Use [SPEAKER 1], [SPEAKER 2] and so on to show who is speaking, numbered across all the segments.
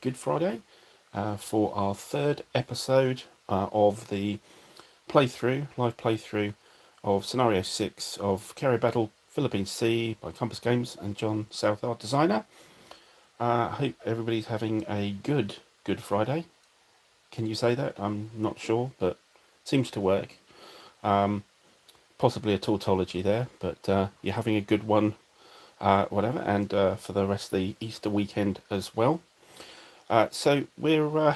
[SPEAKER 1] Good Friday for our third episode of the live playthrough of Scenario 6 of Carrier Battle Philippine Sea by Compas Games and John Southard, designer. I hope everybody's having a good Friday. Can you say that? I'm not sure, but it seems to work. Possibly a tautology there, but you're having a good one, whatever, and for the rest of the Easter weekend as well. So we're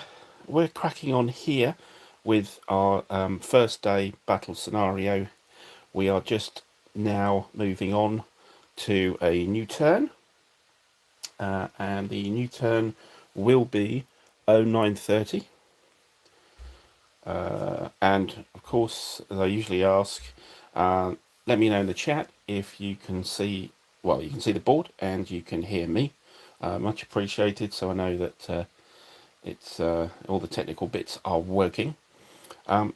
[SPEAKER 1] cracking on here with our first day battle scenario. We are just now moving on to a new turn, and the new turn will be 0930. And of course, as I usually ask, let me know in the chat if you can see. Well, you can see the board and you can hear me. Much appreciated. So I know that it's all the technical bits are working.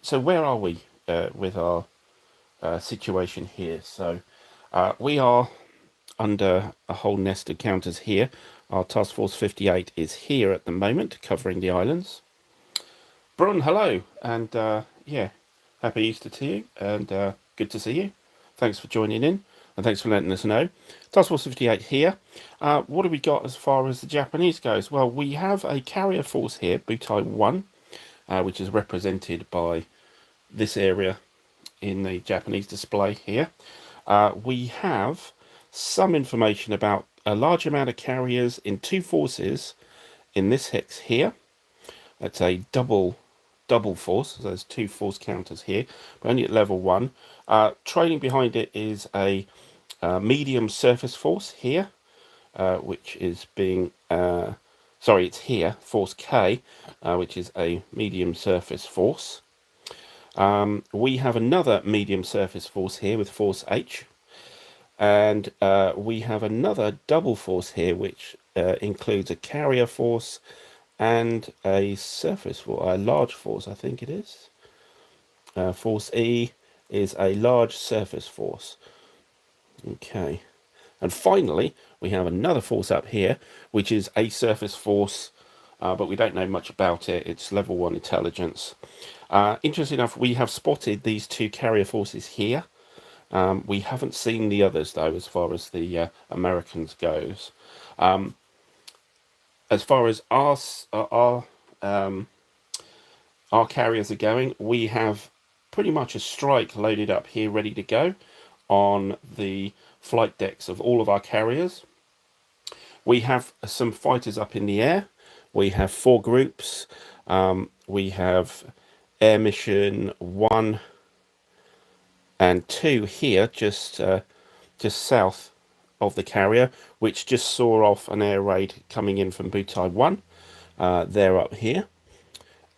[SPEAKER 1] So where are we with our situation here? So we are under a whole nest of counters here. Our Task Force 58 is here at the moment, covering the islands. Brun, hello, and yeah, happy Easter to you, and good to see you. Thanks for joining in, and thanks for letting us know. Task Force 58 here. What have we got as far as the Japanese goes? Well, we have a carrier force here, Butai 1, which is represented by this area in the Japanese display here. We have some information about a large amount of carriers in two forces in this hex here. That's a double force, so there's two force counters here, but only at level 1. Trailing behind it is a medium surface force here, which is being it's here, force K, which is a medium surface force. We have another medium surface force here with force H, and we have another double force here, which includes a carrier force and a surface force, a large force, I think it is. Force E is a large surface force. Okay. And finally, we have another force up here, which is a surface force, but we don't know much about it. It's level 1 intelligence. Interesting enough, we have spotted these two carrier forces here. We haven't seen the others, though, as far as the Americans goes. As far as our carriers are going, we have pretty much a strike loaded up here, ready to go on the flight decks of all of our carriers. We have some fighters up in the air. We have 4 groups. We have Air Mission 1 and 2 here, just south of the carrier, which just saw off an air raid coming in from Butai 1. They're up here.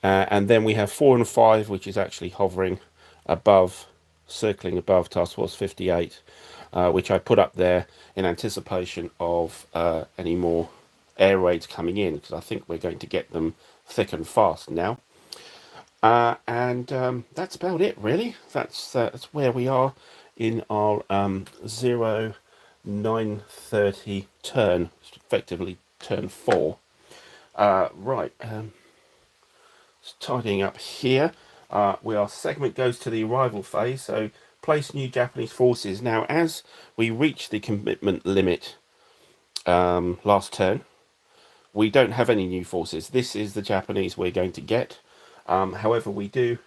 [SPEAKER 1] And then we have 4 and 5, which is actually hovering above, circling above Task Force 58, which I put up there in anticipation of any more air raids coming in, because I think we're going to get them thick and fast now. And that's about it, really. That's where we are in our 0930 turn, effectively turn 4. Right. Tidying up here. Our segment goes to the arrival phase, so place new Japanese forces. Now, as we reach the commitment limit last turn, we don't have any new forces. This is the Japanese we're going to get. However, we do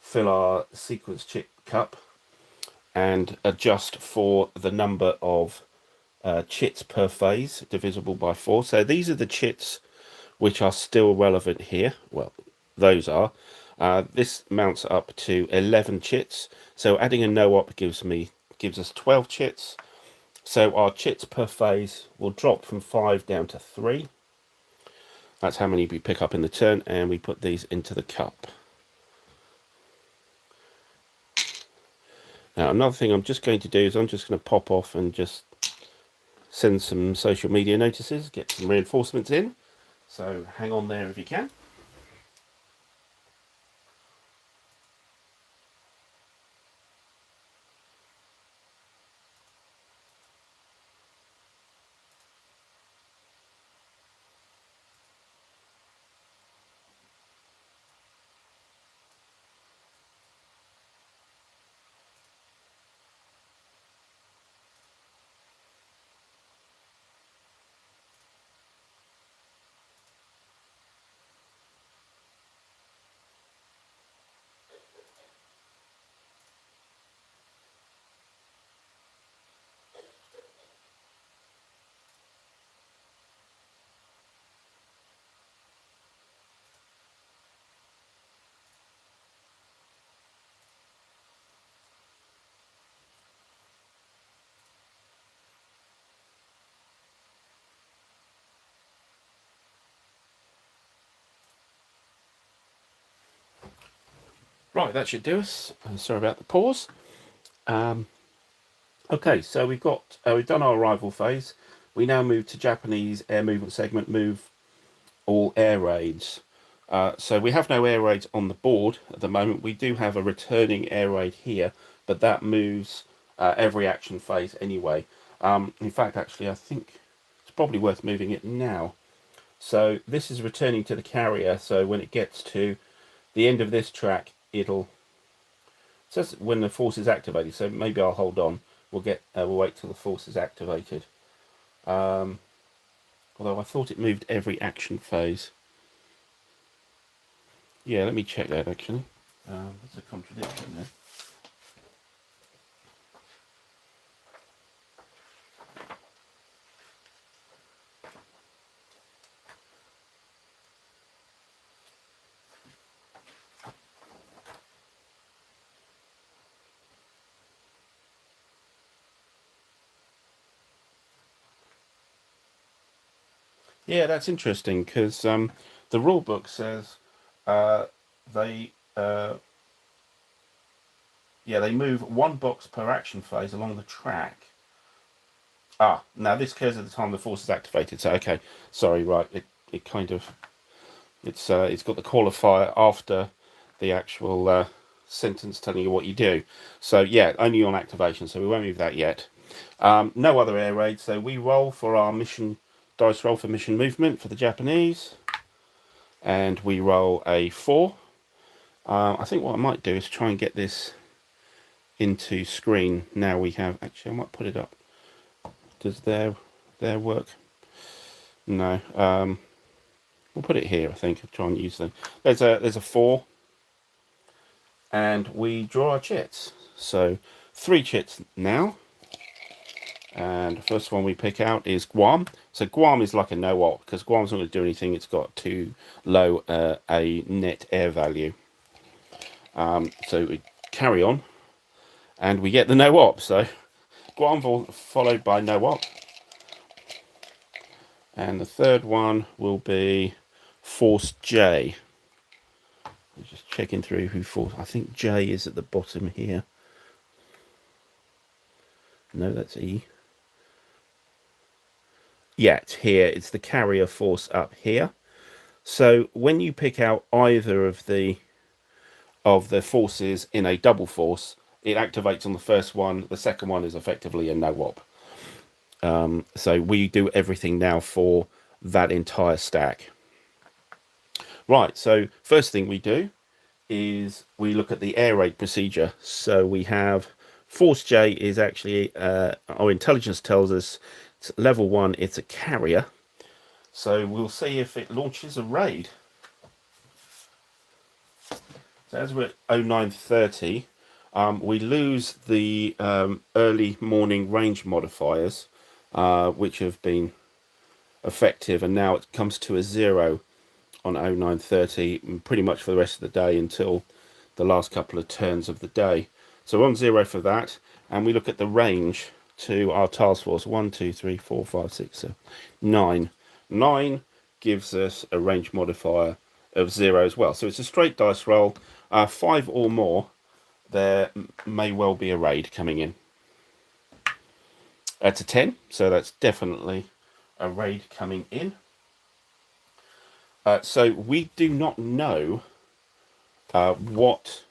[SPEAKER 1] fill our sequence chit cup and adjust for the number of chits per phase, divisible by 4. So these are the chits which are still relevant here. Well, those are. This mounts up to 11 chits. So adding a no-op gives us 12 chits. So our chits per phase will drop from 5 down to 3. That's how many we pick up in the turn, and we put these into the cup. Now, another thing I'm just going to do is I'm just going to pop off and just send some social media notices, get some reinforcements in. So hang on there if you can. Right, that should do us. Sorry about the pause. Okay, so we've done our arrival phase. We now move to Japanese air movement segment. Move all air raids. So we have no air raids on the board at the moment. We do have a returning air raid here, but that moves every action phase anyway. In fact, actually, I think it's probably worth moving it now. So this is returning to the carrier. So when it gets to the end of this track, it says when the force is activated. So maybe I'll hold on. We'll wait till the force is activated. Although I thought it moved every action phase. Yeah, let me check that actually. That's a contradiction there. Yeah, that's interesting because the rule book says they they move one box per action phase along the track. Now this occurs at the time the force is activated. So okay, sorry, right? It kind of it's got the qualifier after the actual sentence telling you what you do. So yeah, only on activation. So we won't move that yet. No other air raids. So we roll for our mission dice roll for mission movement for the Japanese, and we roll a 4. I think what I might do is try and get this into screen. Now we have actually I might put it up. Does their work? No. We'll put it here. I think I'll try and use them. There's a 4, and we draw our chits. So 3 chits now. And the first one we pick out is Guam. So Guam is like a no-op, because Guam's not going to do anything. It's got too low a net air value. So we carry on, and we get the no-op. So Guam followed by no-op. And the third one will be Force J. I'm just checking through who Force... I think J is at the bottom here. No, that's E. Yeah, it's here. It's the carrier force up here. So when you pick out either of the forces in a double force, it activates on the first one. The second one is effectively a no-op. So we do everything now for that entire stack. Right, so first thing we do is we look at the air raid procedure. So we have Force J is actually, our intelligence tells us it's level 1, it's a carrier. So we'll see if it launches a raid. So as we're at 0930, we lose the early morning range modifiers, which have been effective, and now it comes to a 0 on 0930, pretty much for the rest of the day until the last couple of turns of the day. So we're on 0 for that, and we look at the range to our task force. 1, 2, 3, 4, 5, 6, 7, 9. 9 gives us a range modifier of 0 as well. So it's a straight dice roll. 5 or more, there may well be a raid coming in. That's a 10, so that's definitely a raid coming in. So we do not know what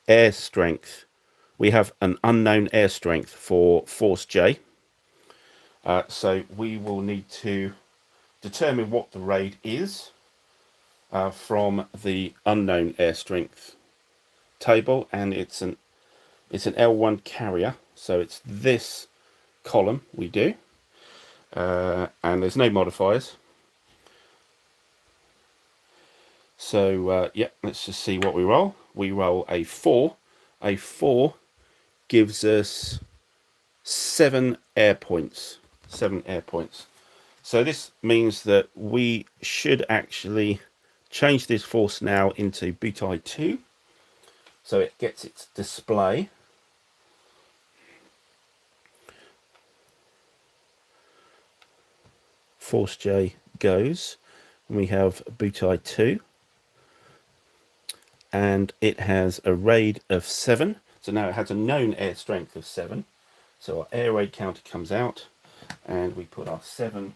[SPEAKER 1] air strength. We have an unknown air strength for Force J. So we will need to determine what the raid is from the unknown air strength table, and it's an L1 carrier. So it's this column we do, and there's no modifiers. So yeah, let's just see what we roll. We roll a 4. A 4 gives us 7 air points. 7 air points. So this means that we should actually change this force now into Butai 2. So it gets its display. Force J goes. And we have Butai 2. and it has a raid of 7. So now it has a known air strength of 7. So our air raid counter comes out, and we put our 7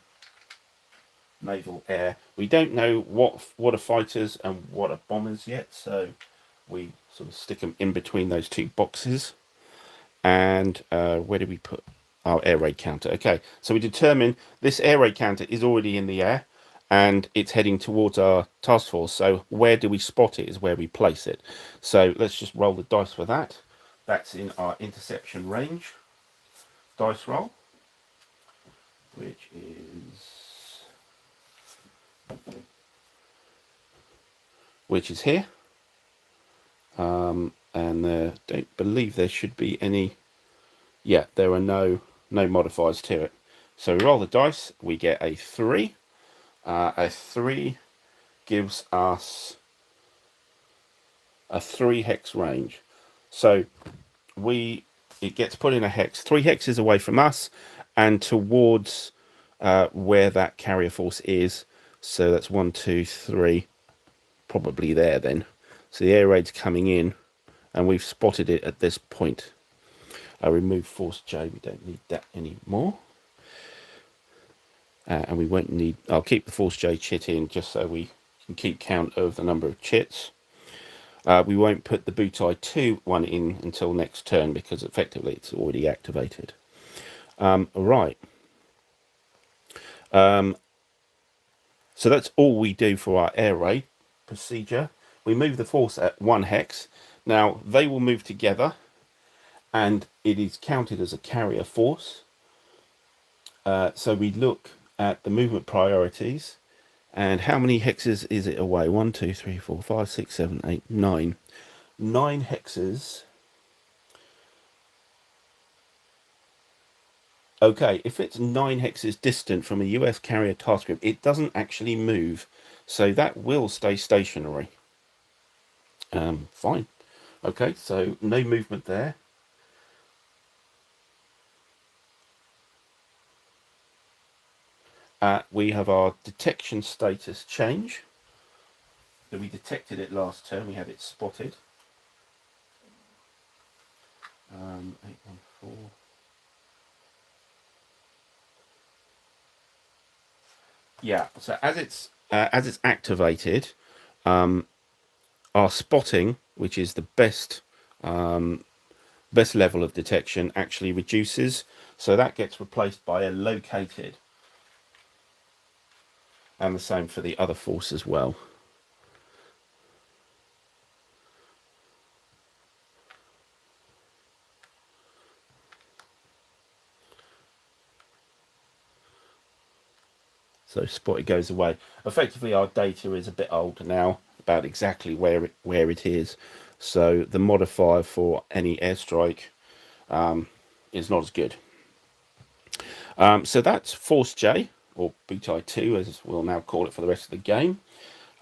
[SPEAKER 1] naval air. We don't know what are fighters and what are bombers yet, so we sort of stick them in between those two boxes. And where do we put our air raid counter? Okay, so we determine this air raid counter is already in the air and it's heading towards our task force. So where do we spot it is where we place it. So let's just roll the dice for that. That's in our interception range dice roll, which is here. And don't believe there should be any. Yeah, there are no modifiers to it. So we roll the dice, we get a 3. A 3 gives us a 3 hex range. So it gets put in a hex 3 hexes away from us and towards where that carrier force is. So that's 1, 2, 3, probably there then. So the air raid's coming in, and we've spotted it at this point. I remove Force J, we don't need that anymore. And we won't need, I'll keep the Force J chit in just so we can keep count of the number of chits. We won't put the Butai 2 one in until next turn because effectively it's already activated. Right. So that's all we do for our air raid procedure. We move the force at 1 hex. Now they will move together and it is counted as a carrier force. So we look at the movement priorities and how many hexes is it away? 1, 2, 3, 4, 5, 6, 7, 8, 9. 9 hexes. Okay, if it's 9 hexes distant from a US carrier task group, it doesn't actually move. So that will stay stationary. Fine. Okay, so no movement there. We have our detection status change. So we detected it last turn, we had it spotted. 814. Yeah, so as it's activated, our spotting, which is the best level of detection, actually reduces. So that gets replaced by a located. And the same for the other force as well. So spotted goes away. Effectively, our data is a bit old now about exactly where it is. So the modifier for any airstrike is not as good. So that's Force J, or Butai 2, as we'll now call it for the rest of the game.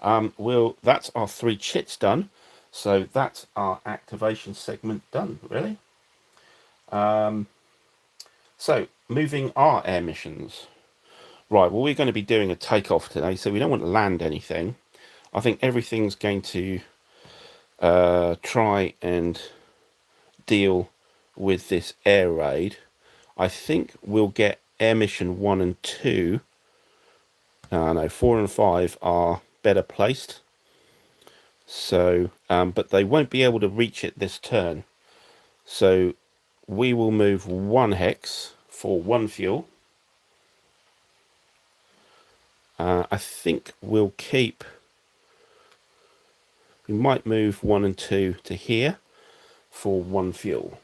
[SPEAKER 1] That's our 3 chits done. So that's our activation segment done, really. So moving our air missions. Right, well, we're going to be doing a takeoff today, so we don't want to land anything. I think everything's going to try and deal with this air raid. I think we'll get air mission 1 and 2. No, 4 and 5 are better placed. So, but they won't be able to reach it this turn. So we will move 1 hex for 1 fuel. I think we'll keep, we might move 1 and 2 to here for 1 fuel.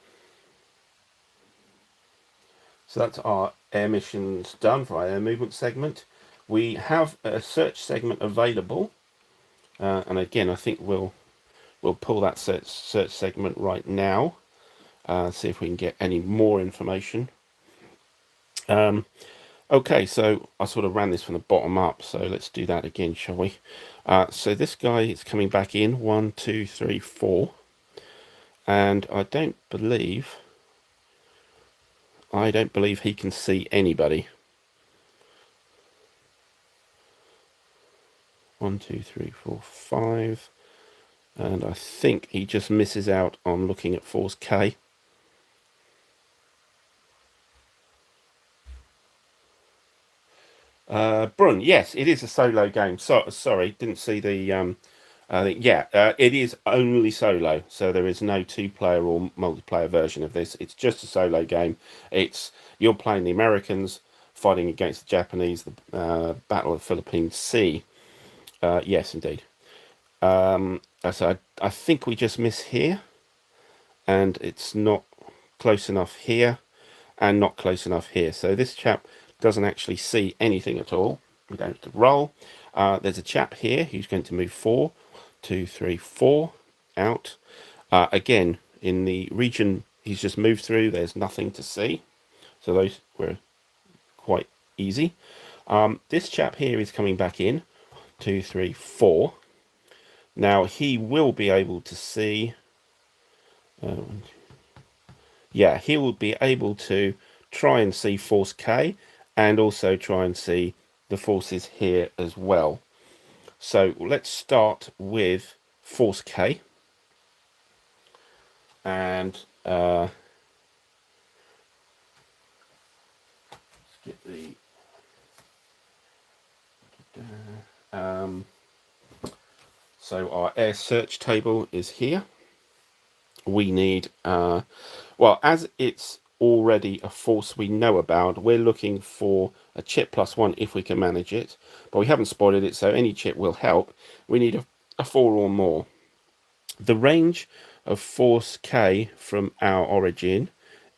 [SPEAKER 1] So that's our air missions done for our air movement segment. We have a search segment available. And again, I think we'll pull that search segment right now. See if we can get any more information. Okay, so I sort of ran this from the bottom up, so let's do that again, shall we? So this guy is coming back in, 1, 2, 3, 4. And I don't believe he can see anybody. 1, 2, 3, 4, 5. And I think he just misses out on looking at Force K. Brun, yes, it is a solo game. Sorry, didn't see the. It is only solo, so there is no two-player or multiplayer version of this. It's just a solo game. You're playing the Americans fighting against the Japanese, the Battle of Philippine Sea. Yes, indeed. So I think we just miss here, and it's not close enough here, and not close enough here. So this chap doesn't actually see anything at all. We don't have to roll. There's a chap here who's going to move 4, 2, 3, 4 out. Again, in the region he's just moved through, there's nothing to see. So those were quite easy. This chap here is coming back in. 2, 3, 4. Now he will be able to see. He will be able to try and see Force K and also try and see the forces here as well. So let's start with Force K. And let's get the so our air search table is here. We need as it's already a force we know about, we're looking for a chip +1 if we can manage it, but we haven't spotted it, so any chip will help. We need a 4 or more. The range of Force K from our origin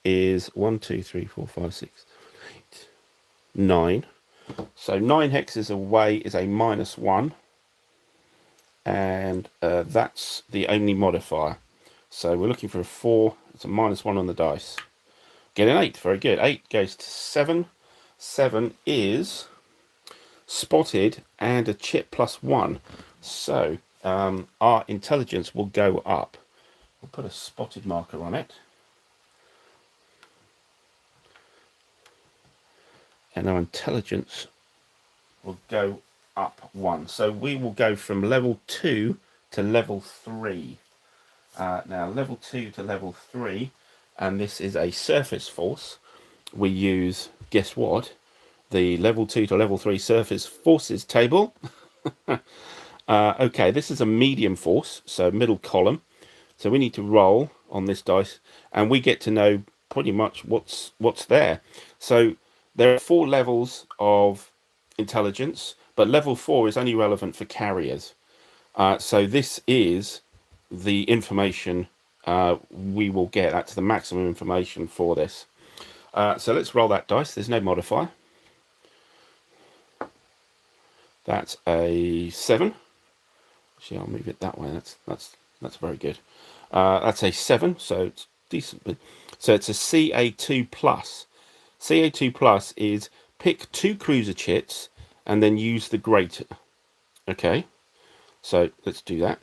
[SPEAKER 1] is 1, 2, 3, 4, 5, 6, 8, 9. So 9 hexes away is a -1, and that's the only modifier. So we're looking for a 4. It's a -1 on the dice. Get an 8. Very good. 8 goes to 7. 7 is spotted and a chip +1. So our intelligence will go up. We'll put a spotted marker on it. And our intelligence will go up 1. So we will go from level 2 to level 3. Now, level 2 to level 3, and this is a surface force. We use, guess what? The level 2 to level 3 surface forces table. Okay, this is a medium force, so middle column. So we need to roll on this dice, and we get to know pretty much what's there. So there are 4 levels of intelligence, but level 4 is only relevant for carriers. So this is the information we will get. That's the maximum information for this. So let's roll that dice. There's no modifier. That's a 7. Actually, I'll move it that way. That's very good. That's a 7, so it's decent. So it's a CA2 plus. CA2 plus is pick 2 cruiser chits and then use the grater. Okay, so let's do that.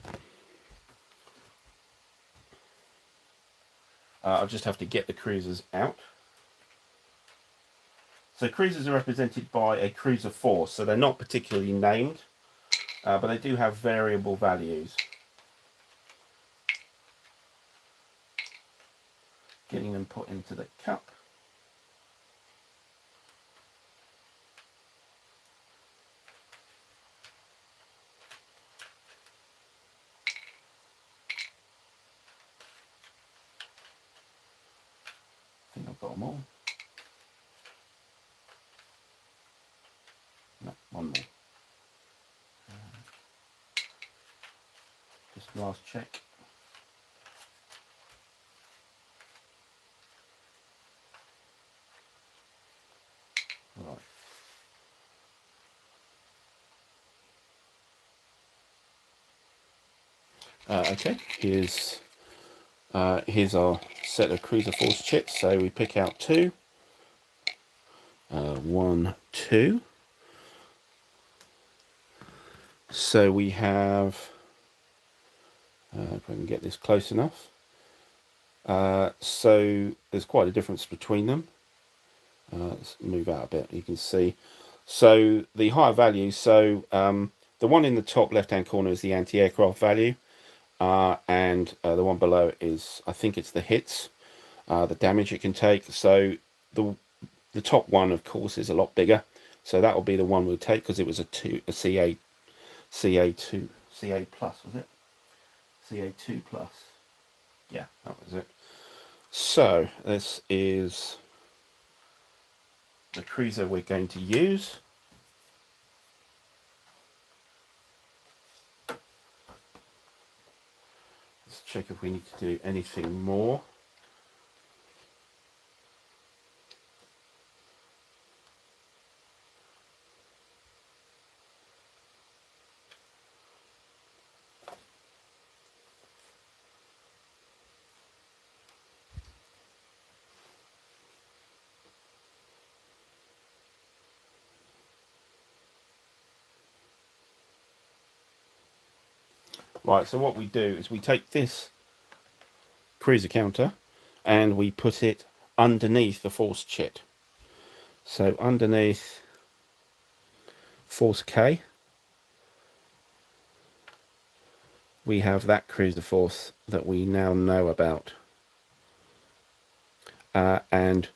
[SPEAKER 1] I'll just have to get the cruisers out. So cruisers are represented by a cruiser force, so they're not particularly named, but they do have variable values. Getting them put into the cup. I think I've got them all. No, one more. Just last check. Right. Okay, here's our set of cruiser force chips. So we pick out 2. 1, 2. So we have, if I can get this close enough. So there's quite a difference between them. Let's move out a bit. You can see. So the higher values. So the one in the top left-hand corner is the anti-aircraft value. and the one below is, I think it's the hits, the damage it can take. So the top one, of course, is a lot bigger. So that will be the one we'll take because it was a CA2, CA plus, was it? CA2 plus. Yeah, that was it. So this is the cruiser we're going to use. Let's check if we need to do anything more. Right, so what we do is we take this cruiser counter and we put it underneath the force chit. So underneath force K, we have that cruiser force that we now know about. And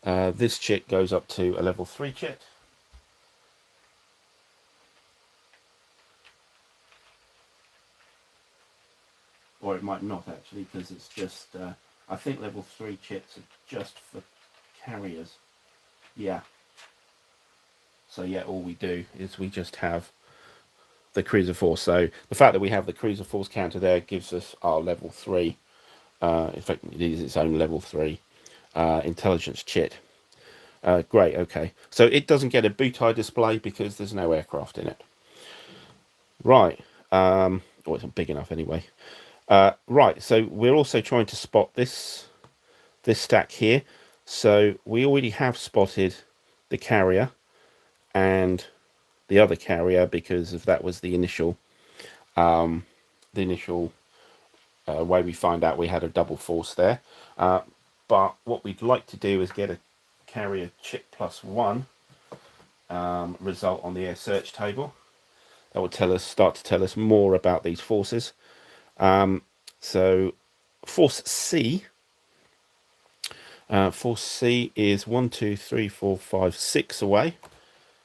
[SPEAKER 1] this chit goes up to a level 3 chit. Or it might not actually, because it's just, I think level 3 chits are just for carriers. Yeah. So yeah, all we do is we just have the cruiser force. So the fact that we have the cruiser force counter there gives us our level 3. In fact, it is its own level 3 intelligence chit. Great, okay. So it doesn't get a boot eye display because there's no aircraft in it. Right. Well, it's not big enough anyway. Right, so we're also trying to spot this stack here. So we already have spotted the carrier and the other carrier because of that was the initial way we find out we had a double force there. But what we'd like to do is get a carrier chit +1 result on the air search table. That will start to tell us more about these forces. So force C. Force C is 1, 2, 3, 4, 5, 6 away.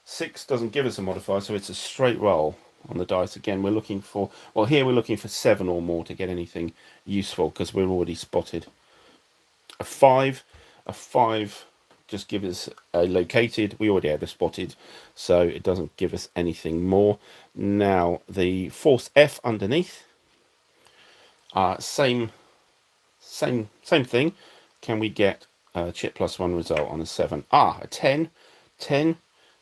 [SPEAKER 1] 6 doesn't give us a modifier, so it's a straight roll on the dice. Again, we're looking for, well, here we're looking for 7 or more to get anything useful because we're already spotted. A 5 just gives us a located. We already have a spotted, so it doesn't give us anything more. Now the force F underneath, same thing. Can we get a chit +1 result on a 7? A 10. 10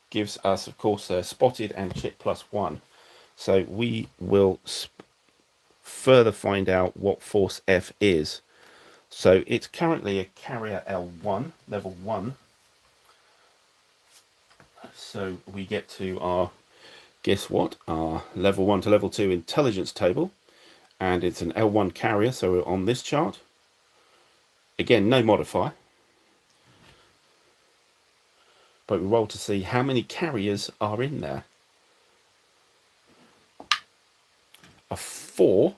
[SPEAKER 1] gives us, of course, spotted and chit +1. So we will further find out what force F is. So it's currently a carrier L1, level 1. So we get to our, guess what, our level 1 to level 2 intelligence table. And it's an L1 carrier, so we're on this chart. Again, no modifier. But we roll to see how many carriers are in there. A 4.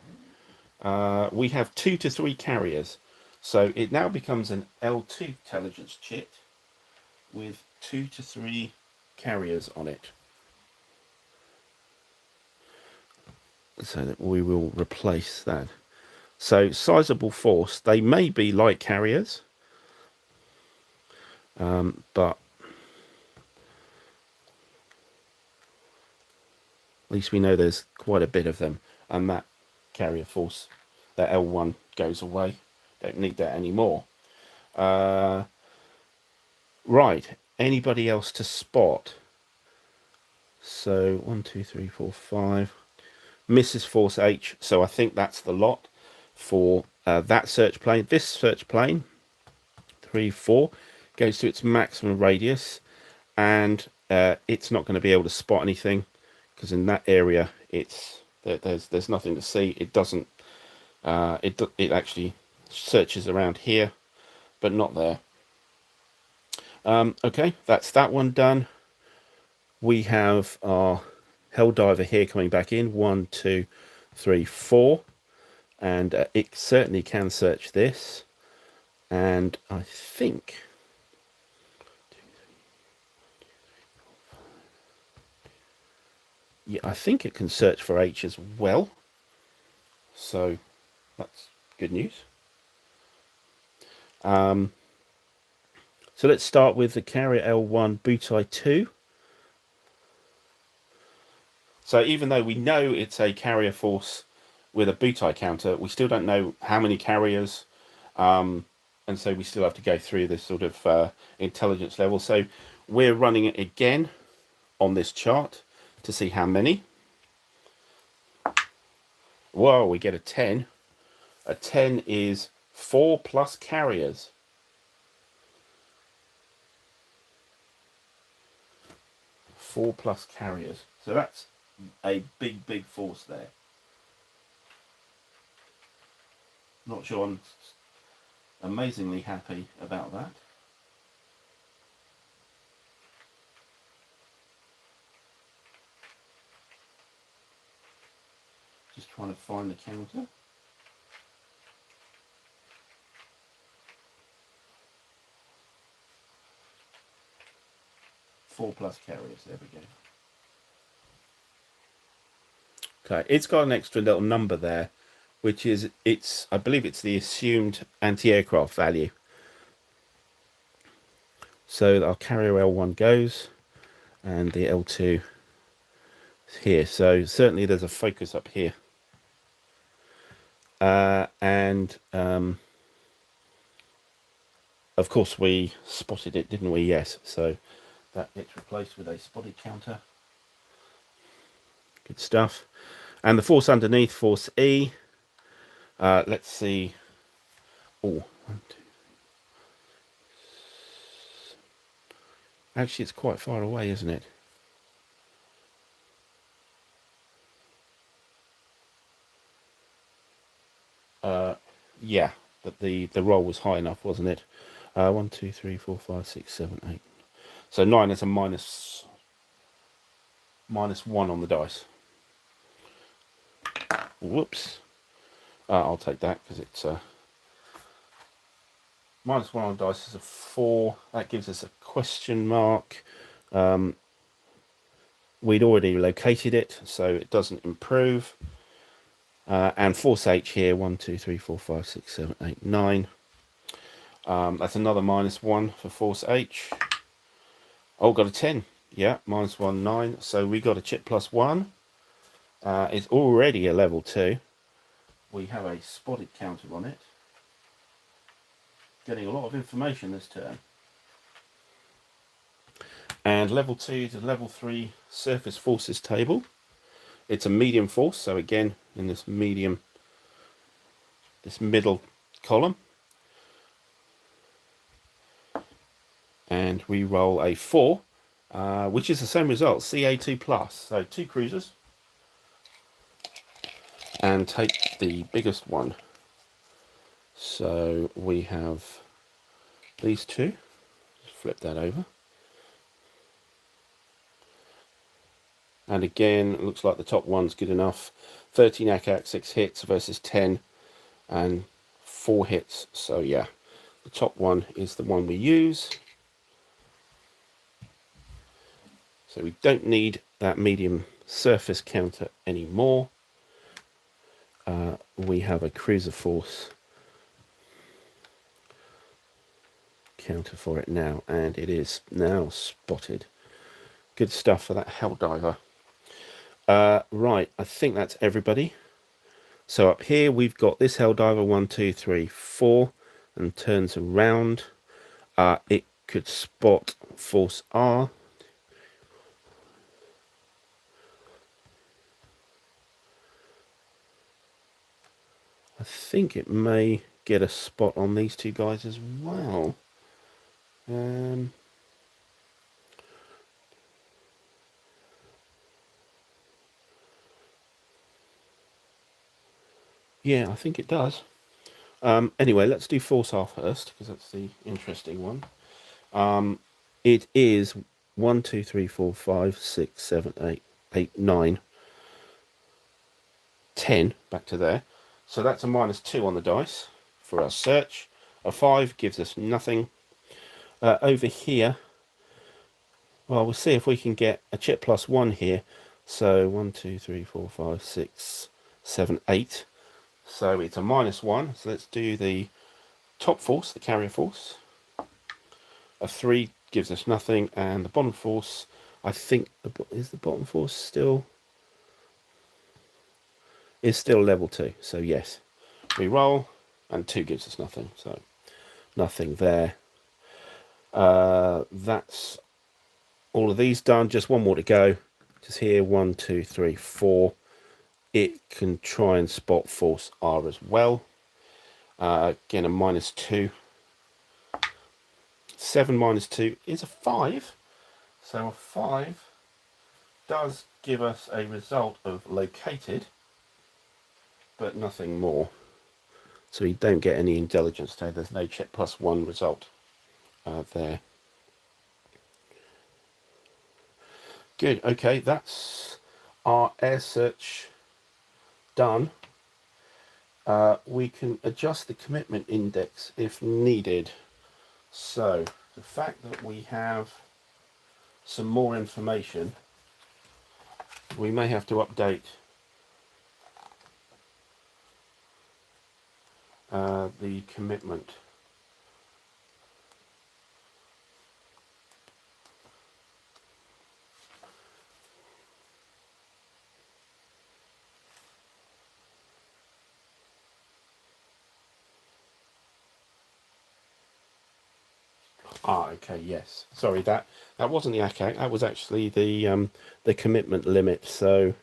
[SPEAKER 1] We have 2 to 3 carriers. So it now becomes an L2 intelligence chit with 2 to 3 carriers on it. So that we will replace that. So sizable force. They may be light carriers, but at least we know there's quite a bit of them, and that carrier force, that L1 goes away. Don't need that anymore. Right, anybody else to spot? So 1, 2, 3, 4, 5. Misses force H, so I think that's the lot for that search plane. This search plane, 3, 4, goes to its maximum radius, and it's not going to be able to spot anything because in that area there's nothing to see. It doesn't. It actually searches around here, but not there. Okay, that's that one done. We have our Helldiver here coming back in. 1, 2, 3, 4. and it certainly can search this, and I think it can search for H as well, so that's good news. So let's start with the Carrier L1 Butai 2. So even though we know it's a carrier force with a Butai counter, we still don't know how many carriers, and so we still have to go through this sort of intelligence level. So we're running it again on this chart to see how many. Whoa, we get a 10. A 10 is 4 plus carriers. 4 plus carriers. So that's a big force there. Not sure I'm amazingly happy about that. Just trying to find the counter. Four plus carriers, there we go. Okay, it's got an extra little number there, which is, I believe it's the assumed anti-aircraft value. So our Carrier L1 goes, and the L2 is here. So certainly there's a focus up here. Of course we spotted it, didn't we? Yes. So that gets replaced with a spotted counter. Good stuff. And the force underneath, force E. Let's see. Oh, 1, 2. Actually, it's quite far away, isn't it? Yeah, but the roll was high enough, wasn't it? 1, 2, 3, 4, 5, 6, 7, 8. So 9 is a minus 1 on the dice. Whoops. I'll take that because it's minus 1 on the dice is a 4. That gives us a question mark. We'd already located it, so it doesn't improve. And force H here, 1, 2, 3, 4, 5, 6, 7, 8, 9. That's another minus 1 for force H. Oh, got a 10. Yeah, minus 1, 9. So we got a chip plus 1. It's already a level 2. We have a spotted counter on it. Getting a lot of information this turn. And level 2 is a level 3 surface forces table. It's a medium force, so again, in this middle column. And we roll a 4, which is the same result, CA2 plus. So 2 cruisers. And take the biggest one. So we have these two. Just flip that over. And again, it looks like the top one's good enough. 13 ACAC, 6 hits versus 10 and 4 hits. So yeah, the top one is the one we use. So we don't need that medium surface counter anymore. We have a cruiser force counter for it now, and it is now spotted. Good stuff for that Helldiver. Right, I think that's everybody. So up here we've got this Helldiver 1, 2, 3, 4, and turns around. It could spot force R. I think it may get a spot on these two guys as well. Yeah, I think it does. Anyway, let's do force R first, because that's the interesting one. It is 1, 2, 3, 4, 5, 6, 7, 8, 9, 10, back to there. So that's a -2 on the dice for our search. A 5 gives us nothing. Over here, well, we'll see if we can get a chip +1 here. So 1, 2, 3, 4, 5, 6, 7, 8. So it's a -1. So let's do the top force, the carrier force. A 3 gives us nothing, and the bottom force, I think, is the bottom force still level 2. So yes, we roll, and 2 gives us nothing. So nothing there. That's all of these done. Just one more to go. Just here, 1, 2, 3, 4. It can try and spot force R as well. Again, a -2. 7 -2 is a 5. So a 5 does give us a result of located, but nothing more. So we don't get any intelligence today. There's no check +1 result there. Good. Okay, that's our air search done. We can adjust the commitment index if needed. So the fact that we have some more information, we may have to update the commitment. Okay, yes. Sorry, that wasn't the ACAC. That was actually the commitment limit. So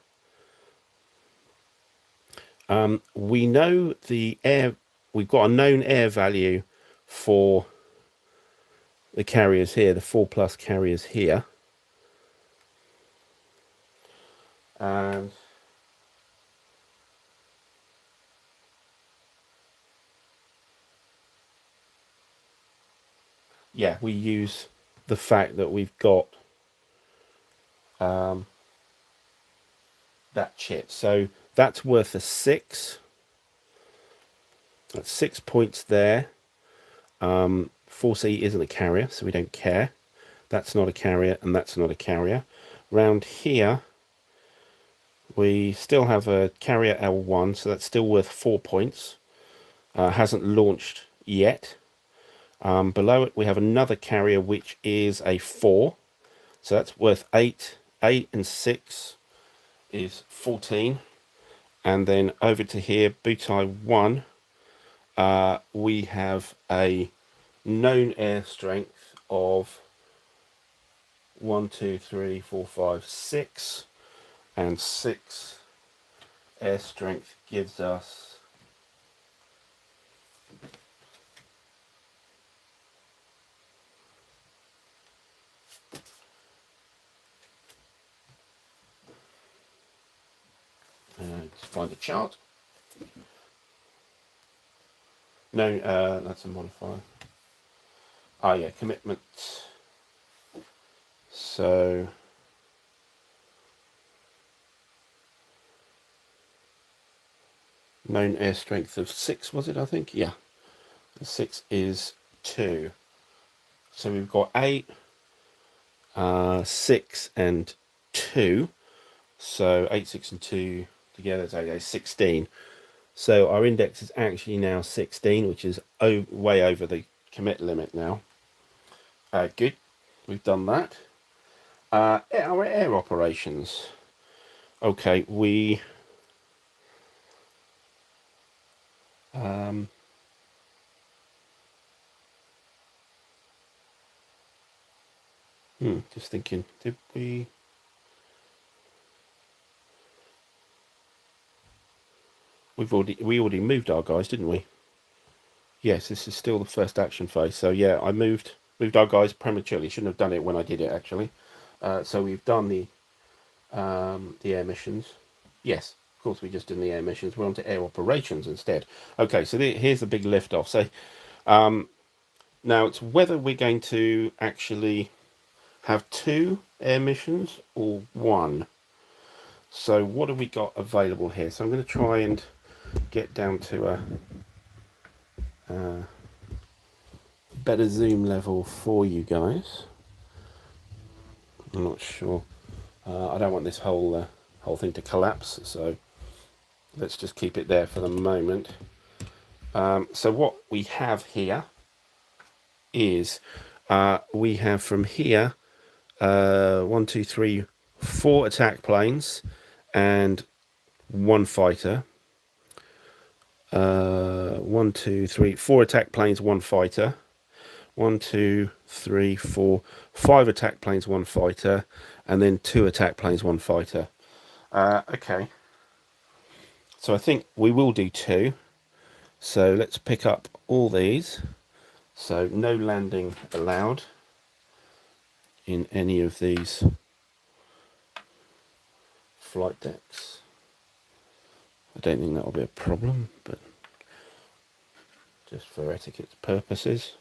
[SPEAKER 1] we know the air. We've got a known air value for the carriers here, the 4+ carriers here, and yeah, we use the fact that we've got that chip. So that's worth a 6. That's 6 points there. 4C isn't a carrier, so we don't care. That's not a carrier, and that's not a carrier. Round here, we still have a carrier L1, so that's still worth 4 points. Hasn't launched yet. Below it, we have another carrier, which is a 4. So that's worth 8. 8 and 6 is 14. And then over to here, Butai 1, we have a known air strength of 1, 2, 3, 4, 5, 6. And 6 air strength gives us let's find a chart. No, that's a modifier. Yeah, commitment. So known air strength of 6, was it? I think, yeah. 6 is 2. So we've got 8, 6, and 2. So 8, 6, and 2 together is 16. So our index is actually now 16, which is way over the commit limit now. Good, we've done that. Our air operations. Okay, we just thinking, did we already moved our guys, didn't we? Yes, this is still the first action phase. So yeah, I moved our guys prematurely. Shouldn't have done it when I did it, actually. So we've done the air missions. Yes, of course we just did the air missions. We're on to air operations instead. Okay, so here's the big lift off. So now it's whether we're going to actually have 2 air missions or 1. So what have we got available here? So I'm going to try and get down to a better zoom level for you guys. I'm not sure. I don't want this whole thing to collapse, so let's just keep it there for the moment. So what we have here is we have from here 1, 2, 3, 4 attack planes and 1 fighter. 1, 2, 3, 4 attack planes, 1 fighter. 1, 2, 3, 4, 5 attack planes, 1 fighter, and then 2 attack planes, 1 fighter. Okay. So I think we will do 2. So let's pick up all these. So no landing allowed in any of these flight decks. I don't think that'll be a problem, but just for etiquette purposes.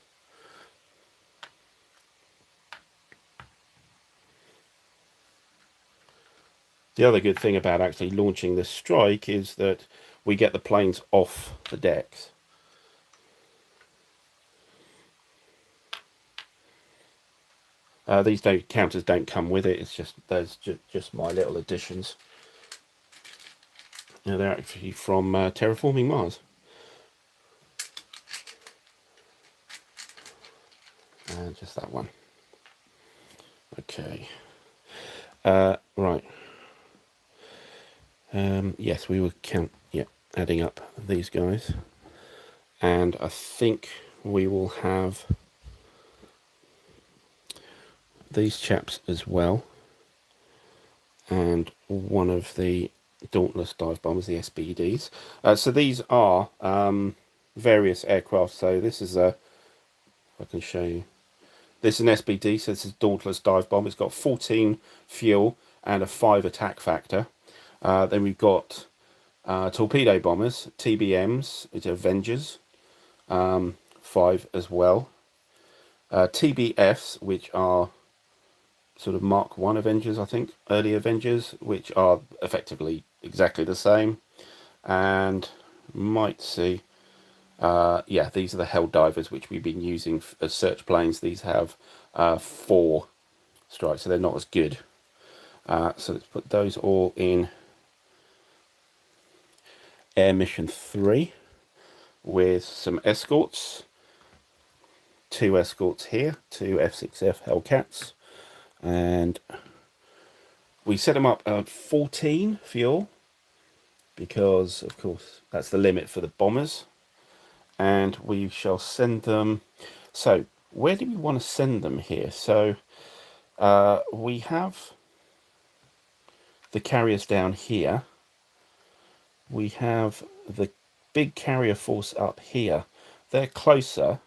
[SPEAKER 1] The other good thing about actually launching this strike is that we get the planes off the decks. These counters don't come with it. It's just those just my little additions. Now they're actually from Terraforming Mars. And just that one. Okay. Right. Yes, we will count. Yeah, adding up these guys, and I think we will have these chaps as well, and one of the Dauntless dive bombers, the SBDs. So these are various aircraft. So this is a, if I can show you, this is an SBD. So this is Dauntless dive bomb. It's got 14 fuel and a 5 attack factor. Then we've got torpedo bombers, TBMs, it's Avengers, 5 as well. TBFs, which are sort of Mark 1 Avengers, I think, early Avengers, which are effectively exactly the same. And might see, yeah, these are the Hell Divers, which we've been using as search planes. These have 4 strikes, so they're not as good. So let's put those all in Air Mission 3 with some escorts. 2 escorts here, 2 F6F Hellcats, and we set them up at 14 fuel because of course that's the limit for the bombers, and we shall send them. So where do we want to send them here? So we have the carriers down here. We have the big carrier force up here. They're closer.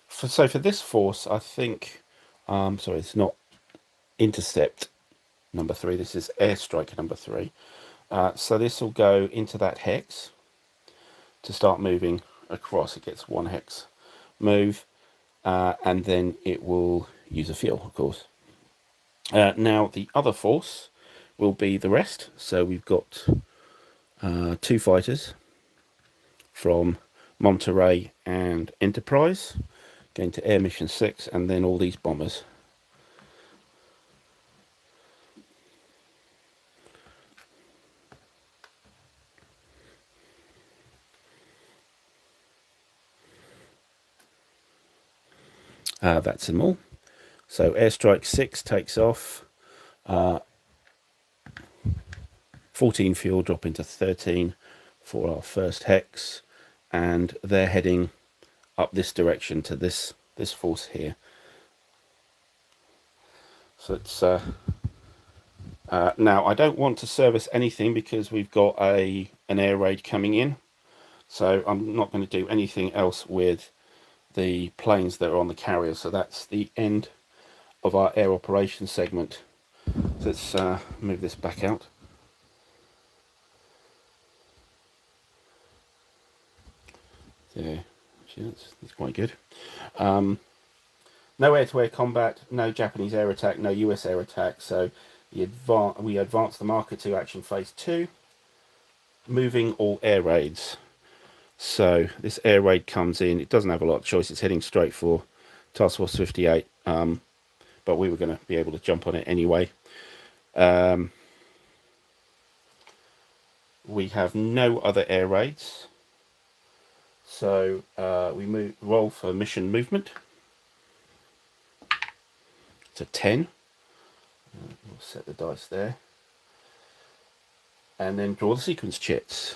[SPEAKER 1] So for this force, I think, sorry, it's not intercept number 3. This is airstrike number 3. So this will go into that hex to start moving across. It gets 1 hex move, and then it will use a fuel, of course. Now the other force will be the rest. So we've got 2 fighters from Monterey and Enterprise going to Air Mission 6, and then all these bombers. That's them all. So Airstrike 6 takes off. 14 fuel, drop into 13 for our first hex, and they're heading up this direction to this force here. So it's now I don't want to service anything because we've got an air raid coming in, so I'm not going to do anything else with the planes that are on the carrier. So that's the end of our air operations segment. So let's move this back out. Yeah, actually that's quite good. No air-to-air combat, no Japanese air attack, no US air attack. So we advance the marker to action phase 2, moving all air raids. So this air raid comes in. It doesn't have a lot of choice. It's heading straight for Task Force 58, but we were going to be able to jump on it anyway. We have no other air raids, so we roll for mission movement. It's a 10. We'll set the dice there, and then draw the sequence chits.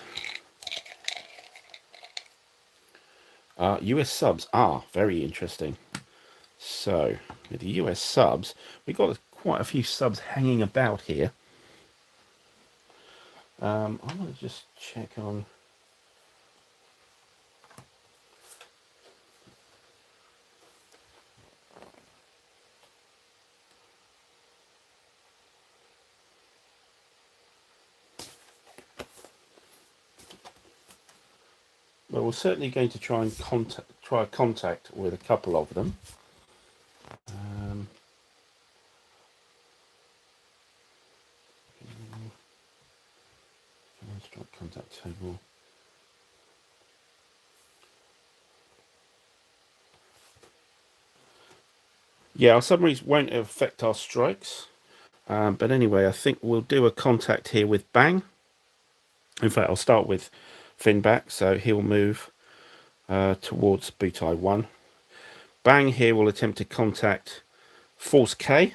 [SPEAKER 1] US subs are very interesting. So with the US subs, we've got quite a few subs hanging about here. I'm going to just check on. Well, we're certainly going to try and contact with a couple of them. Strike contact table. Yeah, our submarines won't affect our strikes. But anyway, I think we'll do a contact here with Bang. In fact, I'll start with Finback, so he'll move towards Butai 1. Bang here will attempt to contact Force K,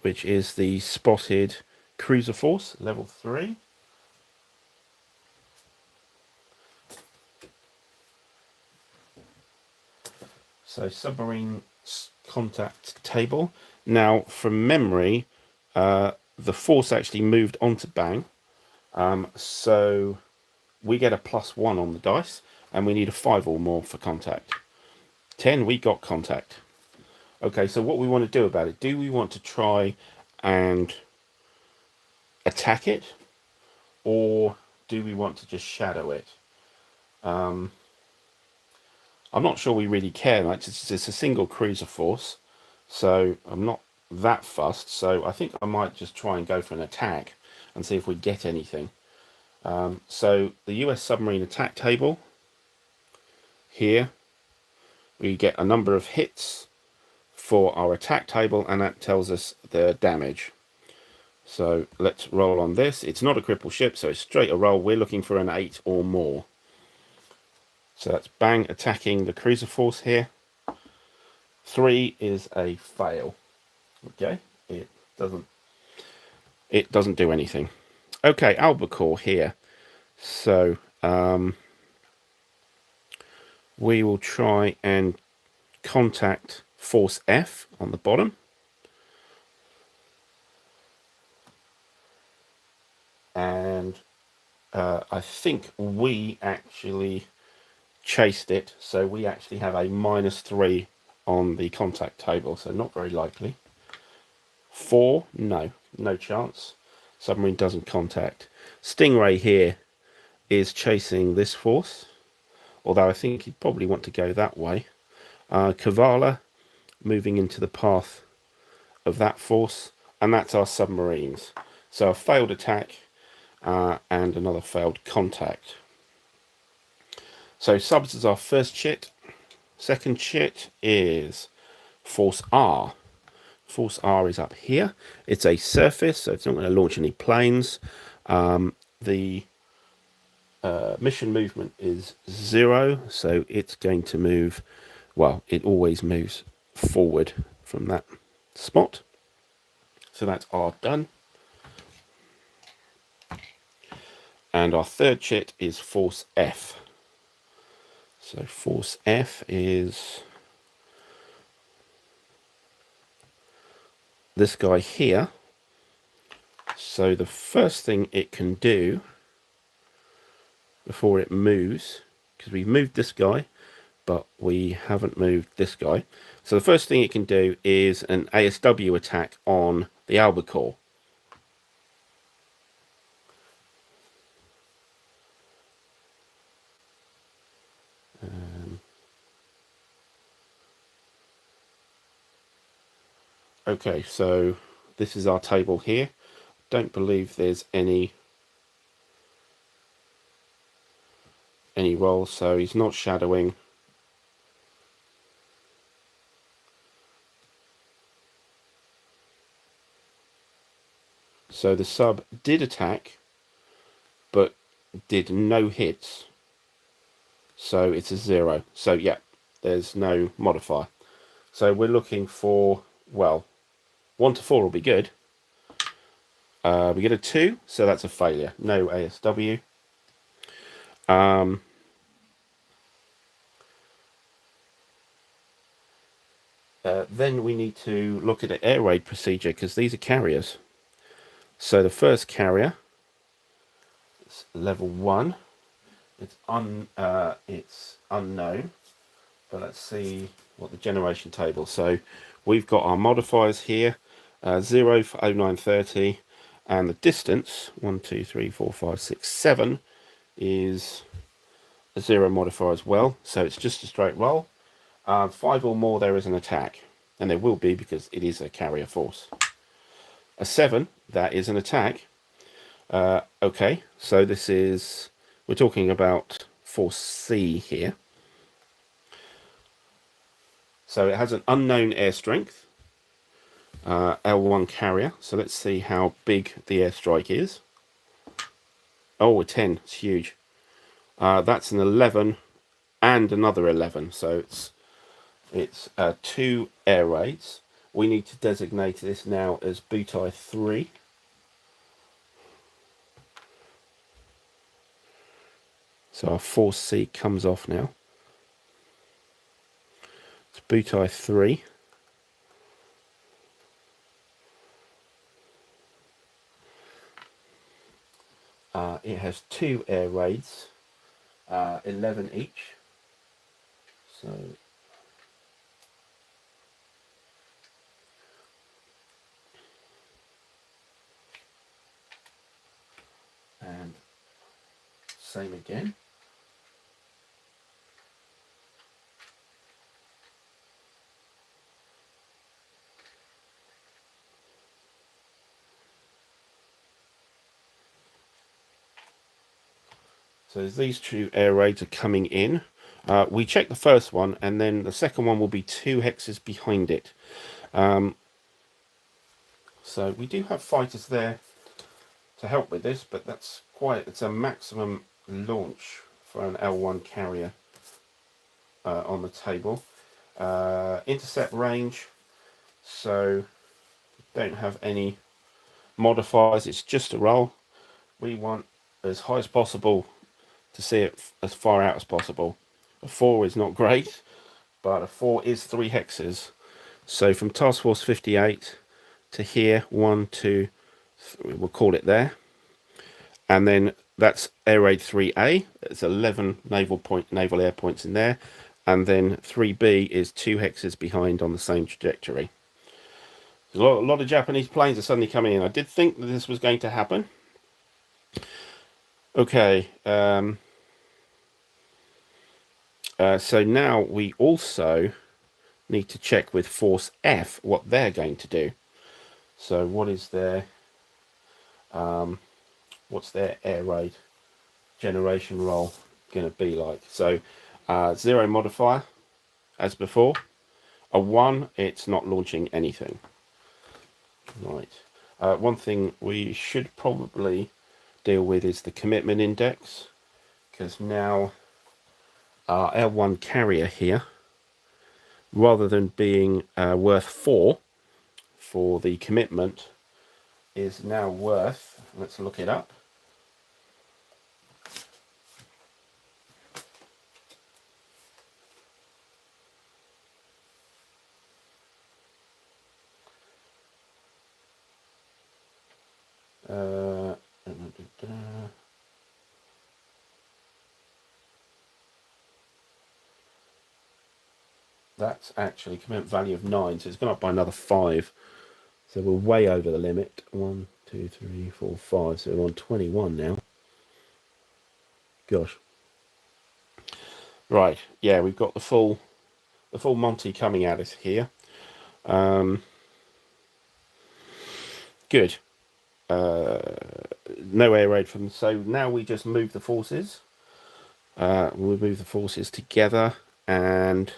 [SPEAKER 1] which is the spotted cruiser force, level 3. So submarine contact table. Now, from memory, the force actually moved onto Bang. So we get a +1 on the dice, and we need a 5 or more for contact. 10, we got contact. Okay, so what we want to do about it, do we want to try and attack it, or do we want to just shadow it? I'm not sure we really care much. It's a single cruiser force, so I'm not that fussed. So I think I might just try and go for an attack and see if we get anything. So the US submarine attack table, here we get a number of hits for our attack table, and that tells us the damage. So let's roll on this. It's not a cripple ship, so it's straight a roll. We're looking for an 8 or more. So that's Bang attacking the cruiser force here. 3 is a fail. Okay, it doesn't do anything. Okay, albacore here. So we will try and contact Force F on the bottom. And I think we actually chased it, so we actually have a -3 on the contact table, so not very likely. 4, no chance. Submarine doesn't contact. Stingray here is chasing this force, although I think he'd probably want to go that way. Kavala moving into the path of that force, and that's our submarines. So a failed attack and another failed contact. So subs is our first chit. Second chit is Force R. Force R is up here. It's a surface, so it's not going to launch any planes. The mission movement is 0, so it's going to move, well, it always moves forward from that spot. So that's R done. And our third chit is Force F. So Force F is this guy here. So the first thing it can do before it moves, because we've moved this guy, but we haven't moved this guy. So the first thing it can do is an ASW attack on the albacore. Okay, so this is our table here. Don't believe there's any roll, so he's not shadowing. So the sub did attack, but did no hits. So it's a 0. So yeah, there's no modifier. So we're looking for, well, 1 to 4 will be good. We get a 2, so that's a failure. No ASW. Then we need to look at the air raid procedure, because these are carriers. So the first carrier, it's level 1. It's unknown, but let's see what the generation table. So we've got our modifiers here, 0 for 0930, and the distance 1, 2, 3, 4, 5, 6, 7 is a 0 modifier as well. So it's just a straight roll. 5 or more, there is an attack, and there will be because it is a carrier force. A 7, that is an attack. Okay, so this is, we're talking about Force C here. So it has an unknown air strength, L1 carrier. So let's see how big the airstrike is. Oh, a 10, it's huge. That's an 11 and another 11. So it's 2 air raids. We need to designate this now as Butai 3. So our Force C comes off now. It's Butai 3. It has 2 air raids, 11 each. So and same again. So as these 2 air raids are coming in, we check the first one, and then the second one will be 2 hexes behind it. So we do have fighters there to help with this, but it's a maximum launch for an L1 carrier on the table. Intercept range, so don't have any modifiers, it's just a roll. We want as high as possible to see it as far out as possible. A 4 is not great, but a 4 is 3 hexes. So from Task Force 58 to here, 1, 2, 3, we'll call it there. And then that's Air Raid 3A. It's 11 naval air points in there. And then 3B is 2 hexes behind on the same trajectory. There's a lot of Japanese planes are suddenly coming in. I did think that this was going to happen. Okay. So now we also need to check with Force F what they're going to do. So what is their what's their air raid generation roll going to be like? So 0 modifier as before. A 1, it's not launching anything. Right. One thing we should probably deal with is the commitment index, because now our L1 carrier here, rather than being worth 4 for the commitment, is now worth, let's look it up, that's actually commitment value of 9, so it's gone up by another 5. So we're way over the limit. 1, 2, 3, 4, 5. So we're on 21 now. Gosh. Right. Yeah, we've got the full Monty coming at us here. Good. No air raid from. So now we just move the forces. We'll move the forces together. And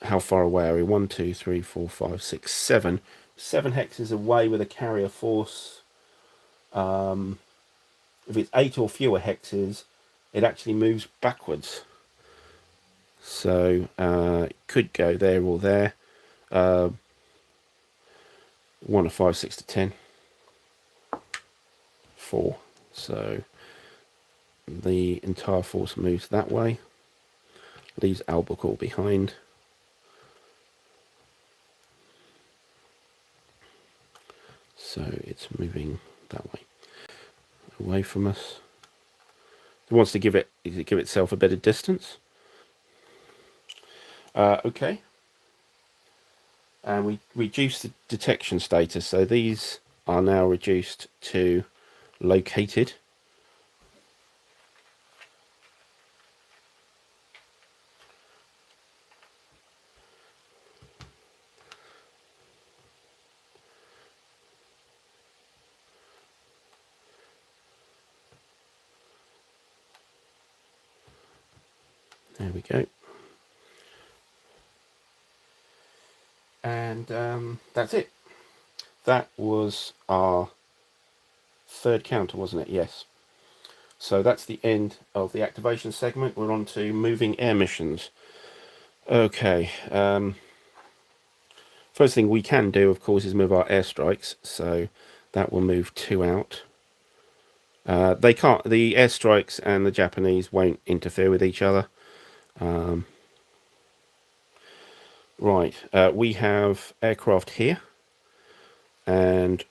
[SPEAKER 1] how far away are we? 1, 2, 3, 4, 5, 6, 7. 7 hexes away with a carrier force. If it's 8 or fewer hexes, it actually moves backwards. So it could go there or there. 1 to 5, 6 to 10. 4. So the entire force moves that way. Leaves Albacore behind. So it's moving that way, away from us. It wants to give itself a bit of distance. Okay. And we reduce the detection status. So these are now reduced to located. There we go. And that's it. That was our third counter, wasn't it? Yes. So that's the end of the activation segment. We're on to moving air missions. Okay. First thing we can do, of course, is move our airstrikes. So that will move 2 out. They can't. The airstrikes and the Japanese won't interfere with each other. Right. We have aircraft here, and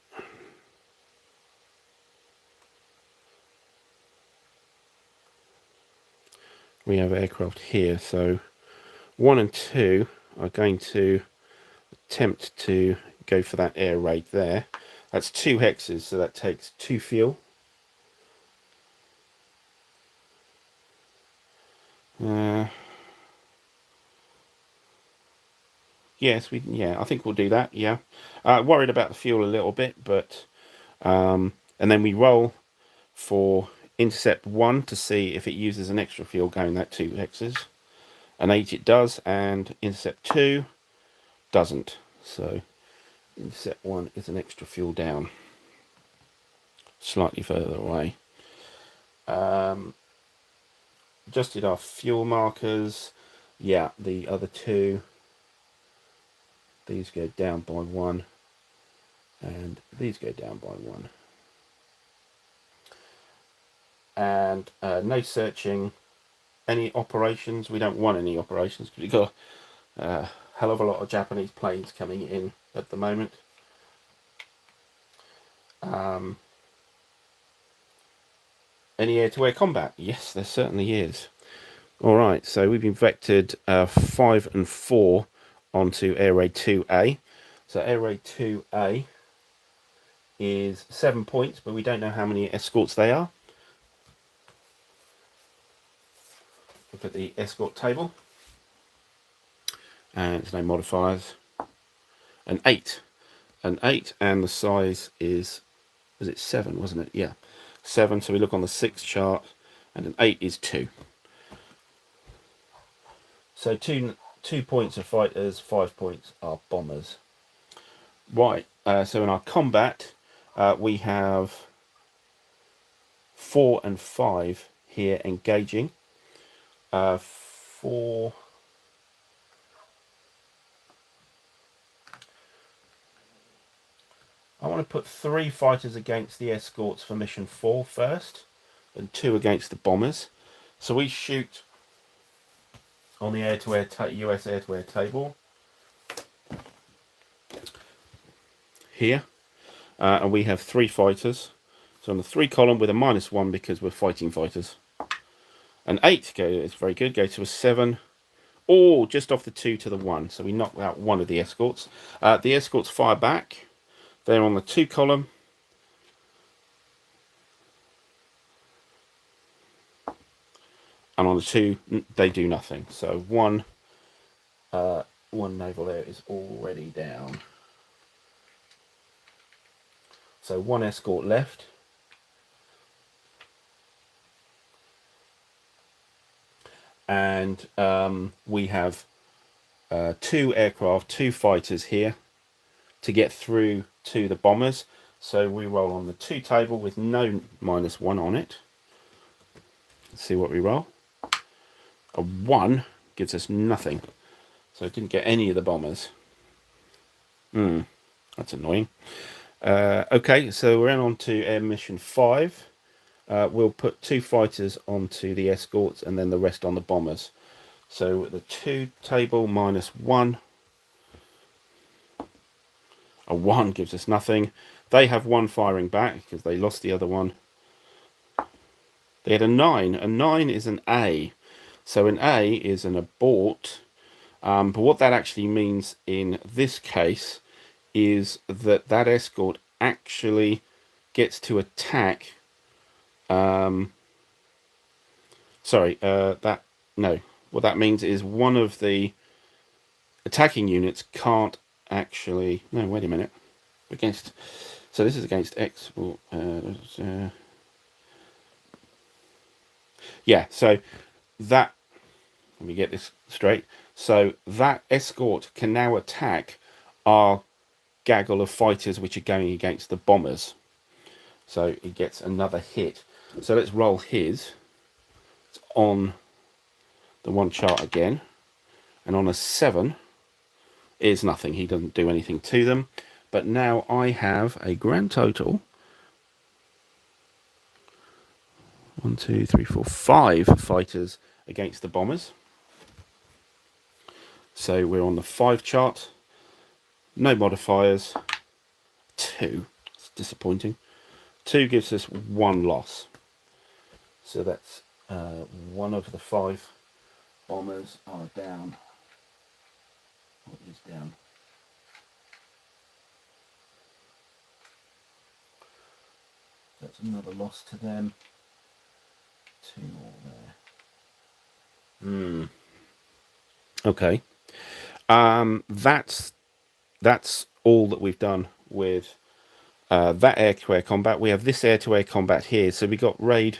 [SPEAKER 1] we have aircraft here. So 1 and 2 are going to attempt to go for that air raid there. That's 2 hexes, so that takes 2 fuel. Yes, I think we'll do that. Yeah, worried about the fuel a little bit, but and then we roll for intercept 1 to see if it uses an extra fuel going that 2 hexes. An 8 it does, and intercept 2 doesn't. So intercept 1 is an extra fuel down, slightly further away. Adjusted our fuel markers. Yeah, the other 2, these go down by 1, and these go down by 1. And no searching any operations. We don't want any operations because we've got a hell of a lot of Japanese planes coming in at the moment. Any air-to-air combat? Yes, there certainly is. Alright, so we've been vectored 5 and 4 onto Air Raid 2A. So Air Raid 2A is 7 points, but we don't know how many escorts they are. Look at the escort table. And there's no modifiers. An 8. An 8, and the size is, was it 7, wasn't it? Yeah, 7. So we look on the 6 chart, and an 8 is 2. So 2 points are fighters, 5 points are bombers. Right, so in our combat, we have 4 and 5 here engaging. 4... I want to put 3 fighters against the escorts for mission 4 first, and 2 against the bombers. So we shoot on the air-to-air US air-to-air table here, and we have 3 fighters. So on the 3 column with a -1 because we're fighting fighters. An 8 is very good. Go to a 7. Oh, just off the 2 to the 1. So we knock out 1 of the escorts. The escorts fire back. They're on the 2 column. And on the 2, they do nothing. So one naval air is already down. So one escort left. And we have 2 aircraft, 2 fighters here to get through to the bombers. So we roll on the 2 table with no -1 on it. Let's see what we roll. A 1 gives us nothing. So it didn't get any of the bombers. That's annoying. Okay, so we're on to air mission 5. We'll put 2 fighters onto the escorts and then the rest on the bombers. So the 2 table -1. A 1 gives us nothing. They have 1 firing back because they lost the other one. They had a 9. A 9 is an A. So an A is an abort. But what that actually means in this case is that that escort actually gets to attack. What that means is one of the attacking units can't actually. No, wait a minute. Against. So this is against export. Yeah. So that. Let me get this straight. So that escort can now attack our gaggle of fighters which are going against the bombers. So he gets another hit. So let's roll his. It's on the 1 chart again. And on a 7 is nothing. He doesn't do anything to them. But now I have a grand total. 1, 2, 3, 4, 5 fighters against the bombers. So we're on the 5 chart. No modifiers. 2. It's disappointing. 2 gives us 1 loss. So that's 1 of the 5 bombers are down. What is down? That's another loss to them. 2 more there. Okay. That's all that we've done with that air-to-air combat. We have this air-to-air combat here. So we got raid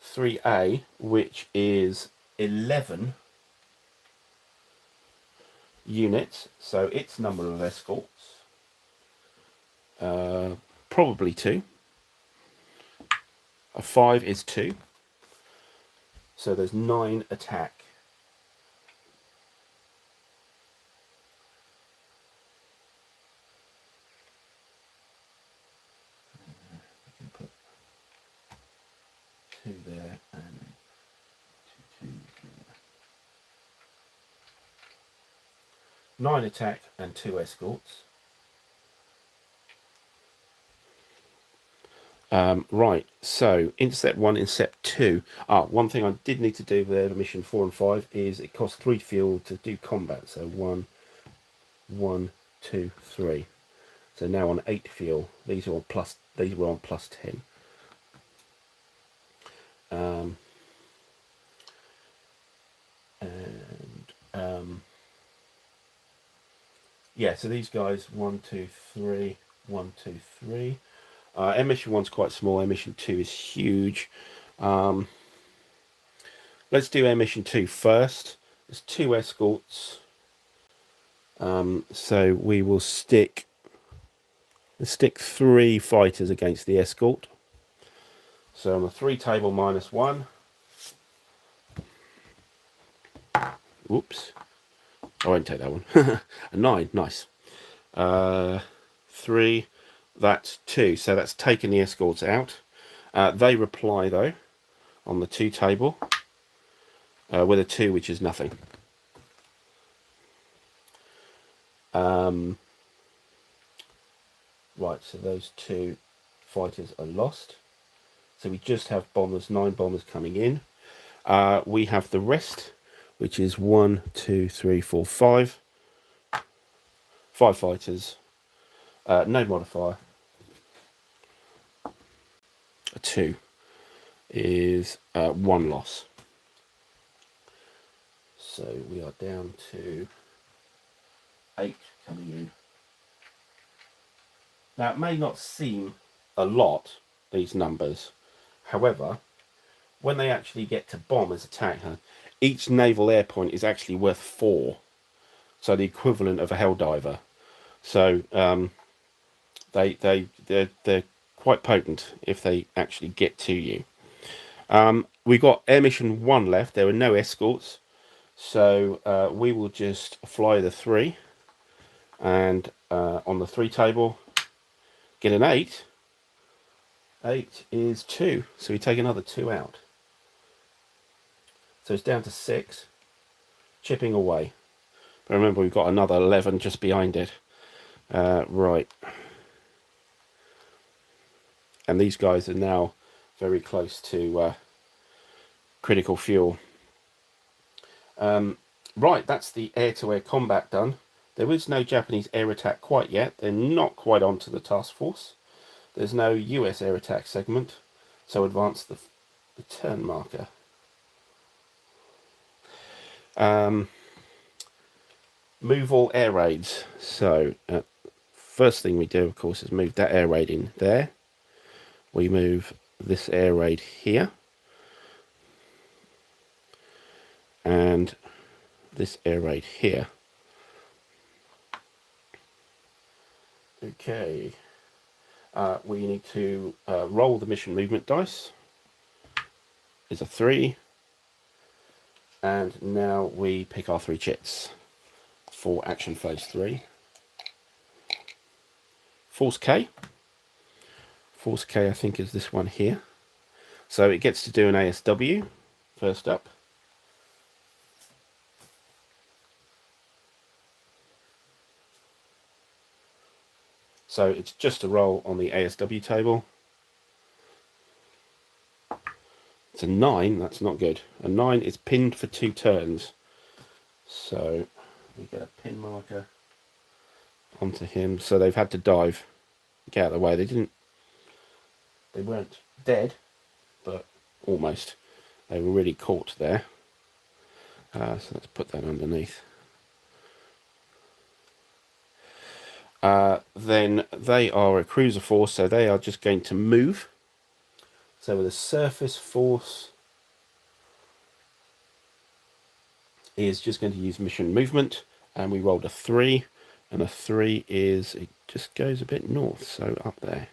[SPEAKER 1] 3A, which is 11 units. So its number of escorts, probably 2. A 5 is 2. So there's 9 attack. I can put 2 there and 2 there. 9 attack and 2 escorts. Right, so intercept 1, intercept 2. One thing I did need to do with mission 4 and 5 is it costs 3 fuel to do combat. So 1, 2, 3. So now on 8 fuel. These were on plus 10. Yeah, so these guys 1, 2, 3, 1, 2, 3. Mission 1's quite small. Mission 2 is huge. Let's do mission 2 first. There's 2 escorts. So we will stick 3 fighters against the escort. So on the 3 table -1. Whoops. I won't take that one. A 9, nice. 3, that's 2. So that's taken the escorts out. They reply though on the 2 table with a 2, which is nothing. Right, so those 2 fighters are lost. So we just have bombers, 9 bombers coming in. We have the rest, which is 1, 2, 3, 4, 5. 5 fighters. No modifier. A 2 is 1 loss. So we are down to 8 coming in. Now, it may not seem a lot, these numbers. However, when they actually get to bomb as attack, each naval air point is actually worth 4. So the equivalent of a Helldiver. So they're quite potent if they actually get to you. We got Air Mission 1 left. There were no escorts. So we will just fly the 3. And on the 3 table, get an 8. 8 is 2. So we take another 2 out. So it's down to 6. Chipping away. But remember, we've got another 11 just behind it. Right. And these guys are now very close to critical fuel. Right, that's the air-to-air combat done. There is no Japanese air attack quite yet. They're not quite onto the task force. There's no US air attack segment. So advance the turn marker. Move all air raids. So first thing we do, of course, is move that air raid in there. We move this air raid here. And this air raid here. Okay. We need to roll the mission movement dice. Is a 3. And now we pick our 3 chits for action phase 3. Force K. Force K, I think, is this one here. So it gets to do an ASW first up. So it's just a roll on the ASW table. It's a 9, that's not good. A 9 is pinned for 2 turns. So we get a pin marker onto him. So they've had to dive. Get out of the way. They weren't dead, but almost. They were really caught there. So let's put that underneath. Then they are a cruiser force, so they are just going to move. So with a surface force is just going to use mission movement, and we rolled a 3, and a 3 is, it just goes a bit north, so up there.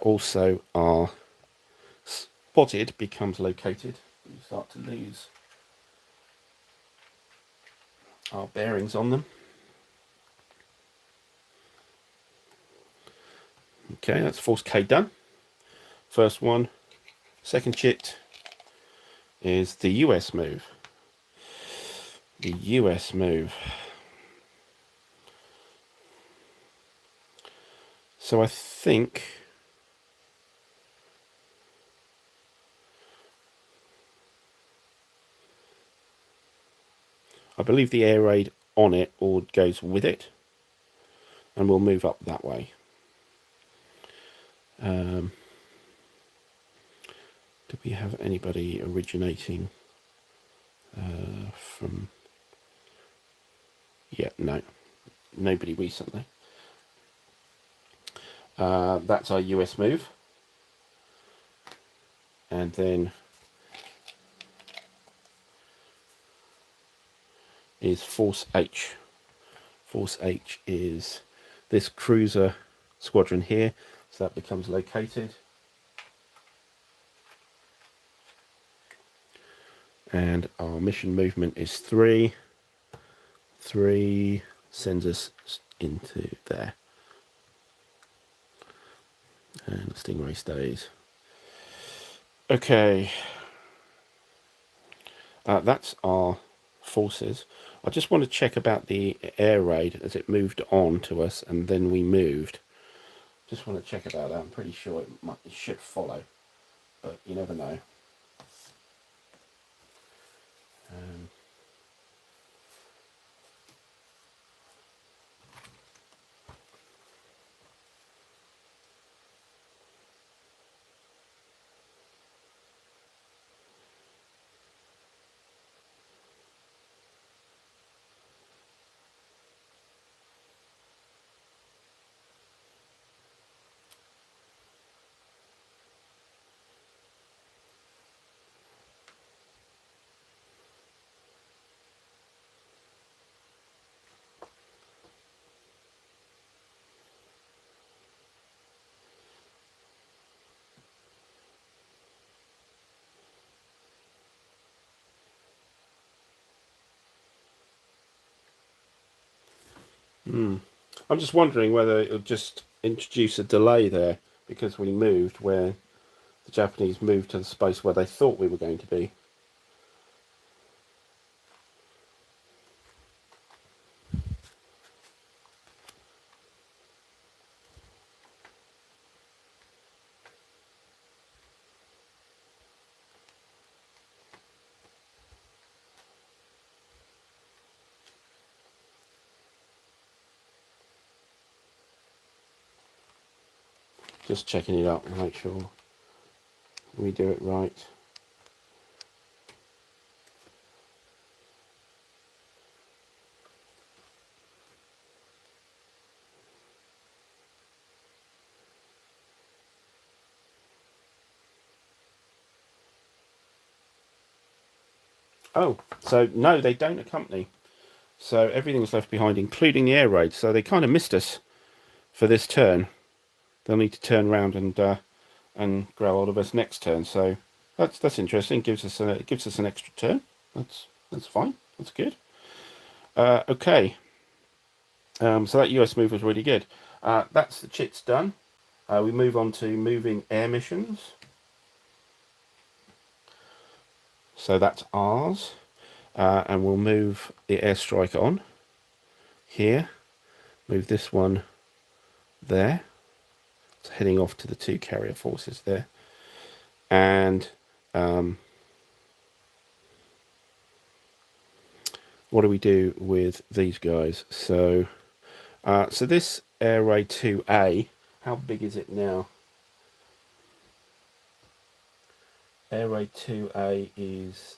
[SPEAKER 1] Also our spotted becomes located. We start to lose our bearings on them. Okay, that's Force K done. First one. Second chit is the US move. The US move. So I think I believe the air raid on it or goes with it, and we'll move up that way. Do we have anybody originating from? Yeah, no, nobody recently. That's our US move, and then is Force H. Force H is this cruiser squadron here, so that becomes located. And our mission movement is 3. 3 sends us into there. And Stingray stays. Okay. That's our forces. I just want to check about the air raid as it moved on to us and then we moved. Just want to check about that. I'm pretty sure it should follow, but you never know. I'm just wondering whether it'll just introduce a delay there because we moved where the Japanese moved to the space where they thought we were going to be. Just checking it up and make sure we do it right. Oh, so no, they don't accompany. So everything's left behind, including the air raid. So they kind of missed us for this turn. They'll need to turn around and grab hold of us next turn. So that's interesting. Gives us an extra turn. That's fine. That's good. Okay. So that US move was really good. That's the chits done. We move on to moving air missions. So that's ours. And we'll move the airstrike on here. Move this one there. It's heading off to the 2 carrier forces there. And what do we do with these guys? So so this Air Raid 2A, how big is it now? Air Raid 2A is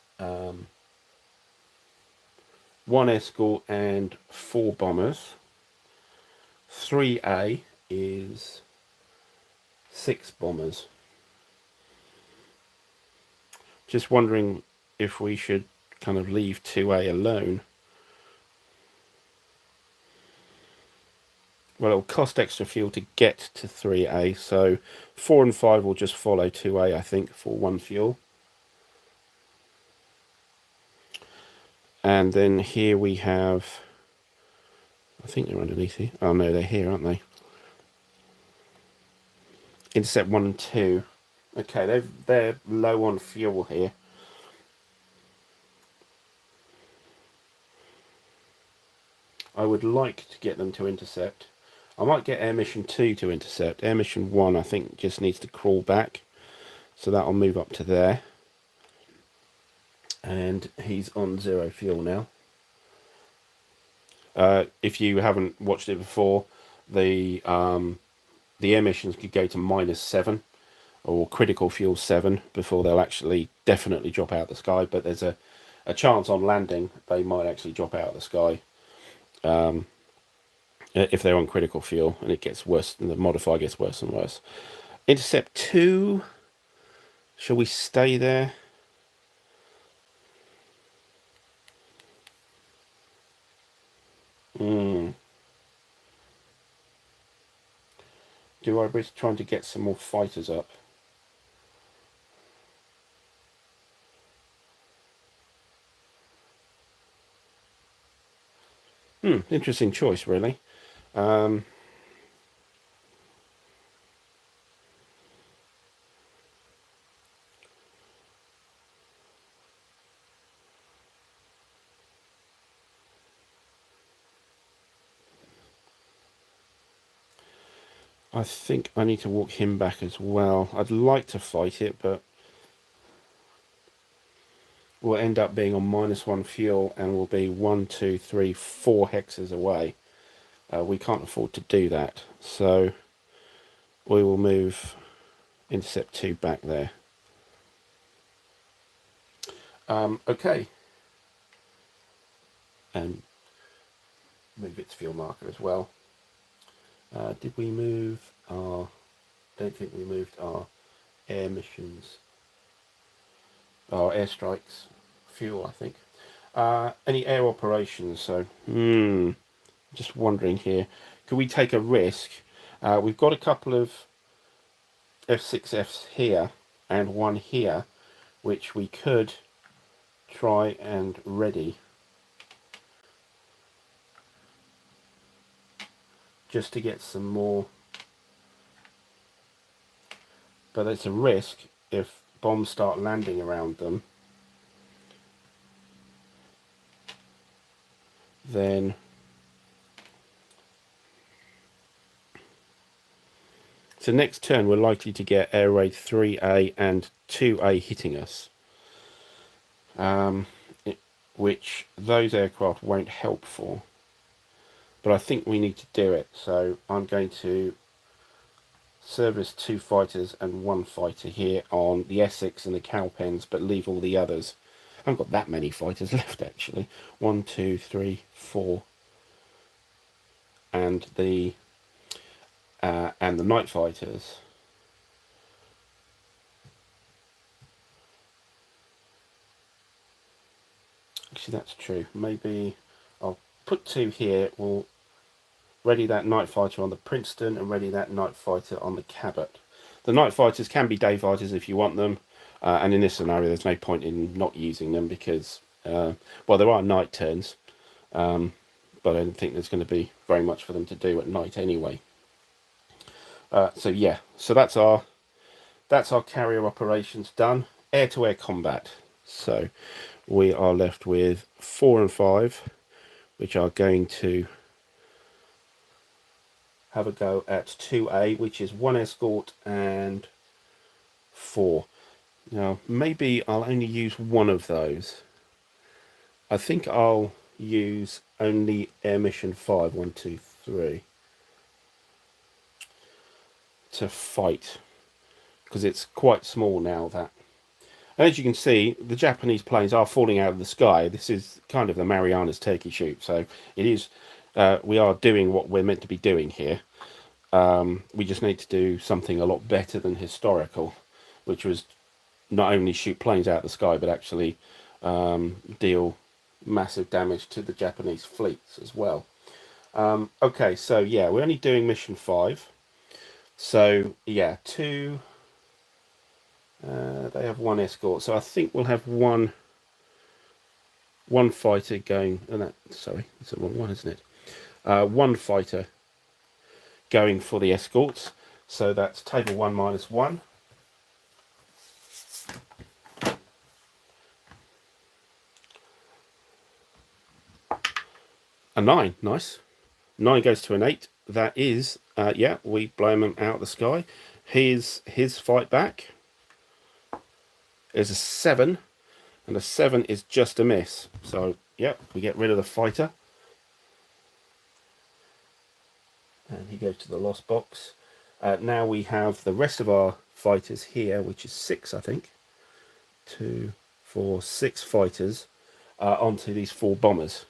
[SPEAKER 1] 1 escort and 4 bombers. 3A is 6 bombers. Just wondering if we should kind of leave 2A alone. Well, it'll cost extra fuel to get to 3A, so 4 and 5 will just follow 2A, I think, for 1 fuel. And then here we have, I think they're underneath here. Oh no, they're here, aren't they? Intercept 1 and 2. Okay, they're low on fuel here. I would like to get them to intercept. I might get Air Mission 2 to intercept. Air Mission 1, I think, just needs to crawl back. So that'll move up to there. And he's on 0 fuel now. If you haven't watched it before, the air missions could go to -7 or critical fuel 7 before they'll actually definitely drop out of the sky. But there's a chance on landing they might actually drop out of the sky. If they're on critical fuel, and it gets worse, and the modifier gets worse and worse. Intercept 2. Shall we stay there? Do I risk trying to get some more fighters up? Interesting choice, really. I think I need to walk him back as well. I'd like to fight it, but we'll end up being on -1 fuel and we'll be 1, 2, 3, 4 hexes away. We can't afford to do that. So we will move Intercept 2 back there. Okay. And move its fuel marker as well. Did we move our... don't think we moved our air missions. Our airstrikes fuel, I think. Any air operations? So, just wondering here. Could we take a risk? We've got a couple of F6Fs here and one here, which we could try and ready. just to get some more. But it's a risk if bombs start landing around them. Then so next turn we're likely to get air raid 3A and 2A hitting us, which those aircraft won't help for. But I think we need to do it, so I'm going to service 2 fighters and 1 fighter here on the Essex and the Cowpens, but leave all the others. I haven't got that many fighters left actually. 1, 2, 3, 4, and the night fighters. Actually, that's true. Maybe I'll put 2 here. We'll ready that night fighter on the Princeton and ready that night fighter on the Cabot. The night fighters can be day fighters if you want them, and in this scenario there's no point in not using them because, well, there are night turns, but I don't think there's going to be very much for them to do at night anyway. So yeah, so that's our carrier operations done. Air-to-air combat. So we are left with 4 and 5, which are going to have a go at 2A, which is 1 escort and 4. Now, maybe I'll only use one of those. I think I'll use only Air Mission 5, 1, 2, 3, to fight, because it's quite small now, that. And as you can see, the Japanese planes are falling out of the sky. This is kind of the Marianas turkey shoot, so it is. We are doing what we're meant to be doing here. We just need to do something a lot better than historical, which was not only shoot planes out of the sky, but actually deal massive damage to the Japanese fleets as well. Okay, so yeah, we're only doing mission 5. So yeah, 2. They have 1 escort, so I think we'll have one fighter going. Sorry, it's the wrong one, isn't it? 1 fighter going for the escorts. So that's table 1 minus 1. A 9, nice. 9 goes to an 8. That is, yeah, we blow him out of the sky. His fight back is a 7, and a 7 is just a miss. So, yeah, we get rid of the fighter. And he goes to the lost box. Now we have the rest of our fighters here, which is 6, I think. 2, 4, 6 fighters onto these 4 bombers.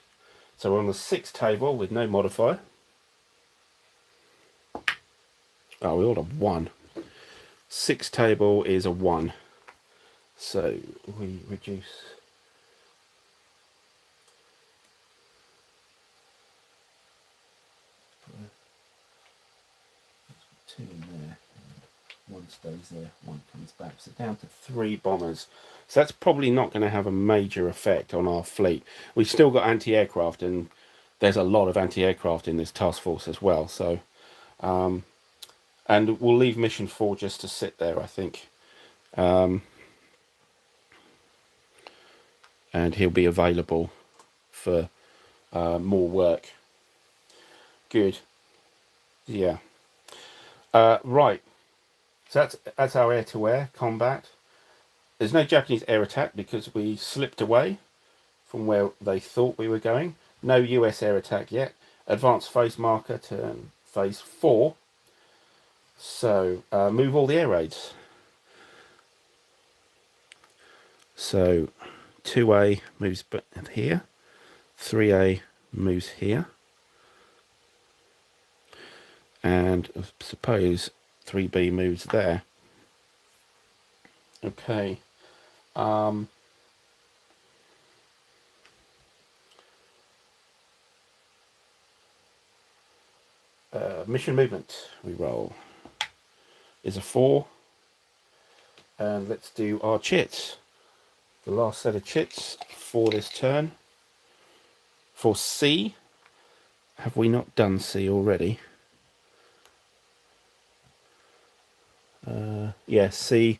[SPEAKER 1] So we're on the 6 table with no modifier. Oh, we all have 1. 6 table is a 1. So we reduce. Two in there, and 1 stays there, 1 comes back. So down to 3 bombers. So that's probably not going to have a major effect on our fleet. We've still got anti-aircraft, and there's a lot of anti-aircraft in this task force as well. So, and we'll leave mission 4 just to sit there, I think. And he'll be available for more work. Good. Yeah. Right. So that's our air-to-air combat. There's no Japanese air attack because we slipped away from where they thought we were going. No US air attack yet. Advanced phase marker, turn phase 4. So move all the air raids. So 2A moves here, 3A moves here, and I suppose 3B moves there. Okay. Mission movement we roll is a 4, and let's do our chits. The last set of chits for this turn. For C, have we not done C already? Yeah, C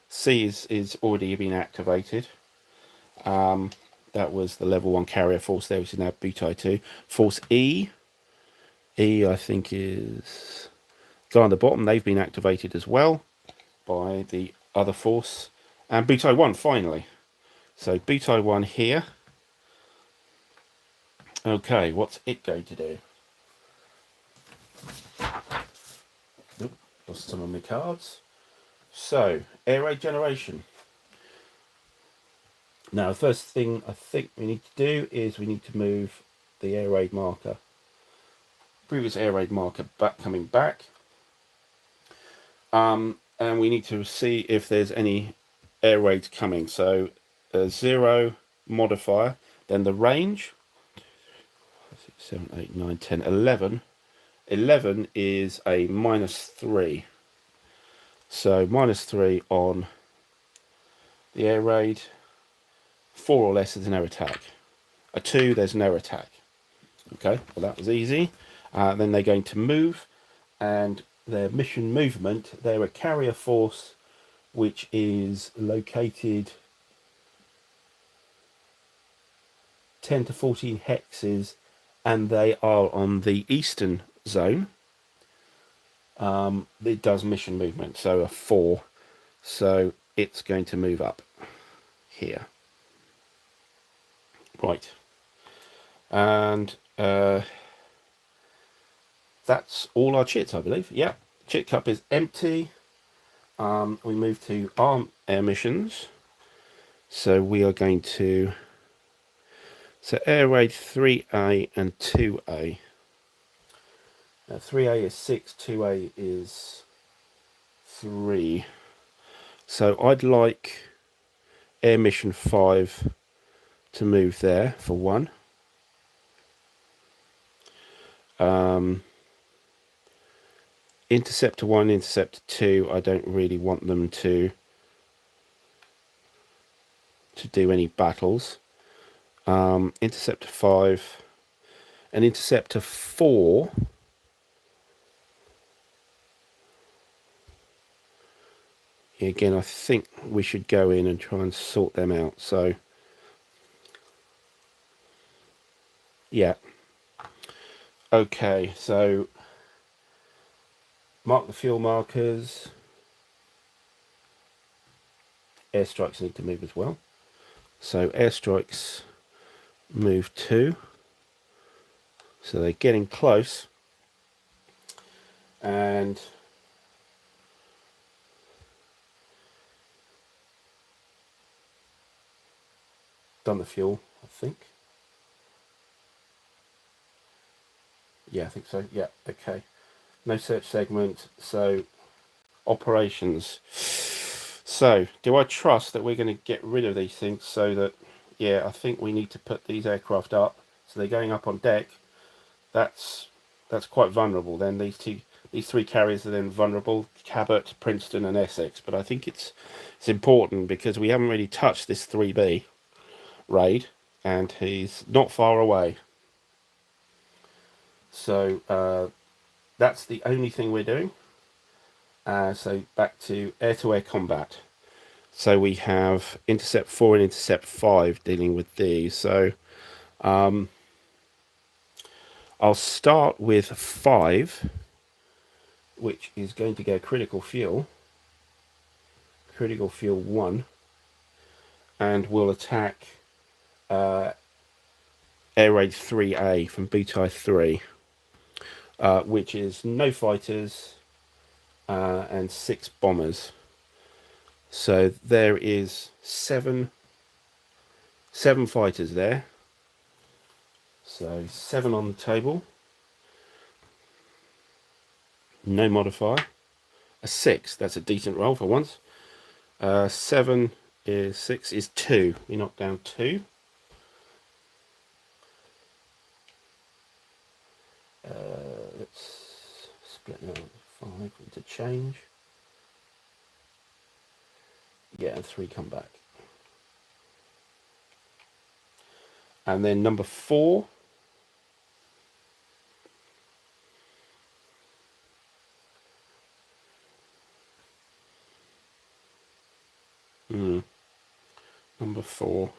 [SPEAKER 1] is already been activated. That was the level 1 carrier force there, which is now Butai 2. Force E, I think is guy on the bottom. They've been activated as well by the other force. And Butai 1 finally. So Butai 1 here. Okay, what's it going to do? Nope, lost some of my cards. So, air raid generation. Now, the first thing I think we need to do is we need to move the air raid marker. Previous air raid marker coming back. And we need to see if there's any air raids coming. So, 0 modifier, then the range. 6, 7, 8, 9, 10, 11. 11 is a -3. So, -3 on the air raid. 4 or less is no attack. A 2, there's no attack. Okay, well that was easy. Then they're going to move, and their mission movement, they're a carrier force which is located 10 to 14 hexes, and they are on the eastern zone. It does mission movement, so a 4. So it's going to move up here. Right. And that's all our chits, I believe. Yeah, chit cup is empty. We move to arm air missions. So we are going to... So air raid 3A and 2A. Now 3A is 6, 2A is 3. So I'd like air mission 5 to move there for 1. Interceptor 1, Interceptor 2, I don't really want them to do any battles. Interceptor 5 and Interceptor 4 again, I think we should go in and try and sort them out. So yeah, okay, so mark the fuel markers. Airstrikes need to move as well. So airstrikes move 2. So they're getting close. And done the fuel, I think. Yeah, I think so. Yeah, okay. No search segment. So operations. So do I trust that we're going to get rid of these things so that, yeah, I think we need to put these aircraft up. So they're going up on deck. That's quite vulnerable. Then these 3 carriers are then vulnerable: Cabot, Princeton, and Essex. But I think it's important because we haven't really touched this 3B raid, and he's not far away. So that's the only thing we're doing. So back to air-to-air combat. So we have Intercept 4 and Intercept 5 dealing with these. So I'll start with 5, which is going to go critical fuel 1, and we'll attack air raid 3A from Butai 3, which is no fighters and 6 bombers. So there is 7 fighters there. So 7 on the table. No modifier. A 6. That's a decent roll for once. 7 is 6 is 2. We knock down 2. Let's split that 5 into change. Yeah, and 3 come back. And then number 4. Number 4.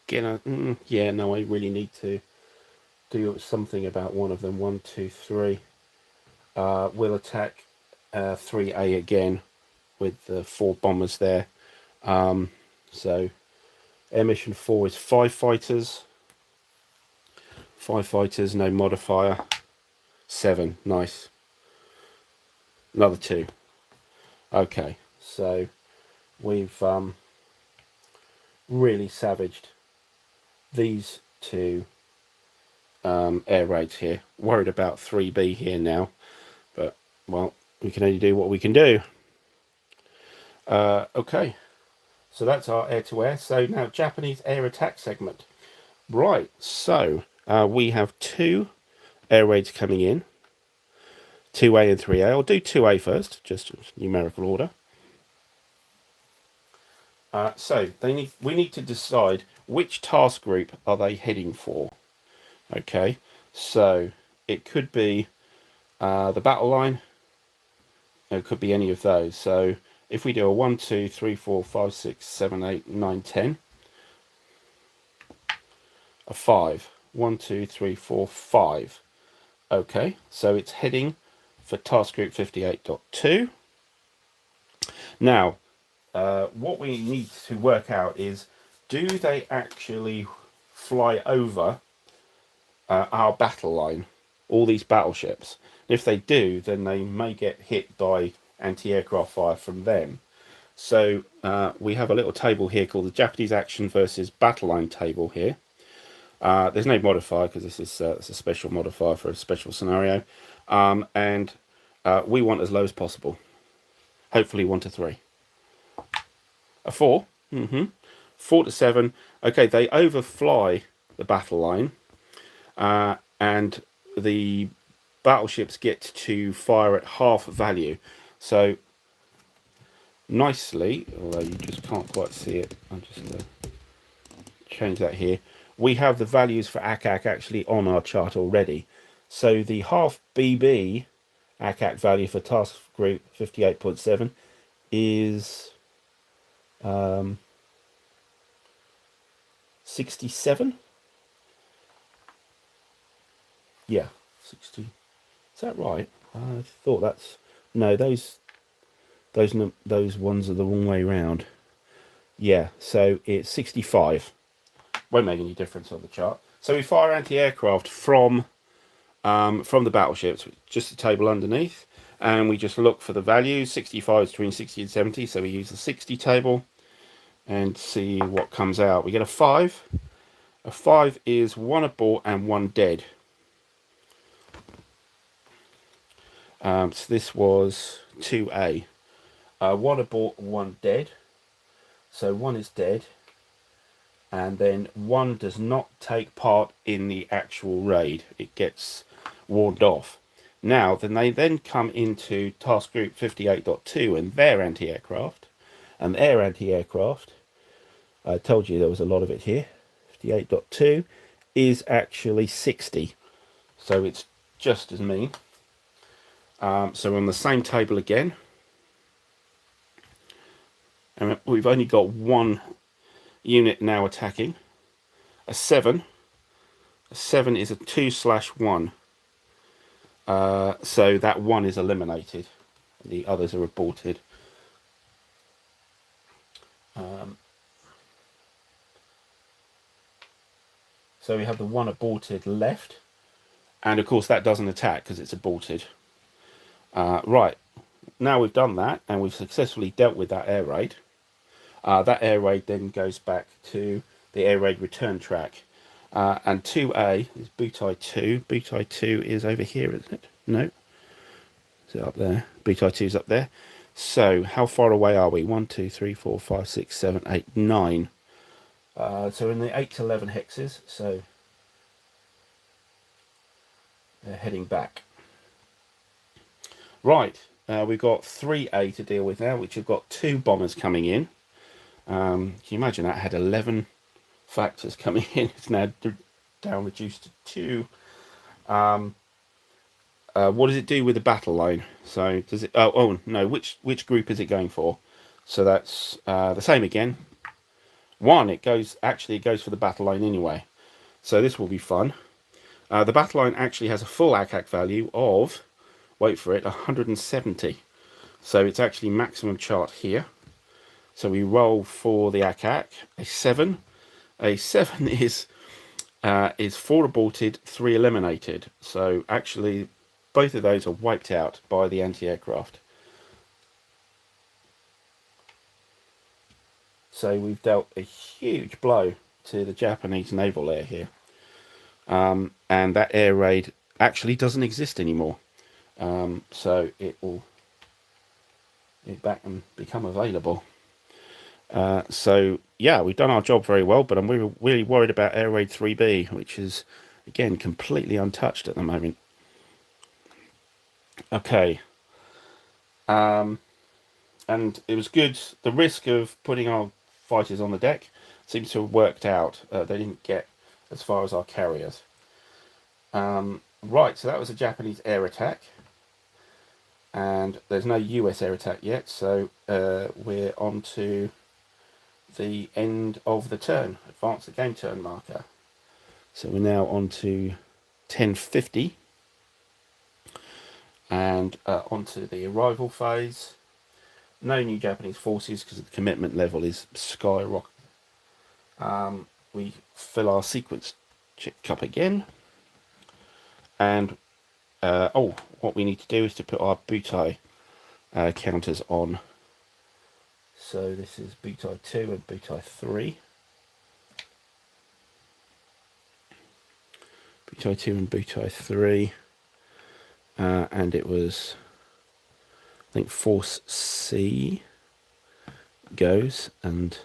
[SPEAKER 1] Again, yeah, no, I really need to do something about one of them. 1, 2, 3. We'll attack 3A again with the 4 bombers there. So air mission 4 is 5 fighters. 5 fighters, no modifier. 7, nice. Another 2. Okay, so we've really savaged these 2 air raids here. Worried about 3B here now, but well, we can only do what we can do. Okay, so that's our air-to-air. So now Japanese air attack segment. Right, so we have 2 air raids coming in, 2A and 3A. I'll do 2A first, just numerical order. So we need to decide which task group are they heading for. Okay, so it could be the battle line. It could be any of those. So if we do a 1, 2, 3, 4, 5, 6, 7, 8, 9, 10, a 5. 1, 2, 3, 4, 5. Okay, so it's heading for task group 58.2. Now, what we need to work out is, do they actually fly over our battle line, all these battleships? If they do, then they may get hit by anti-aircraft fire from them. So we have a little table here called the Japanese action versus battle line table here. There's no modifier because this is it's a special modifier for a special scenario, and we want as low as possible. Hopefully 1 to 3. A 4. 4 to 7. Okay, they overfly the battle line, and the battleships get to fire at half value. So nicely, although you just can't quite see it, I'll just change that here. We have the values for ACAC actually on our chart already. So the half BB ACAC value for task group 58.7 is 67. Yeah, 60. Is that right? I thought that's no. Those ones are the wrong way round. Yeah, so it's 65. Won't make any difference on the chart. So we fire anti-aircraft from the battleships, just the table underneath, and we just look for the values. 65 is between 60 and 70, so we use the 60 table and see what comes out. We get a 5. A 5 is 1 abort and 1 dead. So this was 2A. 1 abort, 1 dead. So 1 is dead. And then 1 does not take part in the actual raid. It gets warned off. Now, then they then come into task group 58.2 and their anti-aircraft. And their anti-aircraft, I told you there was a lot of it here. 58.2 is actually 60. So it's just as mean. So we're on the same table again. And we've only got 1 unit now attacking. A 7. A 7 is a 2/1. So that 1 is eliminated. The others are aborted. So we have the 1 aborted left. And of course that doesn't attack because it's aborted. Right. Now we've done that and we've successfully dealt with that air raid. That air raid then goes back to the air raid return track. And 2A is Butai 2. Butai 2 is over here, isn't it? No. Is it up there? Butai 2 is up there. So how far away are we? 1, 2, 3, 4, 5, 6, 7, 8, 9. So in the 8 to 11 hexes. So they're heading back. Right. We've got 3A to deal with now, which have got 2 bombers coming in. Can you imagine that? Had 11 factors coming in. It's now down reduced to 2. what does it do with the battle line? So does it? Oh no, which group is it going for? So that's the same again. One, it goes for the battle line anyway. So this will be fun. The battle line actually has a full ACAC value of, wait for it, 170. So it's actually maximum chart here. So we roll for the ACAC, a 7. A 7 is 4 aborted, 3 eliminated. So actually both of those are wiped out by the anti-aircraft. So we've dealt a huge blow to the Japanese naval air here. And that air raid actually doesn't exist anymore. So it will back and become available. So yeah, we've done our job very well, but I'm really worried about Air Raid 3B, which is again completely untouched at the moment. Okay. And it was good. The risk of putting our fighters on the deck seems to have worked out. They didn't get as far as our carriers. Right, so that was a Japanese air attack. And there's no US air attack yet, so we're on to the end of the turn, advance the game turn marker. So we're now on to 1050 and onto the arrival phase. No new Japanese forces because the commitment level is skyrocket. We fill our sequence cup again, and what we need to do is to put our butai counters on. So this is butai 2 and butai 3. Butai 2 and butai 3. And it was, I think, Force C goes, and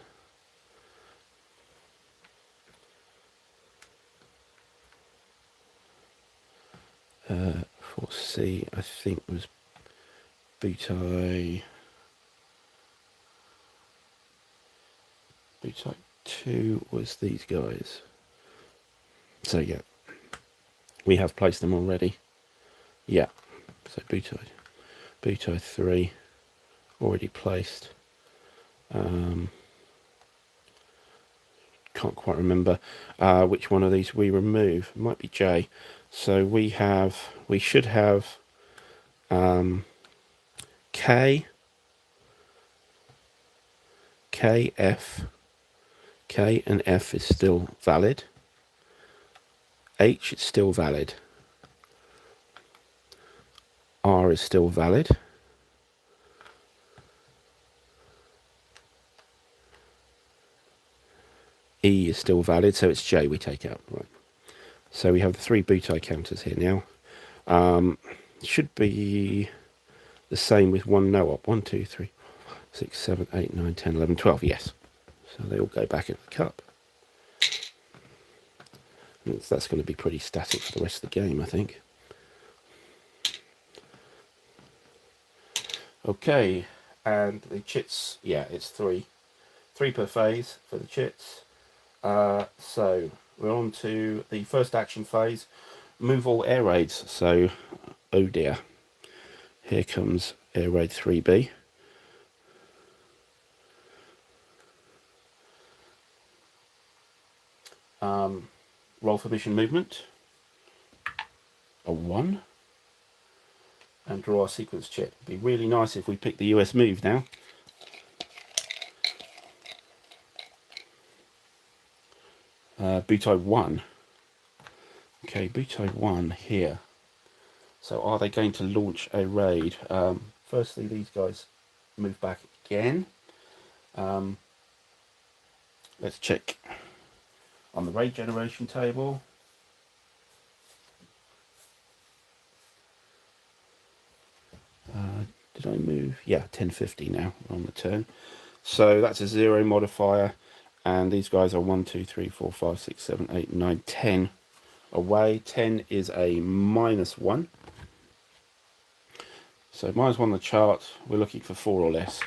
[SPEAKER 1] Force C, I think, was butai 2 was these guys. So yeah, we have placed them already. Yeah, so butai 3 already placed. Can't quite remember which one of these we remove. It might be J. So we should have K, F. K and F is still valid. H is still valid. R is still valid. E is still valid, so it's J we take out. Right. So we have the 3 butai counters here now. Should be the same with 1 no-op. 1, 2, 3, 6, 7, 8, 9, 10, 11, 12. Yes. So they all go back in the cup. And that's going to be pretty static for the rest of the game, I think. Okay, and the chits, yeah, it's 3 per phase for the chits. So we're on to the first action phase, move all air raids. So, oh dear, here comes Air Raid 3B. Roll for mission movement, a 1. And draw our sequence check. It'd be really nice if we pick the US move now. Butai 1. Okay, Butai 1 here. So are they going to launch a raid? Firstly, these guys move back again. Let's check on the raid generation table. Did I move? Yeah, 1050 now. We're on the turn. So that's a 0 modifier. And these guys are 1, 2, 3, 4, 5, 6, 7, 8, 9, 10 away. 10 is a -1. So -1 on the chart. We're looking for 4 or less.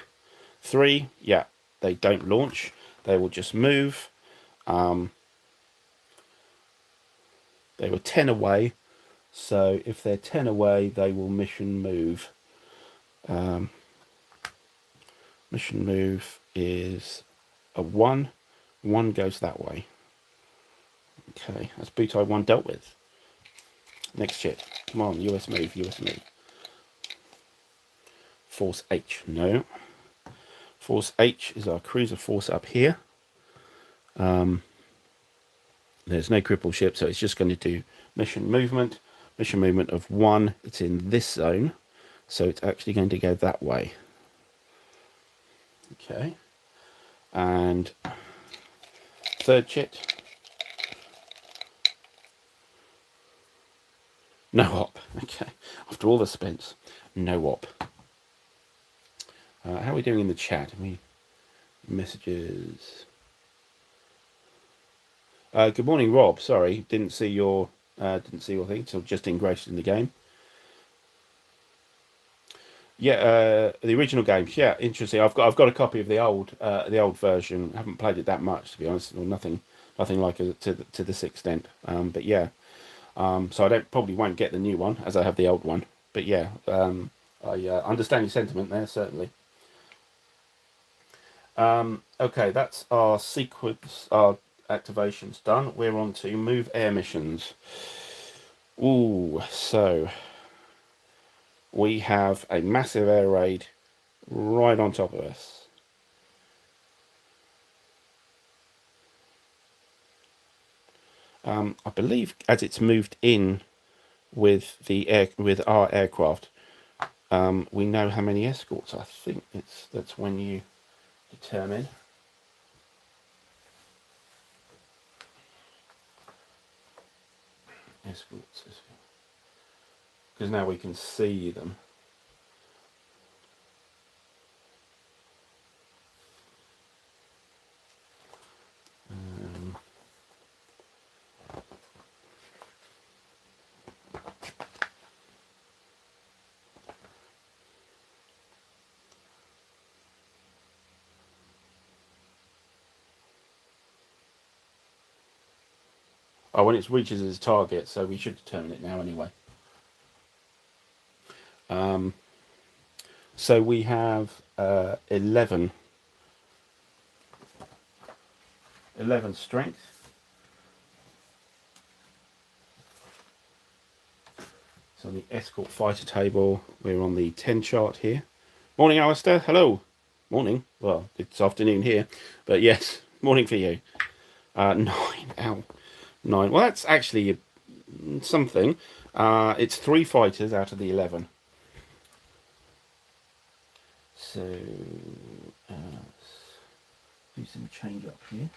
[SPEAKER 1] 3, yeah, they don't launch. They will just move. They were 10 away. So if they're 10 away, they will mission move. Mission move is a 1. 1 goes that way. Okay, that's Butai 1 dealt with. Next ship. Come on, US move, US move. Force H. No. Force H is our cruiser force up here. There's no cripple ship, so it's just going to do mission movement. Mission movement of 1. It's in this zone, so it's actually going to go that way. Okay. And third chit. No op. Okay. After all the suspense, no op. How are we doing in the chat? Messages. Good morning, Rob. Sorry, didn't see your thing. So just engrossed in the game. Yeah, the original games. Yeah, interesting. I've got a copy of the old version. I haven't played it that much, to be honest. Or nothing like it to this extent. But yeah, so I probably won't get the new one as I have the old one. But yeah, I understand your sentiment there, certainly. Okay, that's our sequence, our activations done. We're on to move air missions. Ooh, so we have a massive air raid right on top of us. I believe as it's moved in with our aircraft, we know how many escorts. I think that's when you determine. Escorts, because now we can see them. Oh, when it reaches its target, so we should determine it now anyway. So we have 11 strength. So on the escort fighter table, we're on the 10 chart here. Morning, Alistair. Hello. Morning. Well, it's afternoon here, but yes, morning for you. 9. Ow. 9. Well, that's actually something. It's 3 fighters out of the 11. So do some change up here.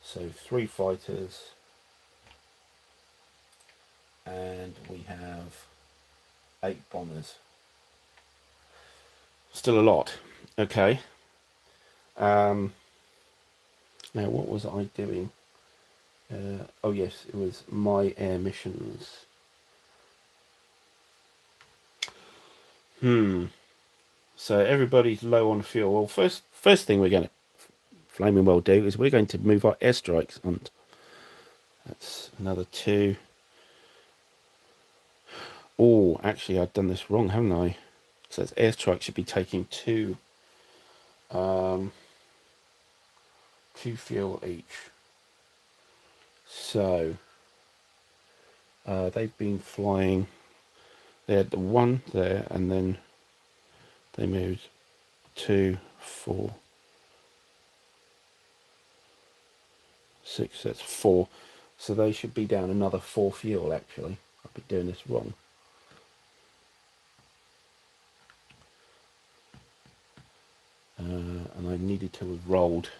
[SPEAKER 1] So 3 fighters, and we have 8 bombers. Still a lot. Okay. Now what was I doing? Oh yes, it was my air missions. So everybody's low on fuel. Well, first thing we're going to flaming well do is we're going to move our airstrikes on. That's another 2. Oh, actually, I've done this wrong, haven't I? So this airstrike should be taking 2 fuel each. So they've been flying. They had the 1 there, and then they moved 2, 4, 6. That's 4. So they should be down another 4 fuel. Actually, I've been doing this wrong. And I needed to have rolled.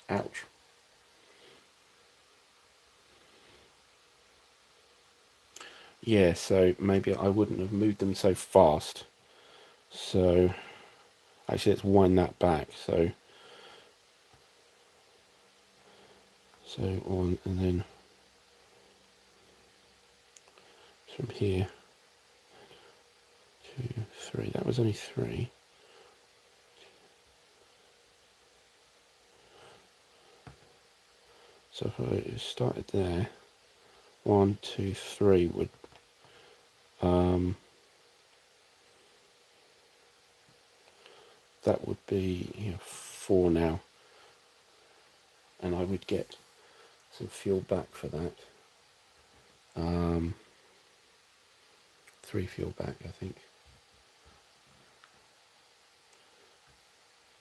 [SPEAKER 1] Ouch. Yeah, so maybe I wouldn't have moved them so fast. So actually, let's wind that back. So on, and then from here, 2, 3. That was only 3. So if I started there, 1, 2, 3 would that would be 4 now, and I would get some fuel back for that. 3 fuel back, I think.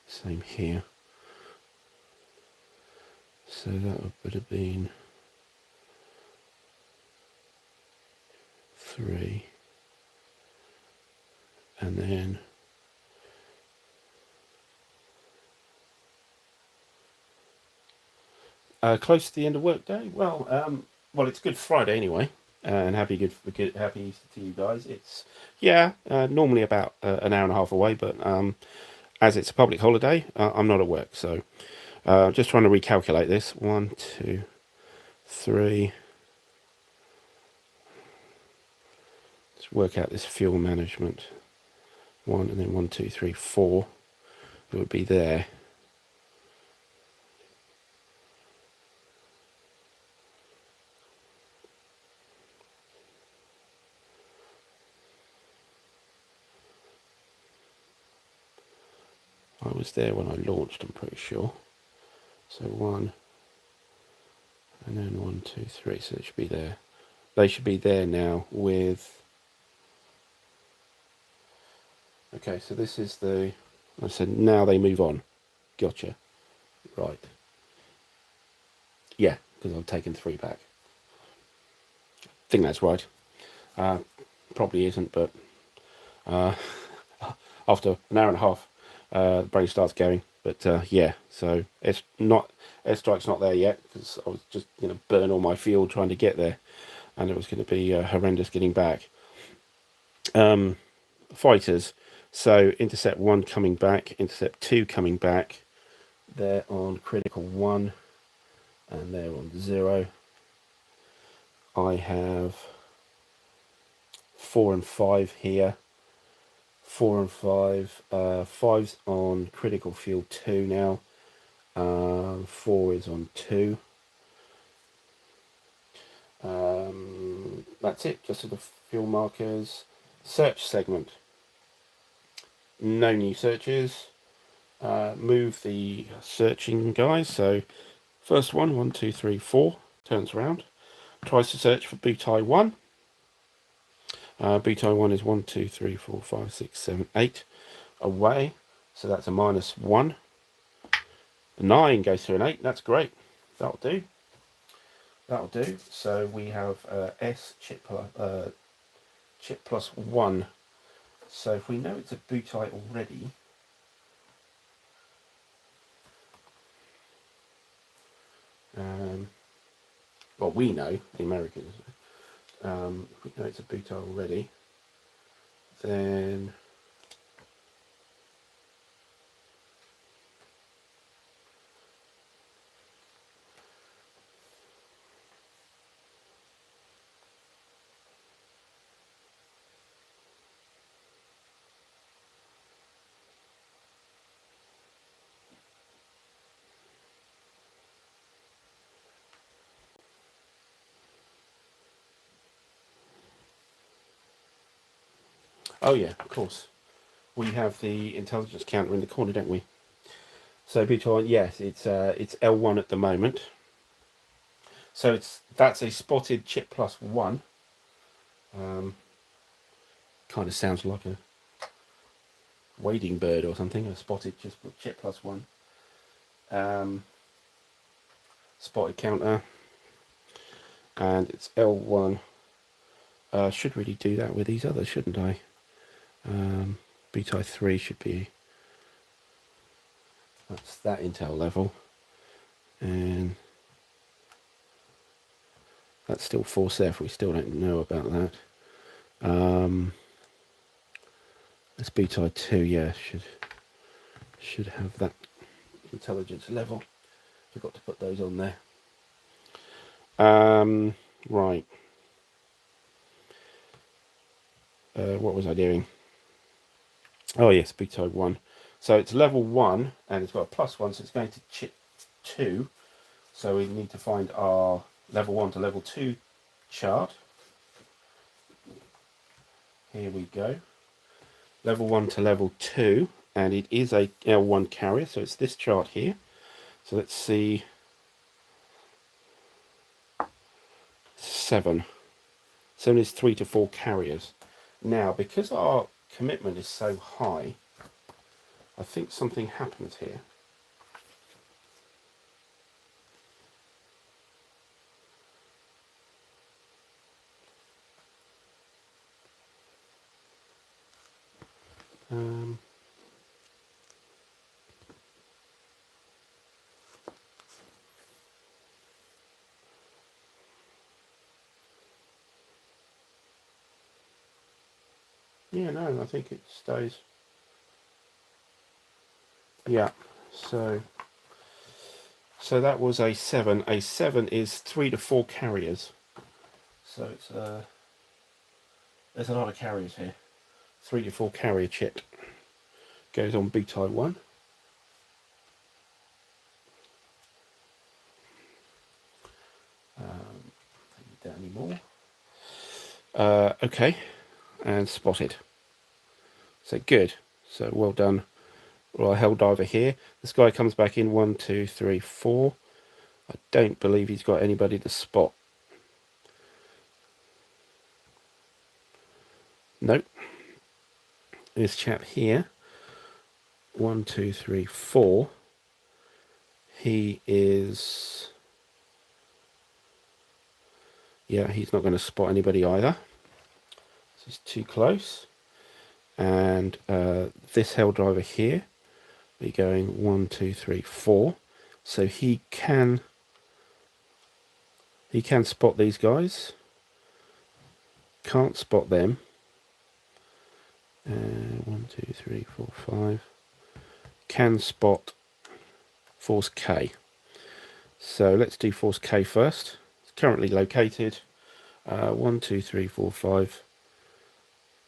[SPEAKER 1] Same here. So that would have been 3, and then close to the end of work day. Well, it's Good Friday anyway, and happy Easter to you guys. It's normally about an hour and a half away, but as it's a public holiday, I'm not at work, so just trying to recalculate this. 1, 2, 3. Let's work out this fuel management. 1 and then 1, 2, 3, 4. It would be there. I was there when I launched, I'm pretty sure. So 1, and then 1, 2, 3. So it should be there. They should be there now with. Okay, so this is the. I said now they move on. Gotcha. Right. Yeah, because I've taken 3 back. I think that's right. Probably isn't, but after an hour and a half, the brain starts going. But yeah, so it's not, airstrike's not there yet, because I was just burn all my fuel trying to get there, and it was going to be horrendous getting back. Fighters, so intercept 1 coming back, intercept 2 coming back. They're on critical 1, and they're on 0. I have 4 and 5 here. 4 and 5. 5's on critical fuel 2 now. 4 is on 2. That's it, just sort of fuel markers. Search segment. No new searches. Move the searching guys. So first one, 1, 2, 3, 4, turns around. Tries to search for Butai 1. Butai 1 is 1, 2, 3, 4, 5, 6, 7, 8 away. So that's a -1. 9 goes through an 8. That's great. That'll do. That'll do. So we have S chip plus 1. So if we know it's a Butai already, well, we know, the Americans, if we know it's a Butai already, then oh yeah, of course. We have the intelligence counter in the corner, don't we? So Butai, yes, it's L1 at the moment. So that's a spotted chip plus 1. Kind of sounds like a wading bird or something. A spotted chip plus 1. Spotted counter, and it's L1. Should really do that with these others, shouldn't I? Butai 3 should be, that's that intel level, and that's still Force F. We still don't know about that. This Butai 2, yeah, should have that intelligence level. Forgot to put those on there. Right. What was I doing? Oh yes, Butai 1. So it's level 1, and it's got a +1, so it's going to chip 2. So we need to find our level 1 to level 2 chart. Here we go. Level 1 to level 2, and it is a L1 carrier, so it's this chart here. So let's see. 7. 7 is 3 to 4 carriers. Now, because our commitment is so high, I think something happens here. Yeah, no, I think it stays. Yeah, so that was a 7. A 7 is 3 to 4 carriers. So it's there's a lot of carriers here. 3 to 4 carrier chit. Goes on B-type 1. Don't need that anymore. Okay, and spotted. So good. So well done. Well, I held diver here. This guy comes back in 1, 2, 3, 4. I don't believe he's got anybody to spot. Nope. This chap here, 1, 2, 3, 4. He is. Yeah, he's not going to spot anybody either. This is too close. And this held driver here, we're going 1, 2, 3, 4. So he can spot these guys. Can't spot them. 1, 2, 3, 4, 5. Can spot force K. So let's do force K first. It's currently located 1, 2, 3, 4, 5,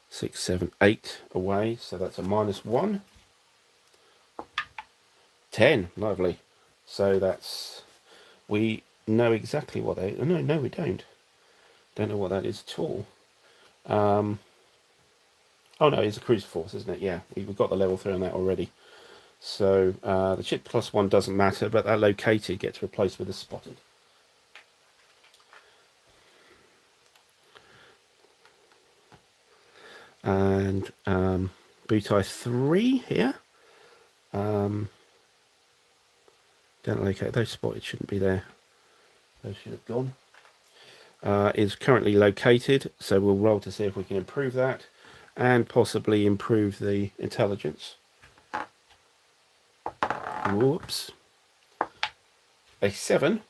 [SPEAKER 1] 6, 7, 8 away. So that's a -1. 10, lovely. So that's, we know exactly what they, no we don't know what that is at all. Oh no, it's a cruiser force, isn't it? Yeah, we've got the level 3 on that already. So the chip +1 doesn't matter, but that located gets replaced with a spotted. And Butai 3 here. Don't locate those spotted, shouldn't be there. Those should have gone. Is currently located, so we'll roll to see if we can improve that and possibly improve the intelligence. Whoops. A 7.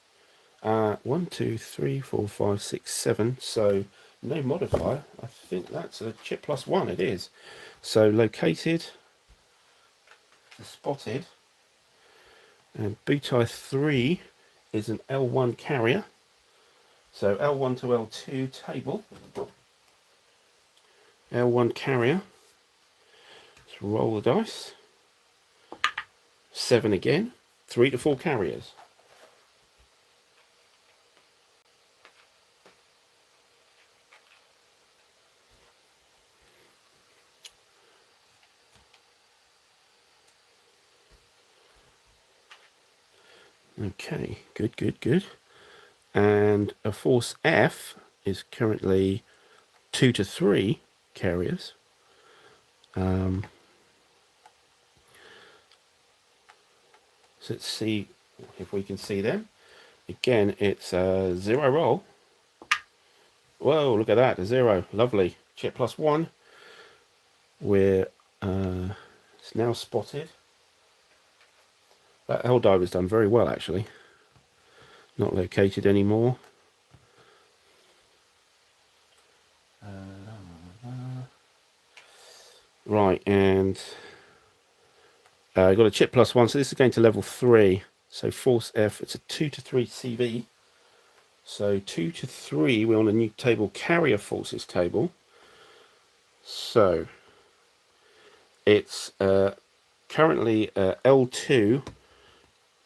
[SPEAKER 1] 1, 2, 3, 4, 5, 6, 7. So no modifier. I think that's a chip +1. It is. So located, spotted, and Butai 3 is an L1 carrier. So L1 to L2 table. L1 carrier. Let's roll the dice. 7 again. 3 to 4 carriers. Okay, good. And a force F is currently 2 to 3 carriers. So let's see if we can see them. Again, it's a 0 roll. Whoa, look at that, a 0. Lovely. Chip +1. We're it's now spotted. That hell diver's done very well, actually. Not located anymore. Right, and I got a chip +1, so this is going to level 3. So force F, it's a 2 to 3 CV. So 2 to 3, we're on a new table, carrier forces table. So it's currently L2,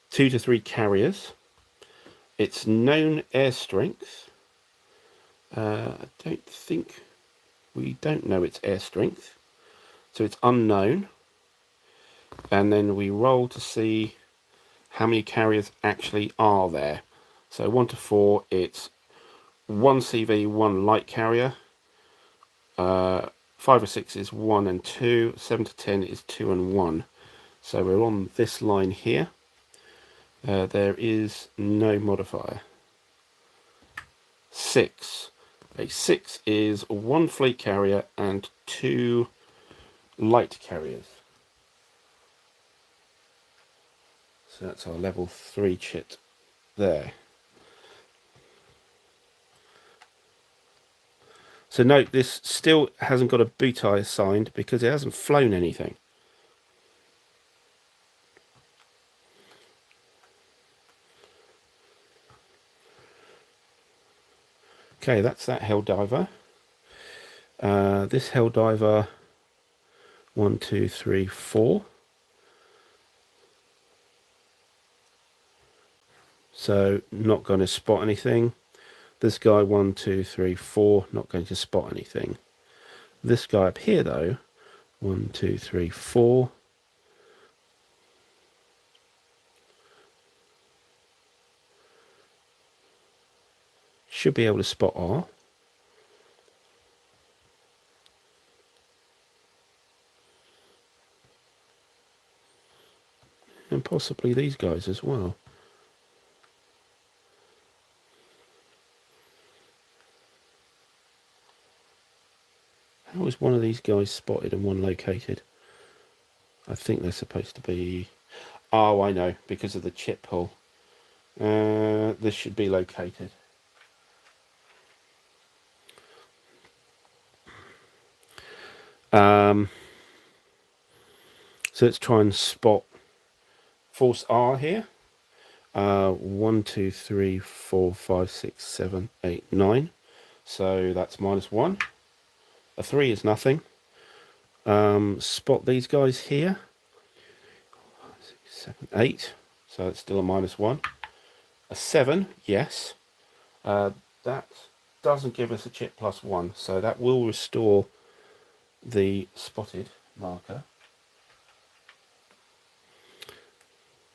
[SPEAKER 1] 2 to 3 carriers. its known air strength. I don't think we don't know its air strength, so it's unknown. And then we roll to see how many carriers actually are there. So 1 to 4, it's 1 CV, 1 light carrier. 5 or 6 is 1 and 2. 7 to 10 is 2 and 1. So we're on this line here. There is no modifier. 6. A 6 is 1 fleet carrier and 2 light carriers. So that's our level 3 chit there. So note, this still hasn't got a buoy assigned because it hasn't flown anything. Okay, that's that Helldiver. This Helldiver, 1, 2, 3, 4. So not going to spot anything. This guy, 1, 2, 3, 4, not going to spot anything. This guy up here though, 1, 2, 3, 4. Should be able to spot R. And possibly these guys as well. How is one of these guys spotted and one located? I think they're supposed to be... Oh, I know, because of the chip pull. This should be located. So let's try and spot Force R here. 1, 2, 3, 4, 5, 6, 7, 8, 9. So that's -1. A 3 is nothing. Spot these guys here. 6, 7, 8. So it's still a -1. A 7, yes. That doesn't give us a chip +1. So that will restore the spotted marker.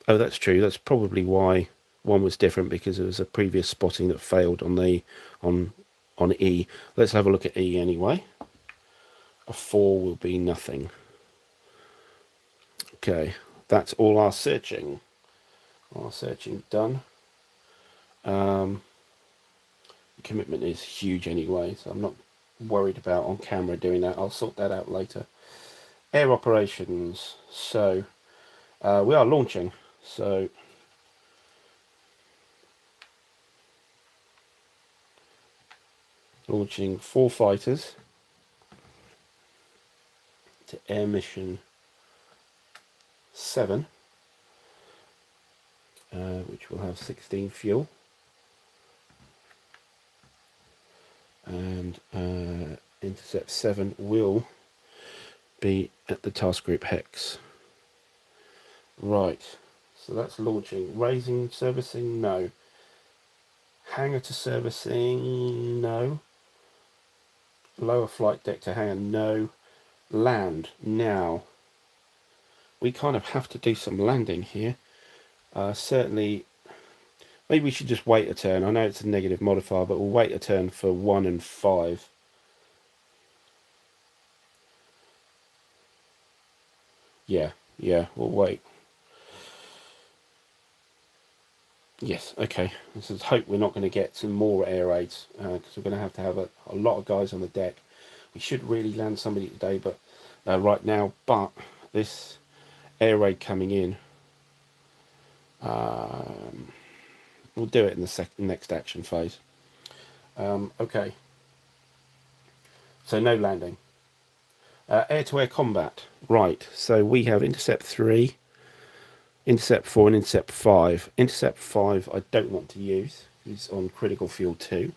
[SPEAKER 1] Oh, that's true. That's probably why one was different, because it was a previous spotting that failed on the on E. Let's have a look at E anyway. A 4 will be nothing. Okay, that's all our searching. Our searching done. The commitment is huge anyway, so I'm not worried about on camera doing that. I'll sort that out later. Air operations. So we are launching. So launching 4 fighters to air mission 7, which will have 16 fuel, and intercept 7 will be at the task group hex. Right, so that's launching. Raising, servicing, no. Hangar to servicing, no. Lower flight deck to hangar, no. Land, now. We kind of have to do some landing here. Certainly, maybe we should just wait a turn. I know it's a negative modifier, but we'll wait a turn for 1 and 5. Yeah, we'll wait. Yes, okay. Let's just hope we're not going to get some more air raids, because we're going to have a lot of guys on the deck. We should really land somebody today, but right now. But this air raid coming in, we'll do it in the next action phase. Okay. So no landing. Air-to-air combat. Right. So we have Intercept 3. Intercept 4 and Intercept 5. Intercept 5 I don't want to use. He's on critical fuel 2.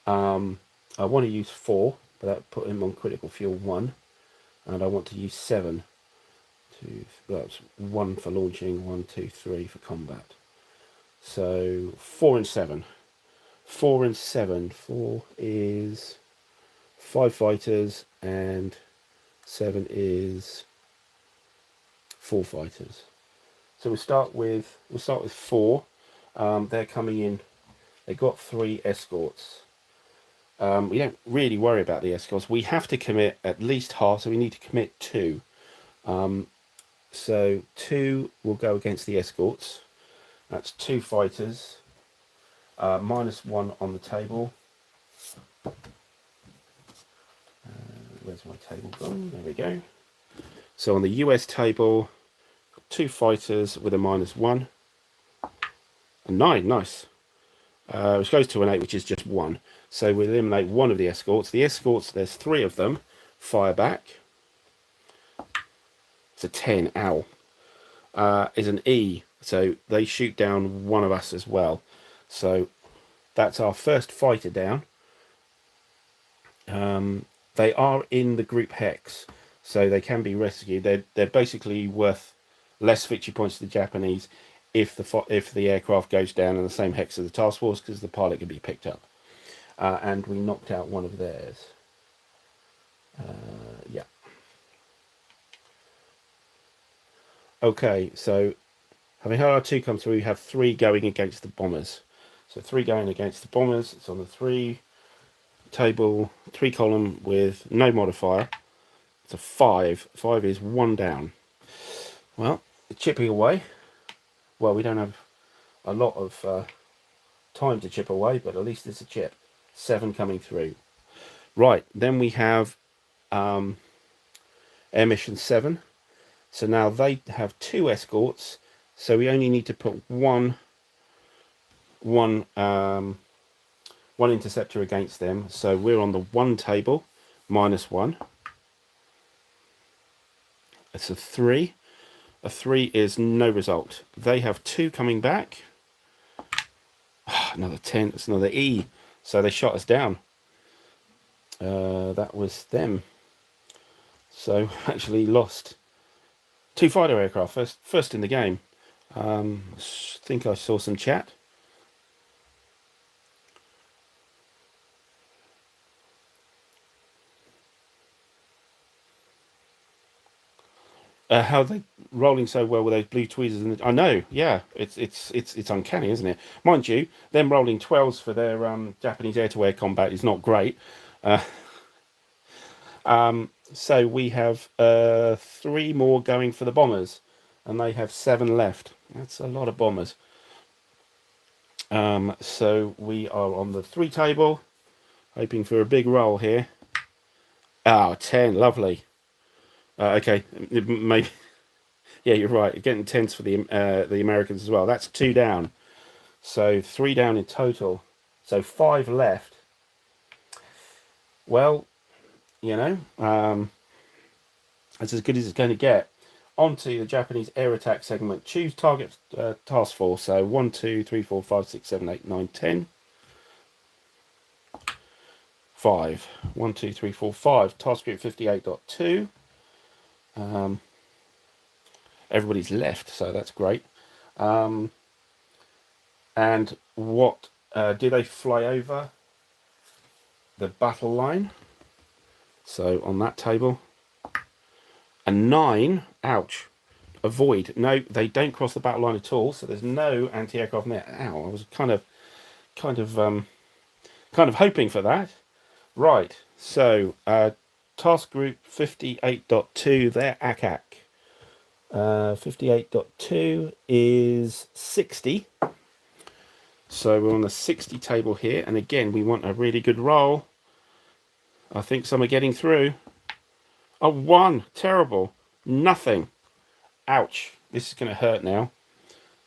[SPEAKER 1] I want to use 4, but that put him on critical fuel 1. And I want to use 7. That's 1 for launching, 1, 2, 3 for combat. So 4 and 7. 4 and 7. 4 is 5 fighters, and 7 is 4 fighters. So we'll start with 4. They're coming in. They got 3 escorts. We don't really worry about the escorts. We have to commit at least half, so we need to commit 2. So 2 will go against the escorts. That's 2 fighters. -1 on the table. Where's my table gone? There we go. So on the US table, 2 fighters with a -1. A 9, nice. Which goes to an 8, which is just 1. So we eliminate 1 of the escorts. The escorts, there's 3 of them. Fire back. It's a 10, ow. Is an E, so they shoot down 1 of us as well. So that's our first fighter down. They are in the group hex, so they can be rescued. They're basically worth less victory points to the Japanese if the aircraft goes down in the same hex as the task force, because the pilot can be picked up. And we knocked out 1 of theirs. Yeah. Okay, so having had our 2 come through, we have 3 going against the bombers. So 3 going against the bombers. It's on the 3 table, 3 column with no modifier. It's a 5. 5 is 1 down. Well, chipping away. Well, we don't have a lot of time to chip away, but at least it's a chip. 7 coming through. Right, then we have Air Mission 7. So now they have 2 escorts, so we only need to put one interceptor against them. So we're on the 1 table, -1. It's a 3. A 3 is no result. They have 2 coming back. Another 10. It's another E. So they shot us down. That was them. So actually lost 2 fighter aircraft first in the game. I think I saw some chat. How are they rolling so well with those blue tweezers? I know, yeah, it's uncanny, isn't it? Mind you, them rolling 12s for their Japanese air-to-air combat is not great. So we have 3 more going for the bombers, and they have 7 left. That's a lot of bombers. So we are on the 3 table, hoping for a big roll here. 10, lovely. Okay, maybe. Yeah, you're right. Getting 10s for the Americans as well. That's 2 down. So 3 down in total. So 5 left. Well, you know, that's as good as it's going to get. On to the Japanese air attack segment. Choose target task force. So 1, 2, 3, 4, 5, 6, 7, 8, 9, 10. 5. 1, 2, 3, 4, 5. Task group 58.2. Everybody's left, so that's great. And what do they fly over? The battle line. So on that table, a 9. Ouch. Avoid. No, they don't cross the battle line at all. So there's no anti-aircraft in there. Ow! I was kind of hoping for that. Right. So task group 58.2. They're ACAC. 58.2 is 60. So we're on the 60 table here, and again we want a really good roll. I think some are getting through. A 1, terrible. Nothing. Ouch. This is going to hurt now.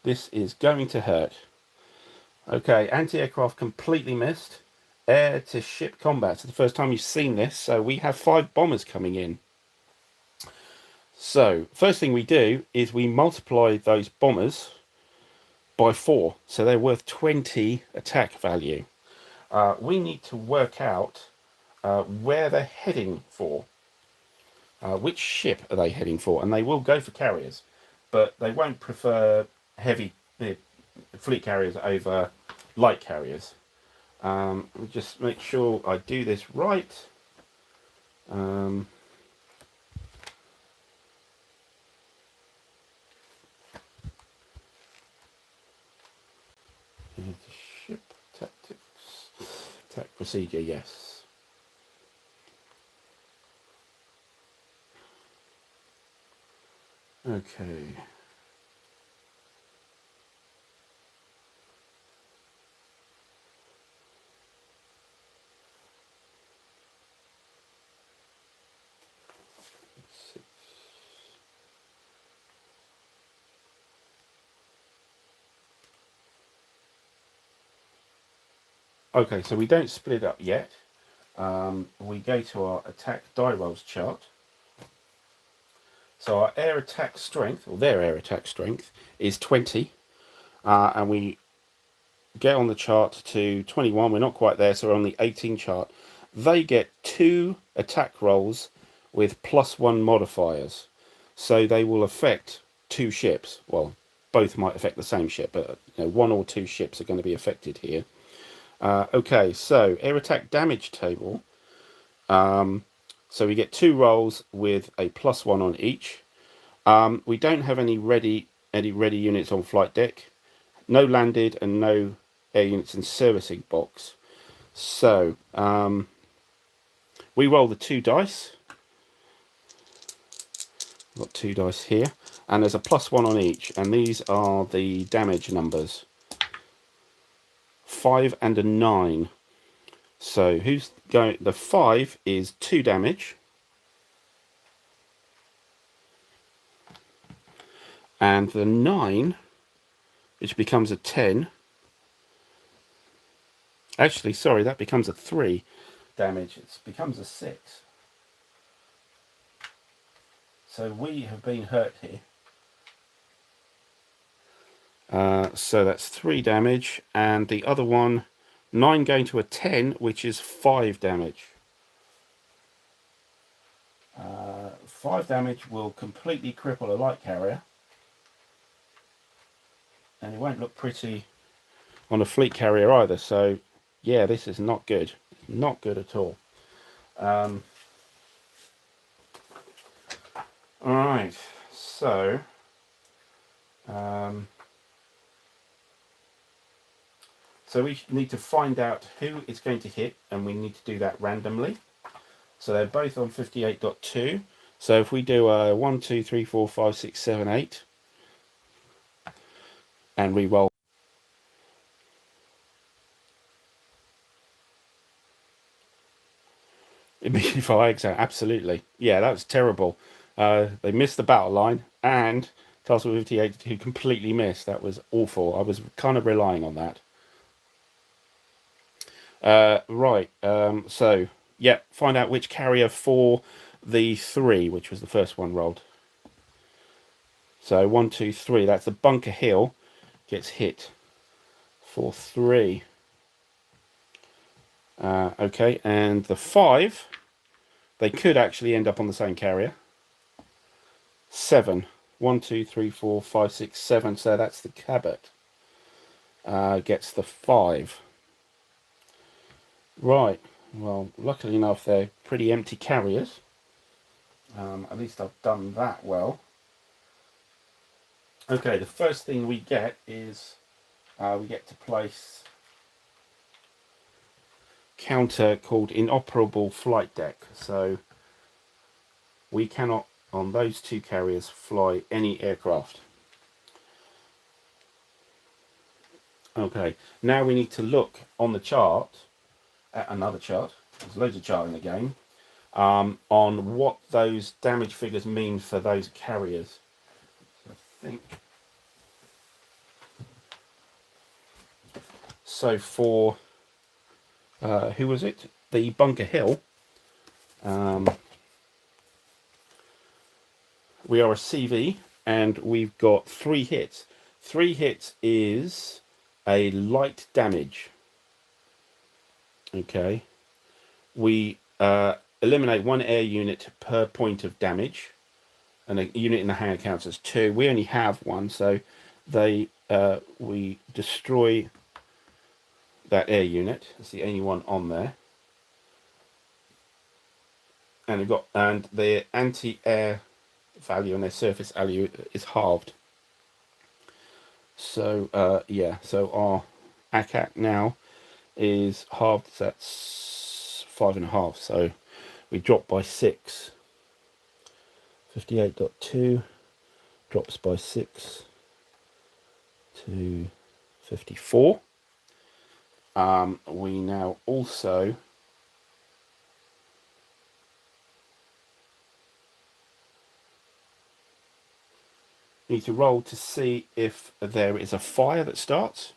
[SPEAKER 1] This is going to hurt. Okay, anti-aircraft completely missed. Air to ship combat. It's the first time you've seen this, so we have 5 bombers coming in. So first thing we do is we multiply those bombers by 4, so they're worth 20 attack value. We need to work out where they're heading for. Which ship are they heading for? And they will go for carriers, but they won't prefer heavy fleet carriers over light carriers. Just make sure I do this right. Ship tactics, attack procedure, yes. Okay. Okay, so we don't split up yet. We go to our attack die rolls chart. So our air attack strength, or their air attack strength, is 20. And we get on the chart to 21. We're not quite there, so we're on the 18 chart. They get 2 attack rolls with +1 modifiers. So they will affect 2 ships. Well, both might affect the same ship, but 1 or 2 ships are going to be affected here. Okay, so air attack damage table. So we get 2 rolls with a +1 on each. We don't have any ready units on flight deck. No landed and no air units in servicing box. So we roll the 2 dice. We've got 2 dice here, and there's a +1 on each, and these are the damage numbers. 5 and a 9. So who's going? The 5 is 2 damage, and the 9, which becomes a 10. Actually, sorry, that becomes a 3 damage. It becomes a 6. So we have been hurt here. So that's 3 damage, and the other one, 9 going to a 10, which is 5 damage. 5 damage will completely cripple a light carrier, and it won't look pretty on a fleet carrier either. So yeah, this is not good. Not good at all. Alright, so so we need to find out who it's going to hit, and we need to do that randomly. So they're both on 58.2. So if we do a 1, 2, 3, 4, 5, 6, 7, 8, and we roll. Immediately for exam, absolutely. Yeah, that was terrible. They missed the battle line, and Task 58 who completely missed. That was awful. I was kind of relying on that. Right. So yeah, find out which carrier for the 3, which was the first one rolled. So 1, 2, 3. That's the Bunker Hill gets hit for 3. Okay, and the 5, they could actually end up on the same carrier. 7. 1, 2, 3, 4, 5, 6, 7. So that's the Cabot. Gets the 5. Right. Well, luckily enough, they're pretty empty carriers. At least I've done that well. Okay, the first thing we get is we get to place counter called inoperable flight deck. So we cannot, on those 2 carriers, fly any aircraft. Okay, now we need to look on the chart at another chart. There's loads of chart in the game. On what those damage figures mean for those carriers. So I think so for who was it? The Bunker Hill. We are a CV, and we've got 3 hits. 3 hits is a light damage. Okay. We eliminate 1 air unit per point of damage, and a unit in the hangar counts as 2. We only have 1, so we destroy that air unit. It's the only one on there, and the anti-air value and their surface value is halved. So yeah, so our ACAC now is halved. So that's 5.5. So we drop by 6. 58.2 drops by 6 to 54. We now also need to roll to see if there is a fire that starts.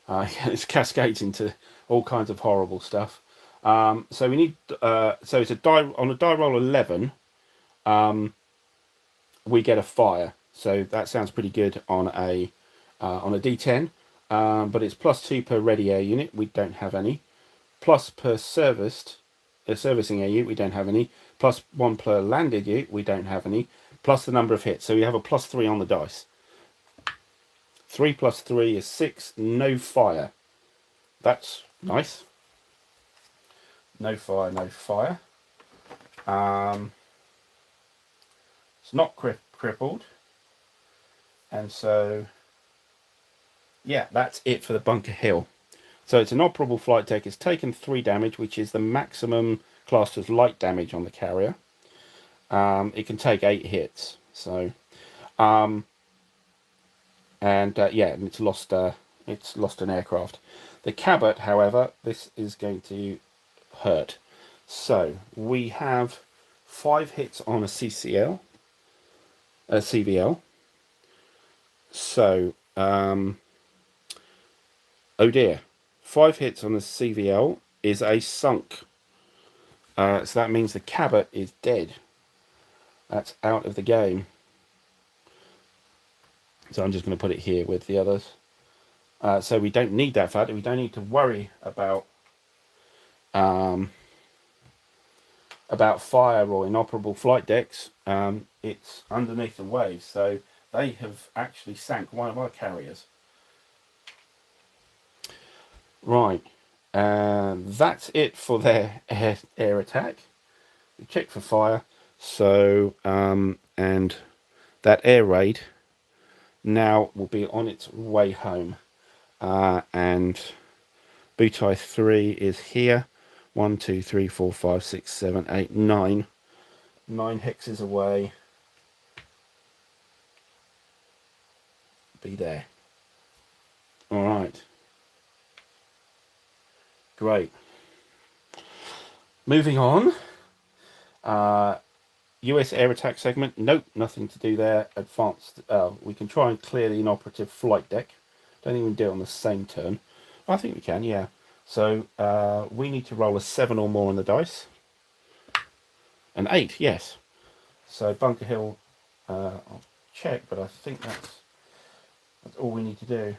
[SPEAKER 1] It cascades into all kinds of horrible stuff. So we need. So it's a die on a die roll 11. We get a fire. So that sounds pretty good on a D10. But it's +2 per ready air unit. We don't have any. Plus per servicing air unit. We don't have any. +1 per landed unit. We don't have any. Plus the number of hits. So we have a +3 on the dice. 3 + 3 is 6. No fire. That's nice. No fire, no fire. It's not crippled. And so, yeah, that's it for the Bunker Hill. So it's an operable flight deck. It's taken 3 damage, which is the maximum classed as light damage on the carrier. It can take 8 hits. So, yeah, and it's lost an aircraft. The Cabot, however, this is going to hurt. So we have 5 hits on a CVL. So, oh dear, 5 hits on the CVL is a sunk. So that means the Cabot is dead. That's out of the game. So I'm just going to put it here with the others. So we don't need that factor. We don't need to worry about fire or inoperable flight decks. It's underneath the waves, so they have actually sank one of our carriers. Right, that's it for their air attack. We check for fire. So and that air raid now will be on its way home. And Butai 3 is here. 1, 2, 3, 4, 5, 6, 7, 8, 9. 9 hexes away. Be there. Alright. Great. Moving on. US air attack segment. Nope, nothing to do there. Advanced. We can try and clear the inoperative flight deck. Don't even do it on the same turn. I think we can, yeah. So we need to roll a 7 or more on the dice. An 8, yes. So Bunker Hill, I'll check, but I think that's all we need to do.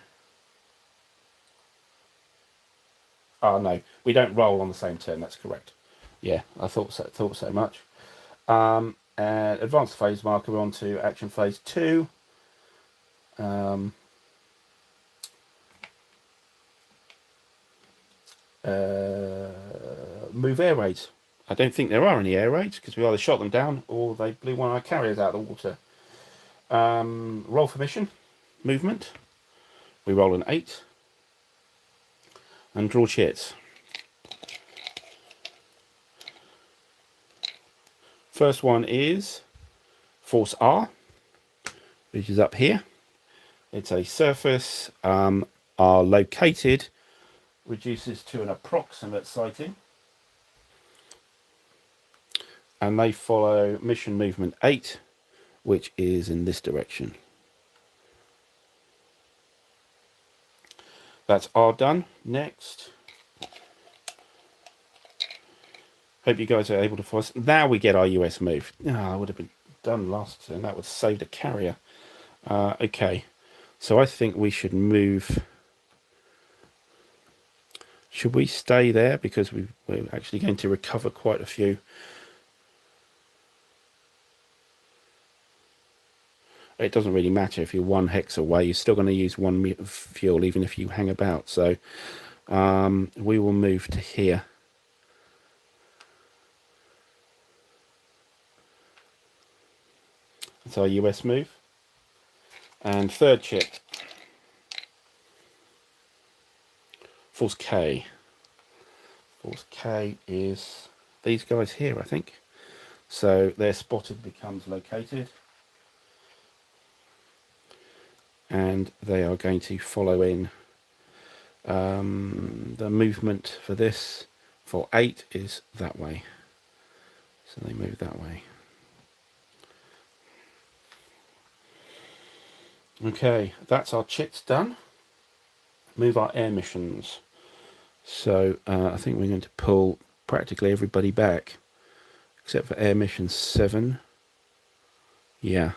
[SPEAKER 1] Oh no, we don't roll on the same turn. That's correct. Yeah, I thought so much. And advanced phase marker. We're on to action phase 2. Move air raids. I don't think there are any air raids because we either shot them down or they blew one of our carriers out of the water. Roll for mission. Movement. We roll an 8. And draw chits. First one is Force R, which is up here. It's a surface. Are located. Reduces to an approximate sighting. And they follow mission movement 8, which is in this direction. That's R done. Next. Hope you guys are able to follow us. Now we get our US move. I would have been done last turn. That would have saved a carrier. Okay. So I think we should move. Should we stay there? Because we're actually going to recover quite a few. it doesn't really matter if you're 1 hex away. You're still going to use 1 fuel even if you hang about. So we will move to here. That's our US move. And third chip, Force K. Force K is these guys here, I think. So their spotted becomes located. And they are going to follow in. The movement for this, for 8, is that way. So they move that way. Okay, that's our chits done. Move our air missions. So I think we're going to pull practically everybody back, except for air mission 7. Yeah.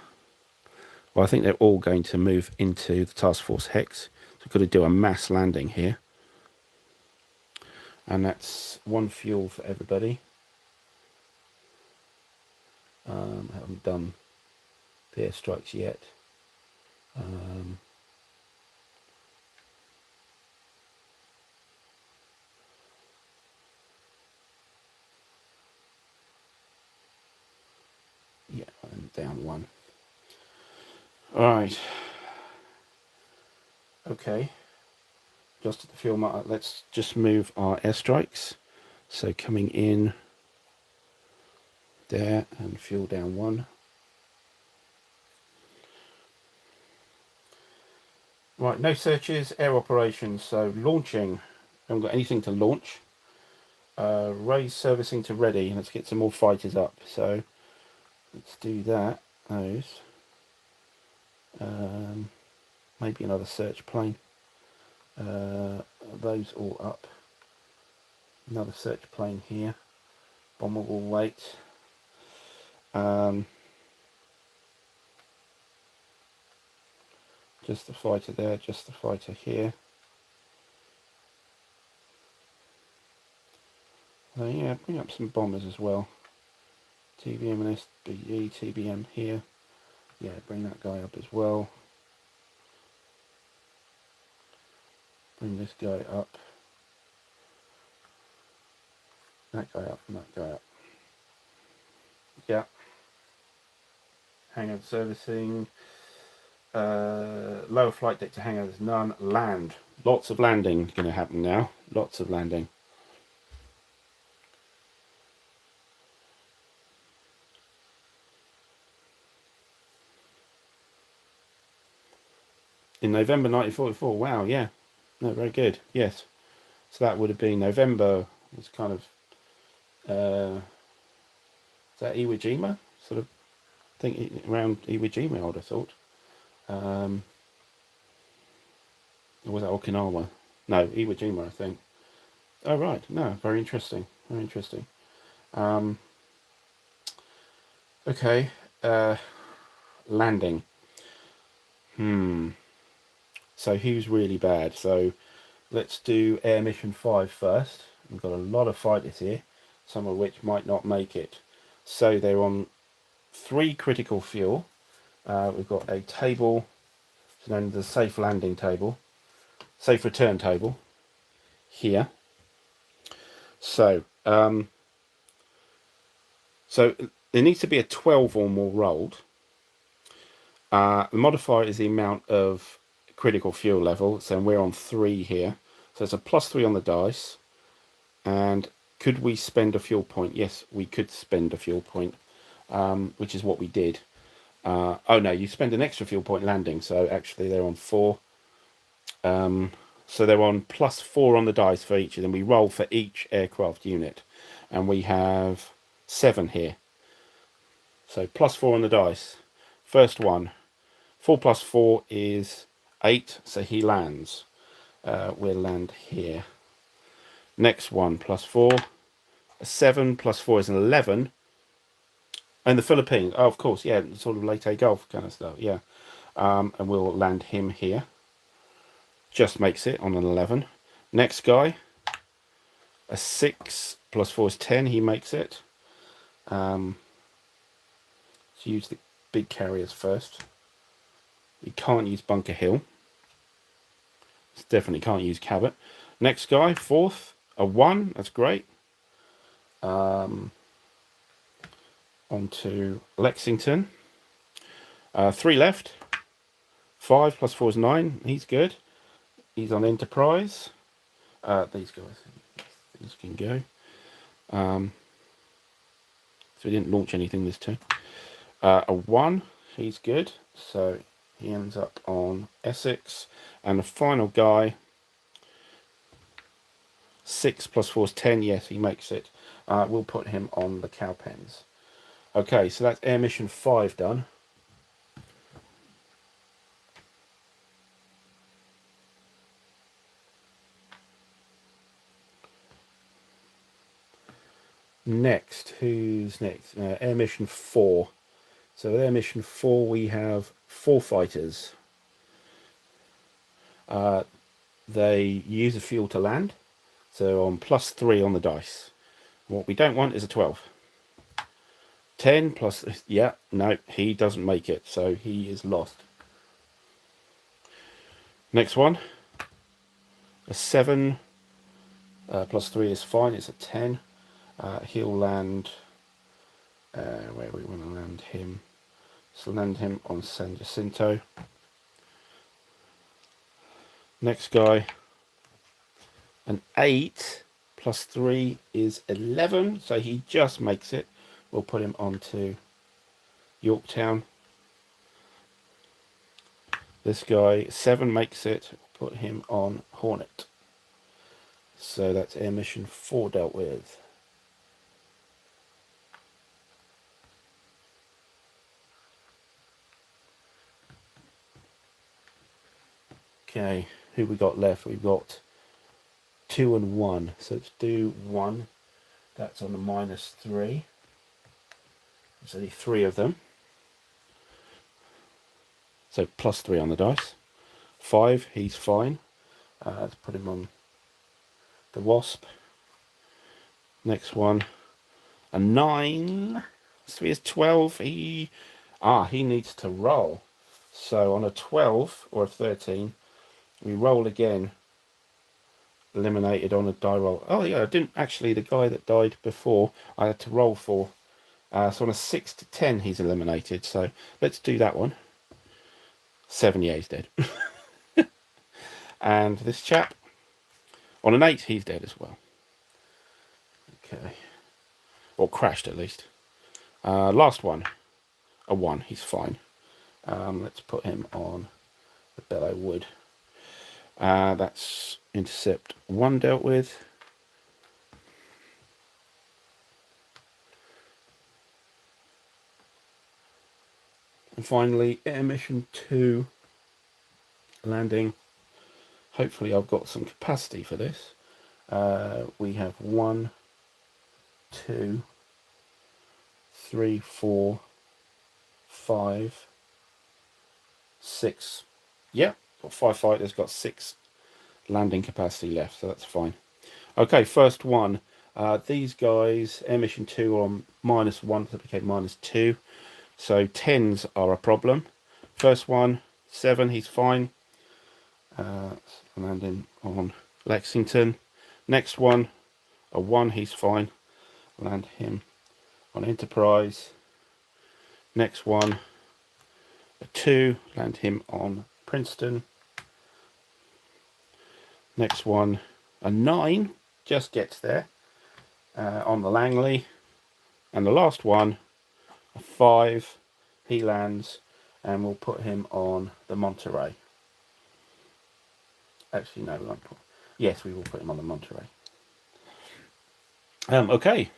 [SPEAKER 1] Well, I think they're all going to move into the Task Force Hex. So we've got to do a mass landing here. And that's 1 fuel for everybody. I haven't done the airstrikes yet. Yeah, I'm down 1. Alright. Okay. Just at the fuel mark, let's just move our airstrikes. So coming in there and fuel down 1. Right, no searches, air operations. So launching. Haven't got anything to launch. Raise servicing to ready. Let's get some more fighters up. So let's do that. Those. Maybe another search plane. Those all up. Another search plane here. Bomber will wait. Just the fighter there, just the fighter here. So yeah, bring up some bombers as well. TBM and SBE, TBM here. Yeah, bring that guy up as well. Bring this guy up. That guy up and that guy up. Yeah. Hangar servicing. Lower flight deck to hangars, none. Land. Lots of landing going to happen now. Lots of landing. In November 1944. Wow, yeah. No, very good. Yes. So that would have been November. Was kind of is that Iwo Jima? Sort of think around Iwo Jima, I would have thought. Or was that Okinawa? No, Iwo Jima, I think. Oh right, no, very interesting. Very interesting. Okay. Landing. So who's really bad? So let's do Air Mission 5 first. We've got a lot of fighters here, some of which might not make it. So they're on 3 critical fuel. We've got a table, it's known as the safe landing table, safe return table here. So, so there needs to be a 12 or more rolled. The modifier is the amount of critical fuel level, so we're on 3 here. So it's a +3 on the dice. And could we spend a fuel point? Yes, we could spend a fuel point, which is what we did. Oh no, you spend an extra fuel point landing, so actually they're on 4. So they're on +4 on the dice for each of them. We roll for each aircraft unit, and we have 7 here. So +4 on the dice. First one, 4 + 4 is 8, so he lands. We'll land here. Next one, +4, a 7 + 4 is an 11. And the Philippines, oh, of course, yeah, sort of Leyte Gulf kind of stuff, yeah. And we'll land him here. Just makes it on an 11. Next guy, a 6 + 4 is 10, he makes it. Let's use the big carriers first. You can't use Bunker Hill. Definitely can't use Cabot. Next guy, 4th, a 1. That's great. On to Lexington. 3 left. 5 plus 4 is 9. He's good. He's on Enterprise. These guys. These can go. So we didn't launch anything this turn. A 1. He's good. So he ends up on Essex. And the final guy, 6 plus 4 is 10. Yes, he makes it. We'll put him on the Cowpens. Okay, so that's Air Mission 5 done. Next, who's next? Air Mission 4. So with Air Mission 4, we have 4 fighters. They use a fuel to land. So on +3 on the dice. What we don't want is a 12. 10 plus, yeah, no, he doesn't make it, so he is lost. Next one, a 7 +3 is fine, it's a 10. He'll land, where we want to land him. So land him on San Jacinto. Next guy, an 8 +3 is 11, so he just makes it. We'll put him onto Yorktown. This guy, 7 makes it. We'll put him on Hornet. So that's Air Mission 4 dealt with. Okay, who we got left? We've got 2 and 1. So let's do 1. That's on the -3. There's only 3 of them. So +3 on the dice. 5, he's fine. Let's put him on the Wasp. Next one, a 9. 3 is 12. He needs to roll. So on a 12 or a 13, we roll again. Eliminated on a die roll. Oh yeah, I didn't actually. The guy that died before, I had to roll for. So on a 6 to 10, he's eliminated. So let's do that one. 7, yeah, he's dead. And this chap, on an 8, he's dead as well. Okay. Or crashed at least. Last one, a 1, he's fine. Let's put him on the Bellow Wood. That's Intercept 1 dealt with. And finally, Air Mission 2 landing. Hopefully I've got some capacity for this. We have 1, 2, 3, 4, 5, 6. Yeah, got 5 fighters, got 6 landing capacity left, so that's fine. Okay, first one. These guys, Air Mission 2 are on -1, so it became -2. So 10s are a problem. First one, 7, he's fine. Landing on Lexington. Next one, a 1, he's fine. Land him on Enterprise. Next one, a 2, land him on Princeton. Next one, a 9, just gets there on the Langley. And the last one, a 5, he lands, and we'll put him on the Monterey. Actually, no, we won't put. Yes, we will put him on the Monterey. Okay.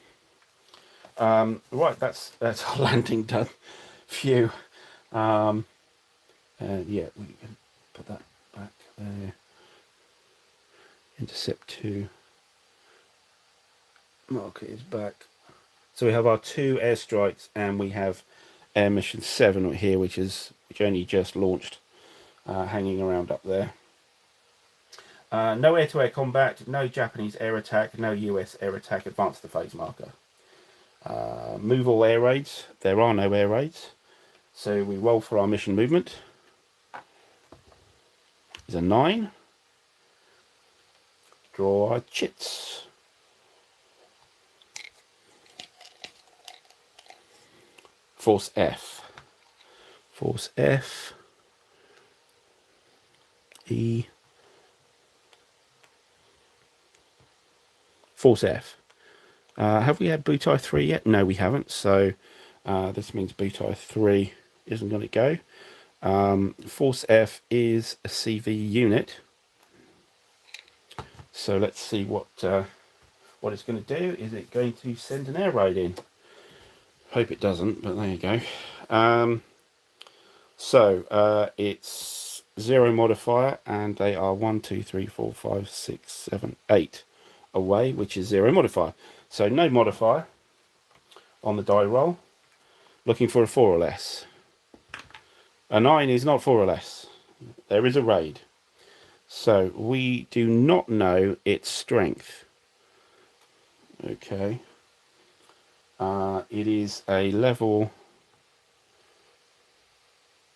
[SPEAKER 1] Right, that's our landing done. Phew. And yeah, we can put that back there. Intercept 2. Marker is back. So we have our 2 airstrikes, and we have Air Mission 7 here, which only just launched, hanging around up there. No air-to-air combat, no Japanese air attack, no US air attack. Advance the phase marker. Move all air raids. There are no air raids, so we roll for our mission movement. is a 9. Draw our chits. Force F. Force F. E. Force F. Have we had Butai 3 yet? No, we haven't. So this means Butai 3 isn't going to go. Force F is a CV unit. So let's see what it's going to do. Is it going to send an air raid in? Hope it doesn't, but there you go. So it's 0 modifier, and they are 1, 2, 3, 4, 5, 6, 7, 8 away, which is 0 modifier. So no modifier on the die roll. Looking for a 4 or less. A 9 is not 4 or less. There is a raid. So we do not know its strength. Okay. It is a level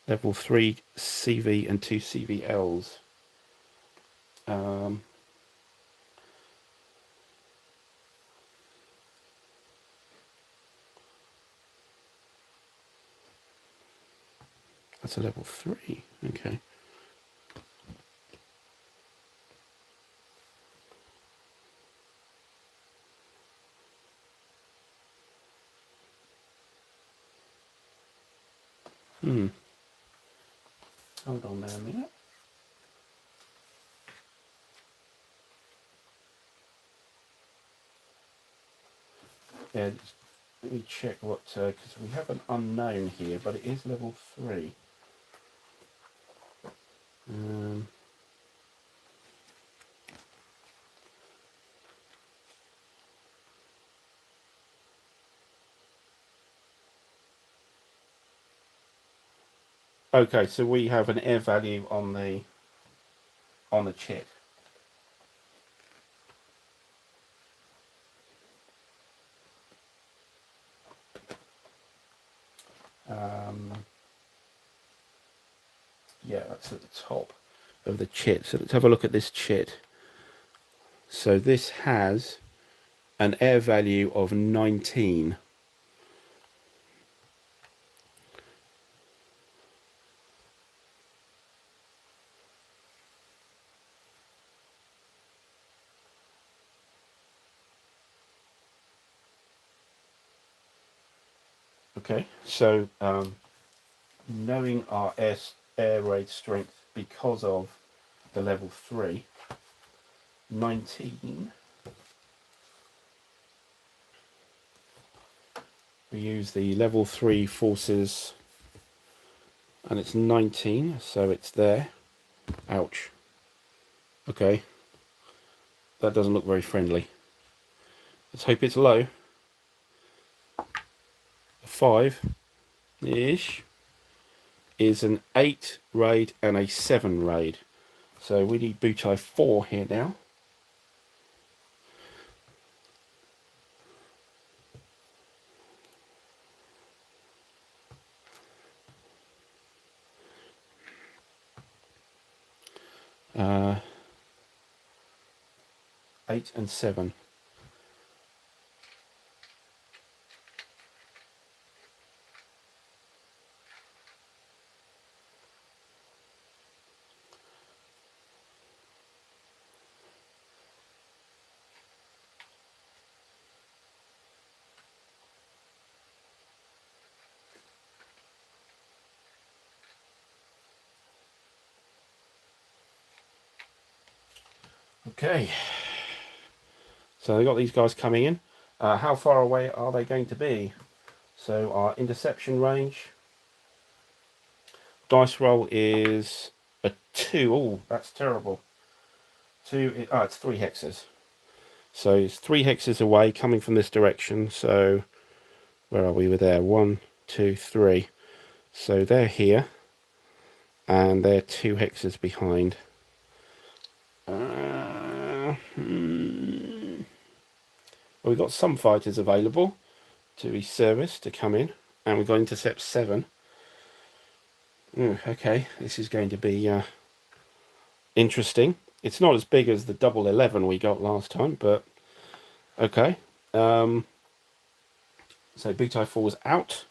[SPEAKER 1] 3 CV and 2 CVLs. That's a level 3. Okay. Hold on there a minute. Yeah, let me check what, because we have an unknown here, but it is level 3. Okay, so we have an air value on the chit. Yeah, that's at the top of the chit. So let's have a look at this chit. So this has an air value of 19. Okay, so knowing our air raid strength because of the level 3, 19. We use the level 3 forces, and it's 19, so it's there. Ouch. Okay, that doesn't look very friendly. Let's hope it's low. A 5-ish is an 8 raid and a 7 raid. So we need Butai 4 here now. Uh, 8 and 7. Okay, so they've got these guys coming in. How far away are they going to be? So our interception range, dice roll is a 2. Oh, that's terrible. 2, it's 3 hexes. So it's 3 hexes away coming from this direction. So where are we? We're there. 1, 2, 3. So they're here, and they're 2 hexes behind. Well, we've got some fighters available to be serviced to come in, and we've got intercept 7. Okay, this is going to be interesting. It's not as big as the double 11 we got last time, but okay. So Butai 4 is out.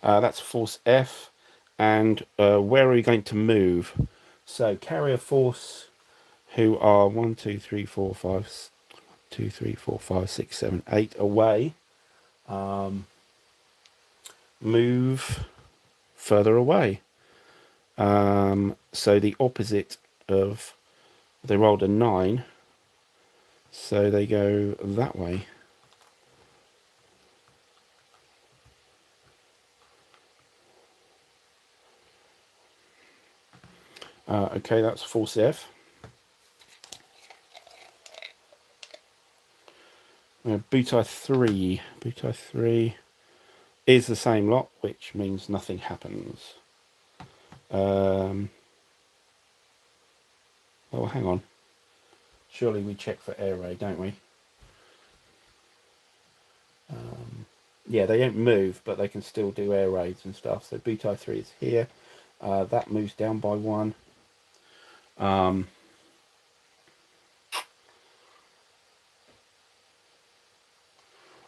[SPEAKER 1] That's Force F. And where are we going to move? So Carrier Force, who are 1, 2, 3, 4, 5, 2, 3, 4, 5, 6, 7, 8 away. Move further away. So the opposite of, they rolled a 9, so they go that way. Okay, that's Force F. Butai 3. Butai 3 is the same lot, which means nothing happens. Oh, hang on. Surely we check for air raid, don't we? Yeah, they don't move, but they can still do air raids and stuff. So Butai 3 is here. That moves down by 1.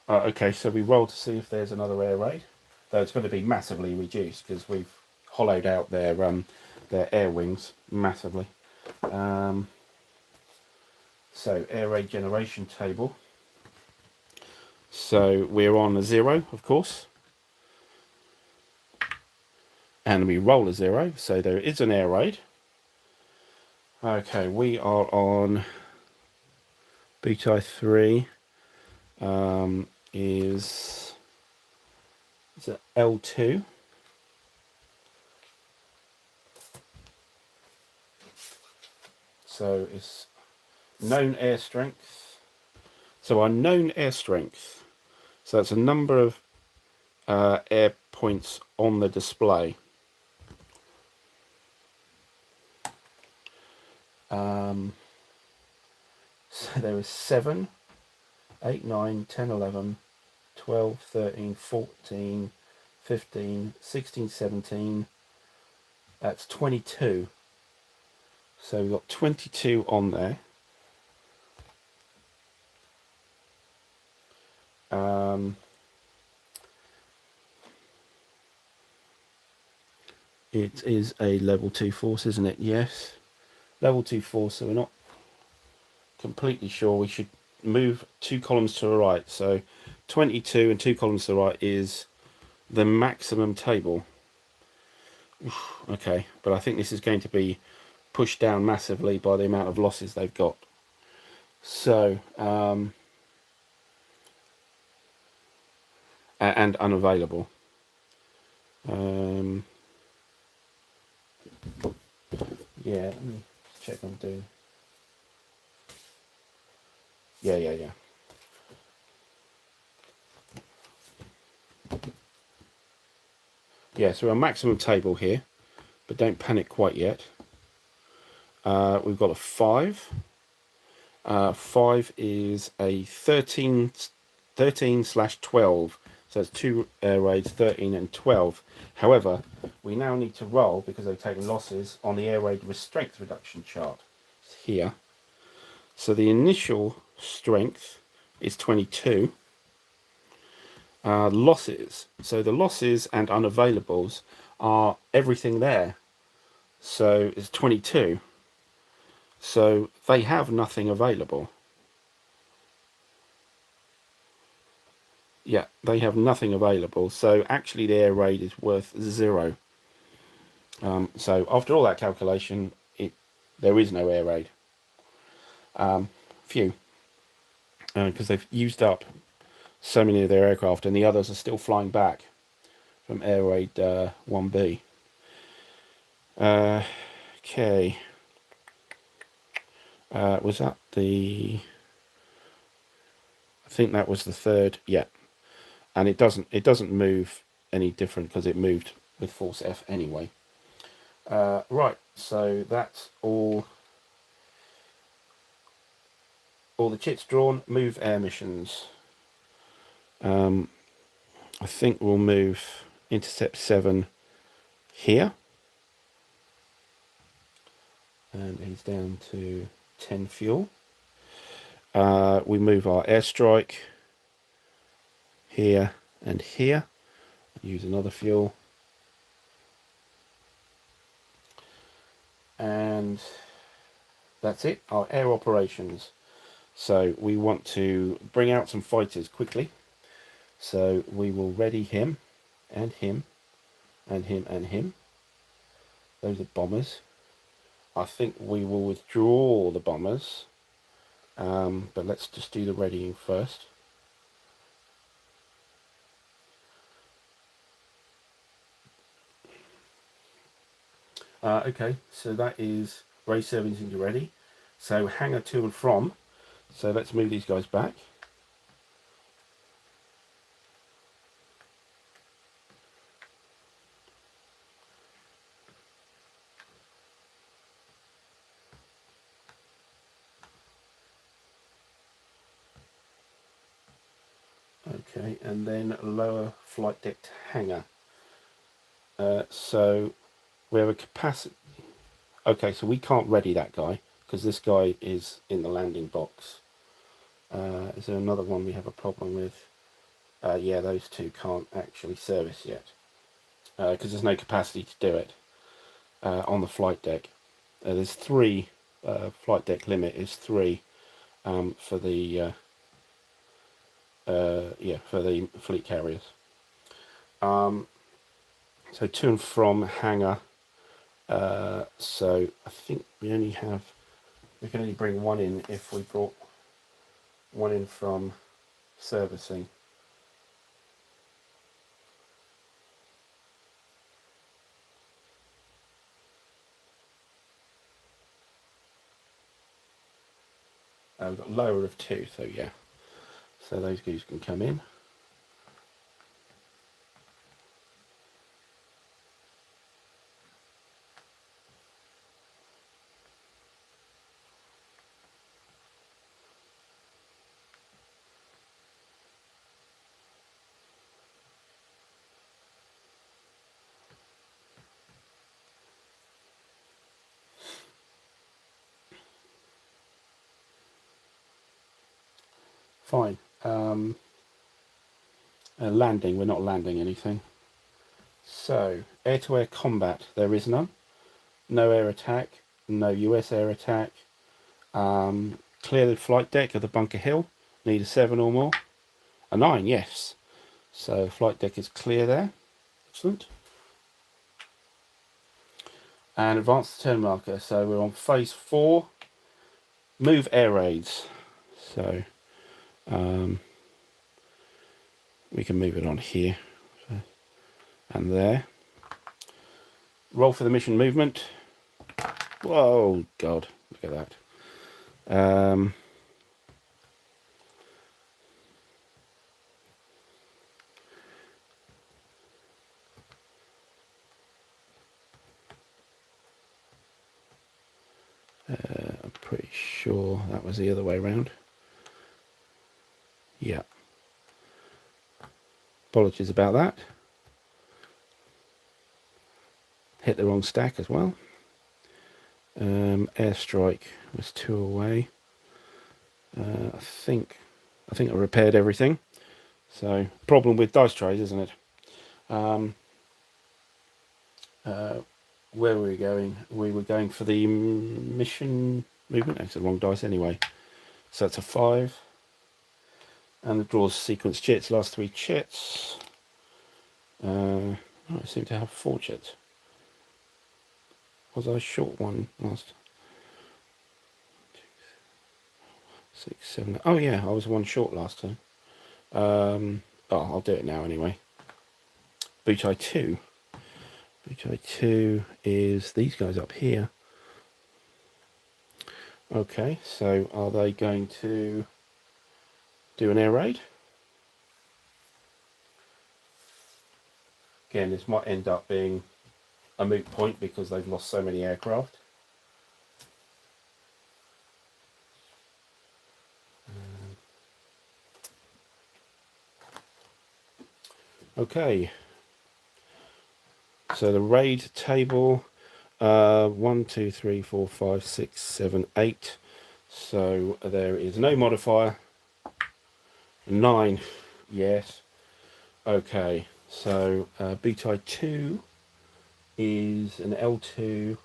[SPEAKER 1] Okay, so we roll to see if there's another air raid. Though it's going to be massively reduced because we've hollowed out their air wings massively. So air raid generation table. So we're on a 0, of course. And we roll a 0, so there is an air raid. Okay, we are on Butai 3. Is it L2? So it's known air strength. So our known air strength. So that's a number of air points on the display. So there is 7, 8, 9, 10, 11, 12, 13, 14, 15, 16, 17. That's 22. So we've got 22 on there. It is a level 2 force, isn't it? Yes. Level 2 force, so we're not completely sure. We should move 2 columns to the right. So 22 and 2 columns to the right is the maximum table. Okay, but I think this is going to be pushed down massively by the amount of losses they've got. So, and unavailable. Yeah, let me check I'm doing. Yeah. Yeah, so our maximum table here, but don't panic quite yet. We've got a 5. 5 is a 13/12. So it's 2 air raids, 13 and 12. However, we now need to roll, because they've taken losses, on the air raid strength reduction chart. It's here. So the initial strength is 22. Losses. So the losses and unavailables are everything there. So it's 22. So they have nothing available. Yeah, they have nothing available. So actually the air raid is worth 0. So after all that calculation, there is no air raid. Few. Because they've used up so many of their aircraft, and the others are still flying back from air raid 1B. Okay. Was that the... I think that was the 3rd. Yeah. And it doesn't move any different because it moved with Force F anyway. Right, so that's all the chits drawn. Move air missions. I think we'll move Intercept 7 here. and he's down to 10 fuel. We move our airstrike here and here. Use another fuel. And that's it, our air operations. So we want to bring out some fighters quickly. So we will ready him and him and him and him. Those are bombers. I think we will withdraw the bombers, but let's just do the readying first. Okay, so that is race 17 ready. So hangar to and from. So let's move these guys back. Okay, and then lower flight deck to hangar. So we have a capacity. Okay, so we can't ready that guy because this guy is in the landing box. Is there another one we have a problem with? Yeah, those two can't actually service yet because there's no capacity to do it on the flight deck. There's 3. Flight deck limit is 3 for the for the fleet carriers. So to and from hangar. So I think we can only bring one in if we brought one in from servicing. We've got lower of 2, so yeah. So those guys can come in. Fine. Landing, we're not landing anything. So, air-to-air combat, there is none. No air attack, no US air attack. Clear the flight deck of the bunker hill. Need a 7 or more. A 9, yes. So flight deck is clear there. Excellent. And advance the turn marker. So we're on phase 4. Move air raids. So we can move it on here and there. Roll for the mission movement. Whoa, God, look at that. I'm pretty sure that was the other way around. Yeah. Apologies about that. Hit the wrong stack as well. Airstrike was 2 away. I think I repaired everything. So problem with dice trays, isn't it? Where were we going? We were going for the mission movement. That's the wrong dice anyway. So that's a 5. And the draws sequence chits. Last 3 chits. I seem to have 4 chits. Was I short one last? 6, 7. Oh yeah, I was 1 short last time. I'll do it now anyway. Butai 2. Butai 2 is these guys up here. Okay, so are they going to do an air raid? Again, this might end up being a moot point because they've lost so many aircraft. Okay, so the raid table, 1, 2, 3, 4, 5, 6, 7, 8. So there is no modifier. 9, yes. Okay, so butoy 2 is an L2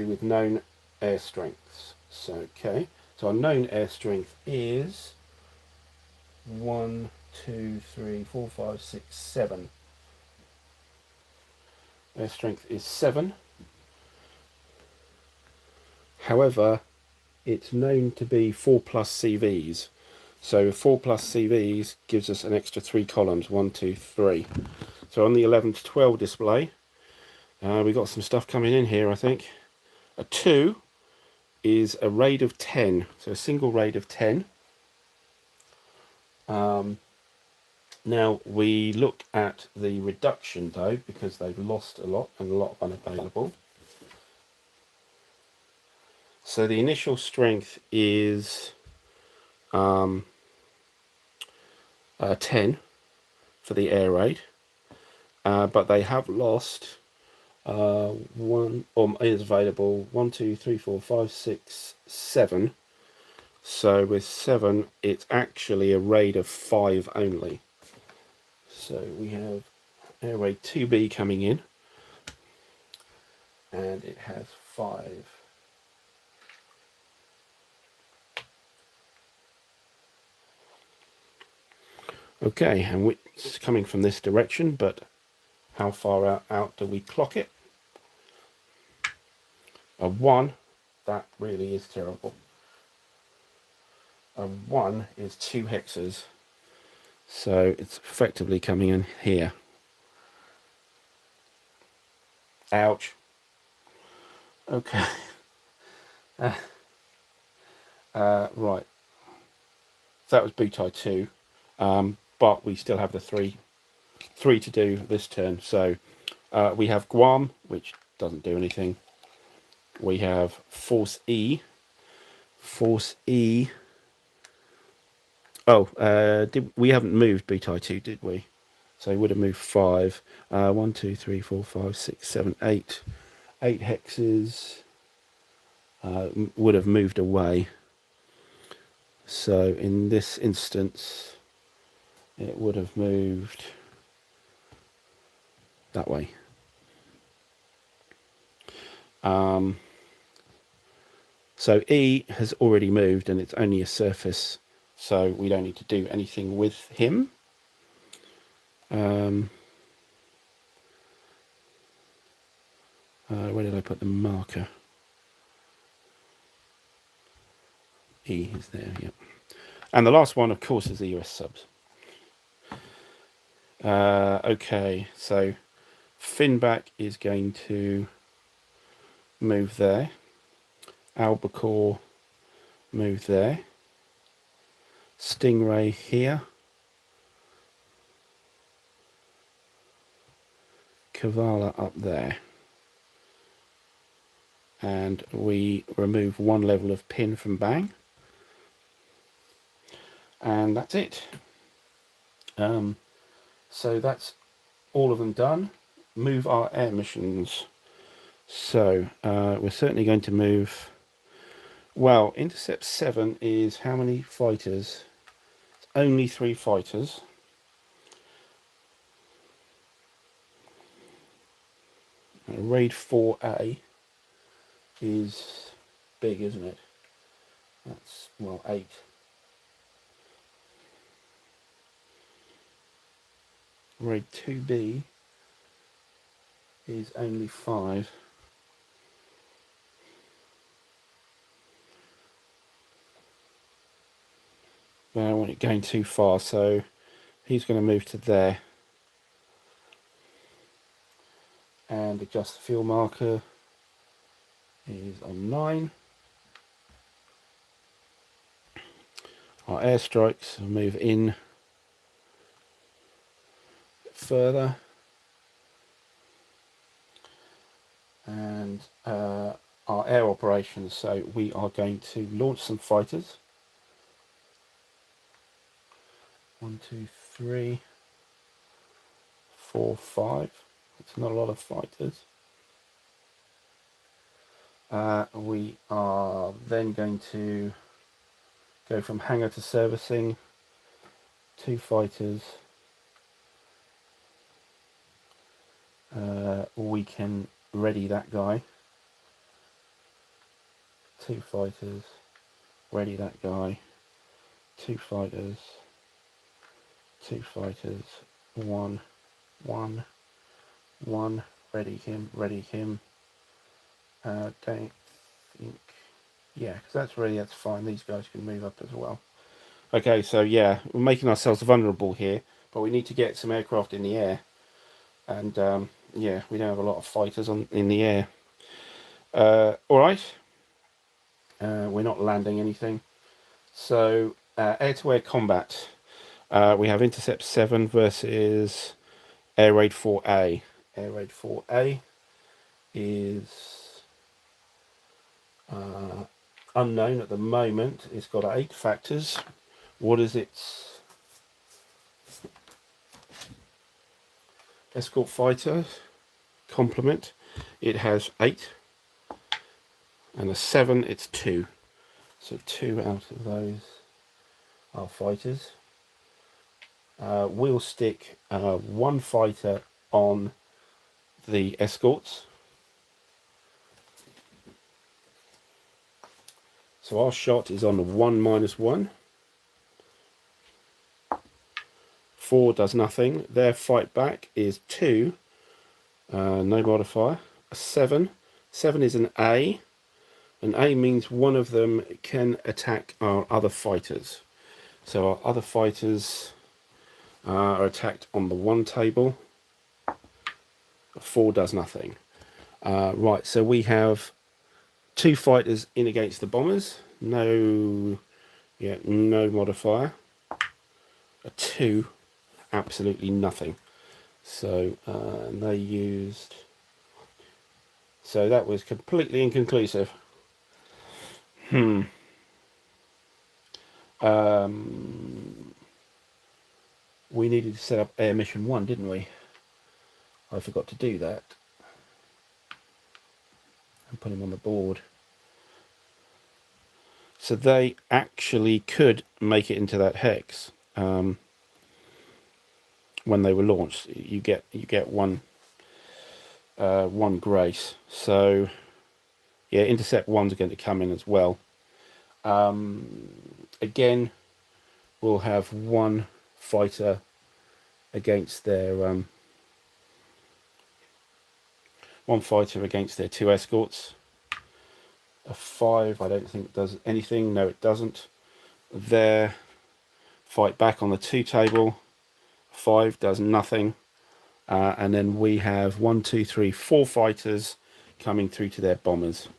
[SPEAKER 1] with known air strengths. So okay, so our known air strength is 1, 2, 3, 4, 5, 6, 7. Air strength is 7. However, it's known to be 4 plus CVs. So 4 plus CVs gives us an extra 3 columns, 1, 2, 3. So on the 11 to 12 display, we got some stuff coming in here, I think. A 2 is a raid of 10, so a single raid of 10. Now we look at the reduction though, because they've lost a lot and a lot unavailable. So the initial strength is 10 for the air raid, but they have lost one, or is available 1, 2, 3, 4, 5, 6, 7. So with 7, it's actually a raid of 5 only. So we have air raid 2B coming in, and it has 5. Okay, and it's coming from this direction, but how far out do we clock it? A 1, that really is terrible. A 1 is 2 hexes, so it's effectively coming in here. Ouch. Okay. Right. So that was butoy 2, but we still have the 3 to do this turn. So we have Guam, which doesn't do anything. We have Force E. Force E. Oh, we haven't moved butoy 2, did we? So we would have moved 5. 1, 2, 3, 4, 5, 6, 7, 8. 8 hexes would have moved away. So in this instance, it would have moved that way. So E has already moved, and it's only a surface, so we don't need to do anything with him. Where did I put the marker? E is there, yep. And the last one, of course, is the US subs. Okay, so Finback is going to move there. Albacore move there. Stingray here. Kavala up there. And we remove 1 level of pin from Bang. And that's it. So that's all of them done. Move our air missions. So we're certainly going to move. Well, Intercept 7 is how many fighters? It's only 3 fighters. Raid 4A is big, isn't it? That's, well, 8. Raid 2B is only 5. But I don't want it going too far, so he's going to move to there. And adjust the field marker is on 9. Our airstrikes will move in further. And our air operations, so we are going to launch some fighters. 1, 2, 3, 4, 5. It's not a lot of fighters. We are then going to go from hangar to servicing. 2 fighters. We can ready that guy. 2 fighters. Ready that guy. 2 fighters. 2 fighters. 1. 1. 1. Ready him. Ready him. Don't think. Yeah, because that's ready. That's fine. These guys can move up as well. Okay, so yeah, we're making ourselves vulnerable here, but we need to get some aircraft in the air. And yeah, we don't have a lot of fighters in the air. Alright. We're not landing anything. So, air-to-air combat. We have Intercept 7 versus Air Raid 4A. Air Raid 4A is unknown at the moment. It's got 8 factors. What is its escort fighter complement? It has 8, and a 7 it's 2. So 2 out of those are fighters. We'll stick 1 fighter on the escorts. So our shot is on the 1-1. 4 does nothing. Their fight back is 2. No modifier. A 7. 7 is an A. An A means one of them can attack our other fighters. So our other fighters are attacked on the 1 table. A 4 does nothing. Right, so we have 2 fighters in against the bombers. No modifier. A 2, absolutely nothing. So they used. So that was completely inconclusive. We needed to set up Air Mission 1, didn't we? I forgot to do that. And put him on the board. So they actually could make it into that hex. When they were launched, you get one grace. So yeah, Intercept 1's going to come in as well. Again, we'll have 1 fighter against their 1 fighter against their 2 escorts. A 5 I don't think does anything. No, it doesn't. Their fight back on the 2 table. 5 does nothing. And then we have 1, 2, 3, 4 fighters coming through to their bombers.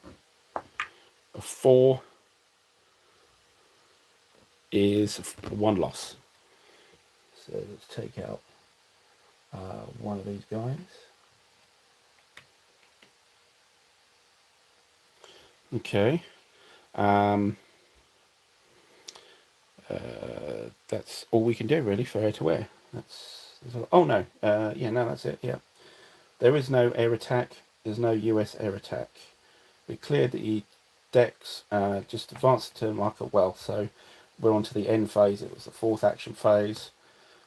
[SPEAKER 1] A 4 is 1 loss. So let's take out one of these guys. Okay. That's all we can do really for air-to-air. Oh no, yeah, no, that's it. Yeah, there is no air attack. There's no US air attack. We cleared the decks, just advanced the turn marker well. So we're on to the end phase. It was the 4th action phase.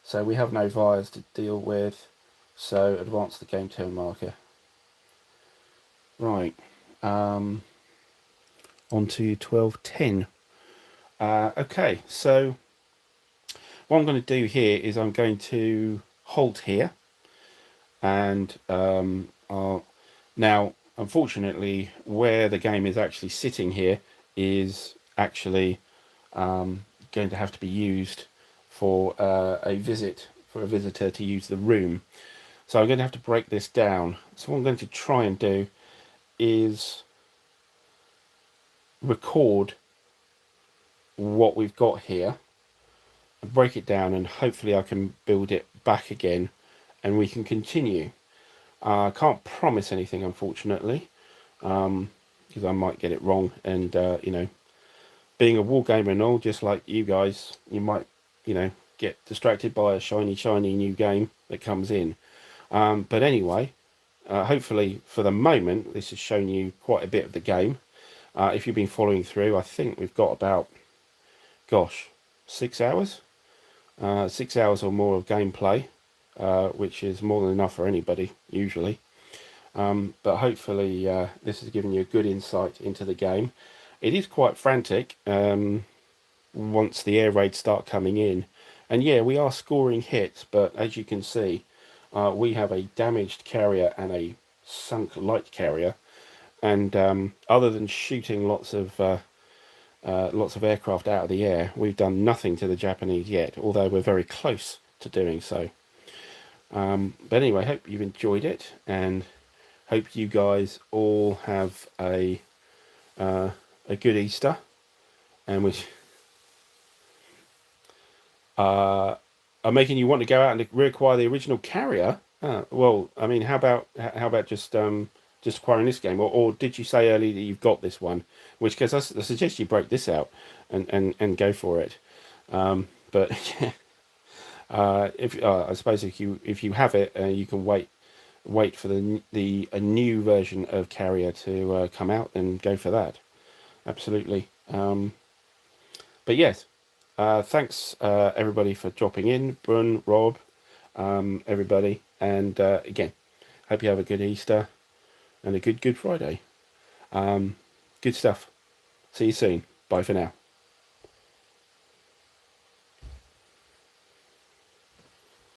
[SPEAKER 1] So we have no fires to deal with. So advance the game turn marker. Right. On to 12:10. Okay, so what I'm going to do here is I'm going to halt here, and now unfortunately where the game is actually sitting here is actually going to have to be used for a visitor to use the room. So I'm going to have to break this down. So what I'm going to try and do is record what we've got here and break it down, and hopefully I can build it back again and we can continue. I can't promise anything, unfortunately, because I might get it wrong, and you know, being a wargamer and all, just like you guys, you might, you know, get distracted by a shiny new game that comes in. But anyway, hopefully for the moment this has shown you quite a bit of the game. If you've been following through, I think we've got about, gosh, 6 hours, 6 hours or more of gameplay, which is more than enough for anybody usually. But hopefully this has given you a good insight into the game. It is quite frantic once the air raids start coming in. And yeah, we are scoring hits, but as you can see, we have a damaged carrier and a sunk light carrier. And other than shooting lots of aircraft out of the air, we've done nothing to the Japanese yet, although we're very close to doing so. But anyway, hope you've enjoyed it, and hope you guys all have a good Easter, and we are making you want to go out and reacquire the original carrier. Well, I mean, how about just acquiring this game, or did you say earlier that you've got this one? In which case, I suggest you break this out and go for it. But yeah, if I suppose if you have it, you can wait for a new version of Carrier to come out and go for that. Absolutely. But yes, thanks everybody for dropping in, Brun, Rob, everybody, and again, hope you have a good Easter and a good Good Friday. Good stuff. See you soon. Bye for now.